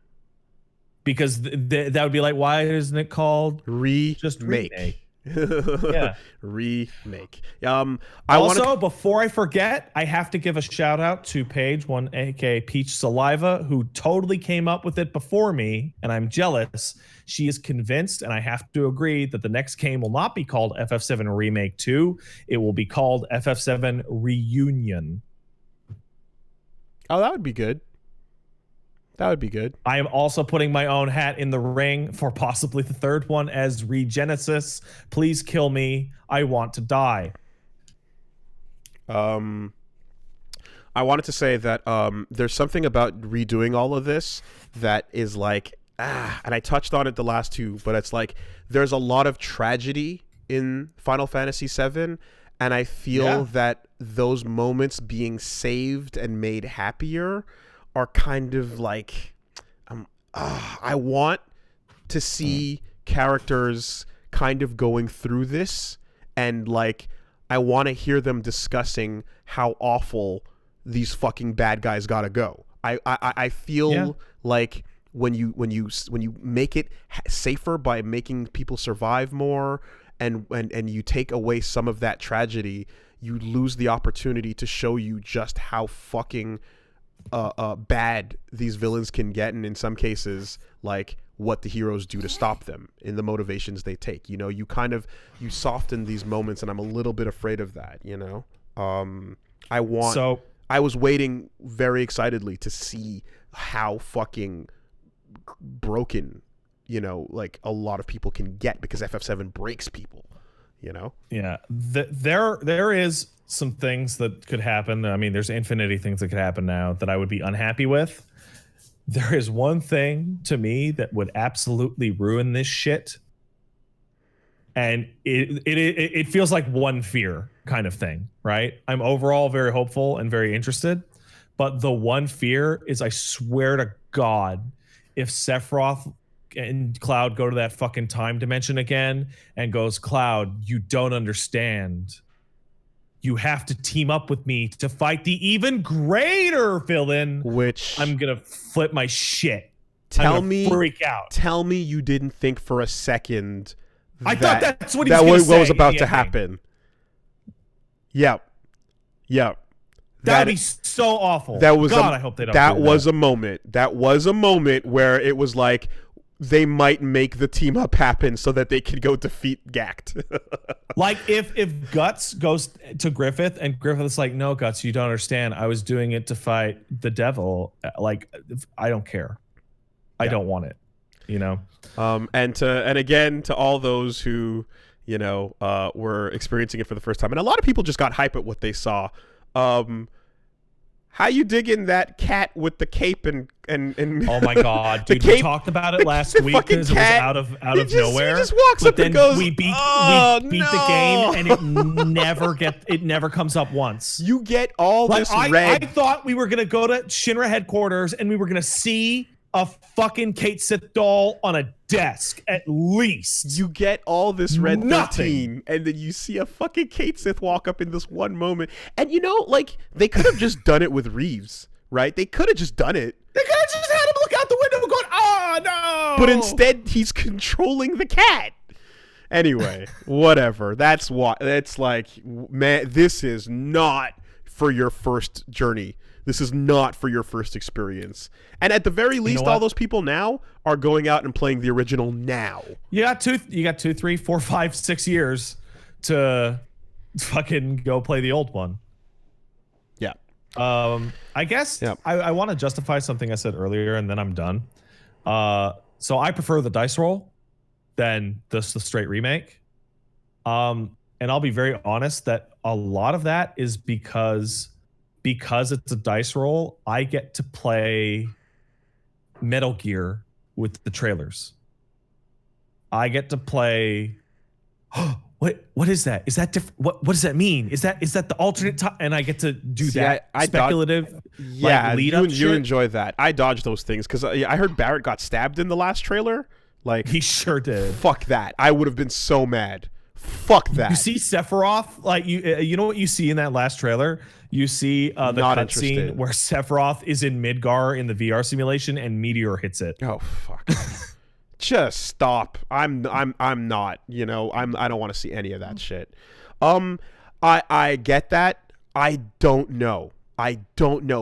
Because that would be like, why isn't it called remake? Yeah, remake. Before I forget, I have to give a shout out to Paige, one aka Peach Saliva, who totally came up with it before me, and I'm jealous. She is convinced, and I have to agree, that the next game will not be called FF7 Remake 2. It will be called FF7 Reunion. Oh, that would be good. That would be good. I am also putting my own hat in the ring for possibly the third one as Regenesis. Please kill me. I want to die. I wanted to say that there's something about redoing all of this that is like, and I touched on it the last two, but it's like there's a lot of tragedy in Final Fantasy VII, and I feel that those moments being saved and made happier are kind of like, I want to see characters kind of going through this and like I want to hear them discussing how awful these fucking bad guys gotta go. I feel like when you make it safer by making people survive more, and you take away some of that tragedy, you lose the opportunity to show you just how fucking bad these villains can get, and in some cases, like, what the heroes do to stop them in the motivations they take. You know, you soften these moments, and I'm a little bit afraid of that, you know? I was waiting very excitedly to see how fucking broken, you know, like, a lot of people can get, because FF7 breaks people, you know? Yeah. There is some things that could happen. I mean, there's infinity things that could happen now that I would be unhappy with. There is one thing to me that would absolutely ruin this shit. And it feels like one fear kind of thing, right? I'm overall very hopeful and very interested. But the one fear is, I swear to God, if Sephiroth and Cloud go to that fucking time dimension again and goes, Cloud, you don't understand. You have to team up with me to fight the even greater villain. Which I'm gonna flip my shit. Freak out. Tell me you didn't think for a second I thought that's what he was gonna say. What was about to happen. Yep. That would be so awful. I hope they don't. That was a moment. That was a moment where it was like, they might make the team up happen so that they could go defeat Gact. Like, if Guts goes to Griffith and Griffith's like, no, Guts, you don't understand. I was doing it to fight the devil. Like, I don't care. I don't want it, you know? And again, to all those who, you know, were experiencing it for the first time, and a lot of people just got hype at what they saw. How you digging that cat with the cape and oh my God, dude, we talked about it last week because it was out of nowhere. He just walks up and goes, we beat the game, and it never comes up once. You get all this red. I thought we were gonna go to Shinra headquarters and we were gonna see a fucking Kate Sith doll on a desk, at least. You get all this red 13, and then you see a fucking Kate Sith walk up in this one moment. And, you know, like, they could have just done it with Reeves, right? They could have just done it. They could have just had him look out the window going, oh, no! But instead, he's controlling the cat. Anyway, whatever. That's what. That's like, man, this is not for your first journey. This is not for your first experience. And at the very least, all those people now are going out and playing the original now. You got 2, 3, 4, 5, 6 years to fucking go play the old one. Yeah. I guess I want to justify something I said earlier, and then I'm done. So I prefer the dice roll than the straight remake. And I'll be very honest that a lot of that is because it's a dice roll, I get to play Metal Gear with the trailers. I get to play. What is that? Is that different? What does that mean? Is that the alternate time? And I get to do that speculative. You enjoy that. I dodge those things because I heard Barrett got stabbed in the last trailer. Like, he sure did. Fuck that. I would have been so mad. Fuck that. You see Sephiroth, like, you know what you see in that last trailer? You see the cutscene where Sephiroth is in Midgar in the VR simulation and Meteor hits it. Oh fuck. Just stop. I'm not, you know, I don't want to see any of that shit. I get that. I don't know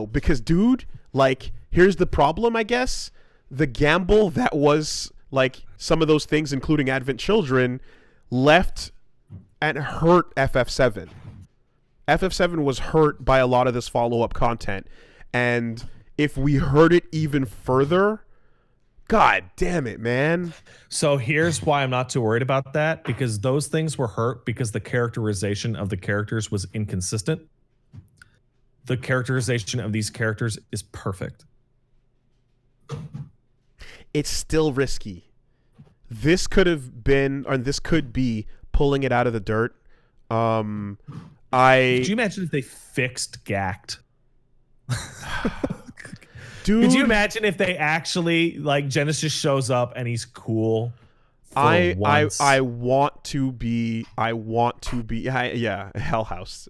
because, dude, like, here's the problem, I guess. The gamble that was, like, some of those things, including Advent Children, left and hurt FF7. FF7 was hurt by a lot of this follow-up content, and if we hurt it even further, god damn it, man. So here's why I'm not too worried about that, because those things were hurt because the characterization of the characters was inconsistent. The characterization of these characters is perfect. It's still risky. This could have been, or this could be, pulling it out of the dirt. Could you imagine if they fixed Gact? Dude, could you imagine if they actually, like, Genesis shows up and he's cool I want to be Hell House.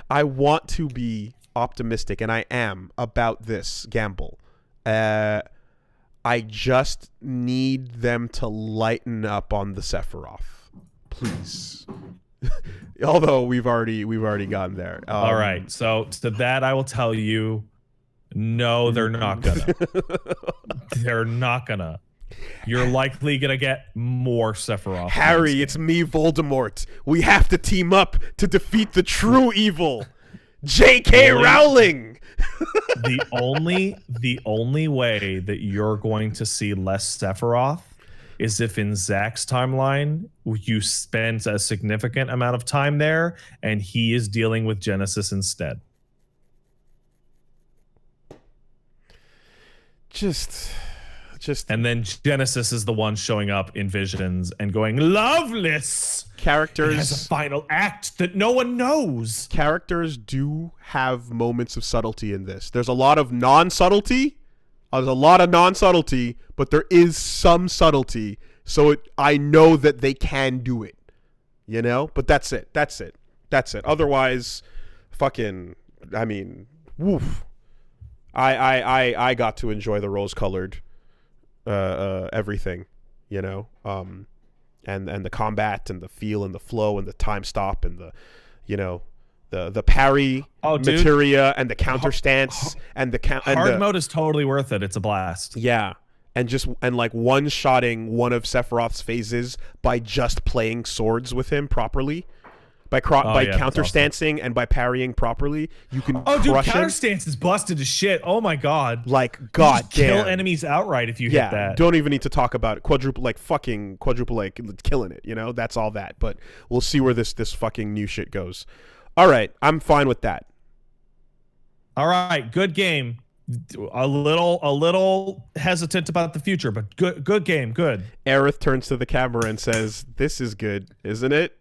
I want to be optimistic, and I am about this gamble. I just need them to lighten up on the Sephiroth, please. Although we've already gotten there. All right, so to that I will tell you, no, they're not gonna. They're not gonna. You're likely gonna get more Sephiroth. Harry, it's me, Voldemort. We have to team up to defeat the true evil. J.K. Rowling. The only way that you're going to see less Sephiroth is if in Zach's timeline you spend a significant amount of time there and he is dealing with Genesis instead. Just And then Genesis is the one showing up in visions and going, Loveless! Characters It has a final act that no one knows. Characters do have moments of subtlety in this. There's a lot of non-subtlety. But there is some subtlety. So I know that they can do it. You know? But that's it. Otherwise, fucking, I mean, woof. I got to enjoy the rose-colored everything, you know, and the combat and the feel and the flow and the time stop and the, you know, the parry materia and the counter stance and the hard mode is totally worth it. It's a blast. Yeah, and like one-shotting one of Sephiroth's phases by just playing swords with him properly. By counterstancing and by parrying properly, you can crush him. Counterstance is busted to shit. Oh my god! Like god damn, kill enemies outright if you hit that. Don't even need to talk about it. Quadruple like killing it. You know, that's all that. But we'll see where this fucking new shit goes. All right, I'm fine with that. All right, good game. A little hesitant about the future, but good game, good. Aerith turns to the camera and says, "This is good, isn't it?"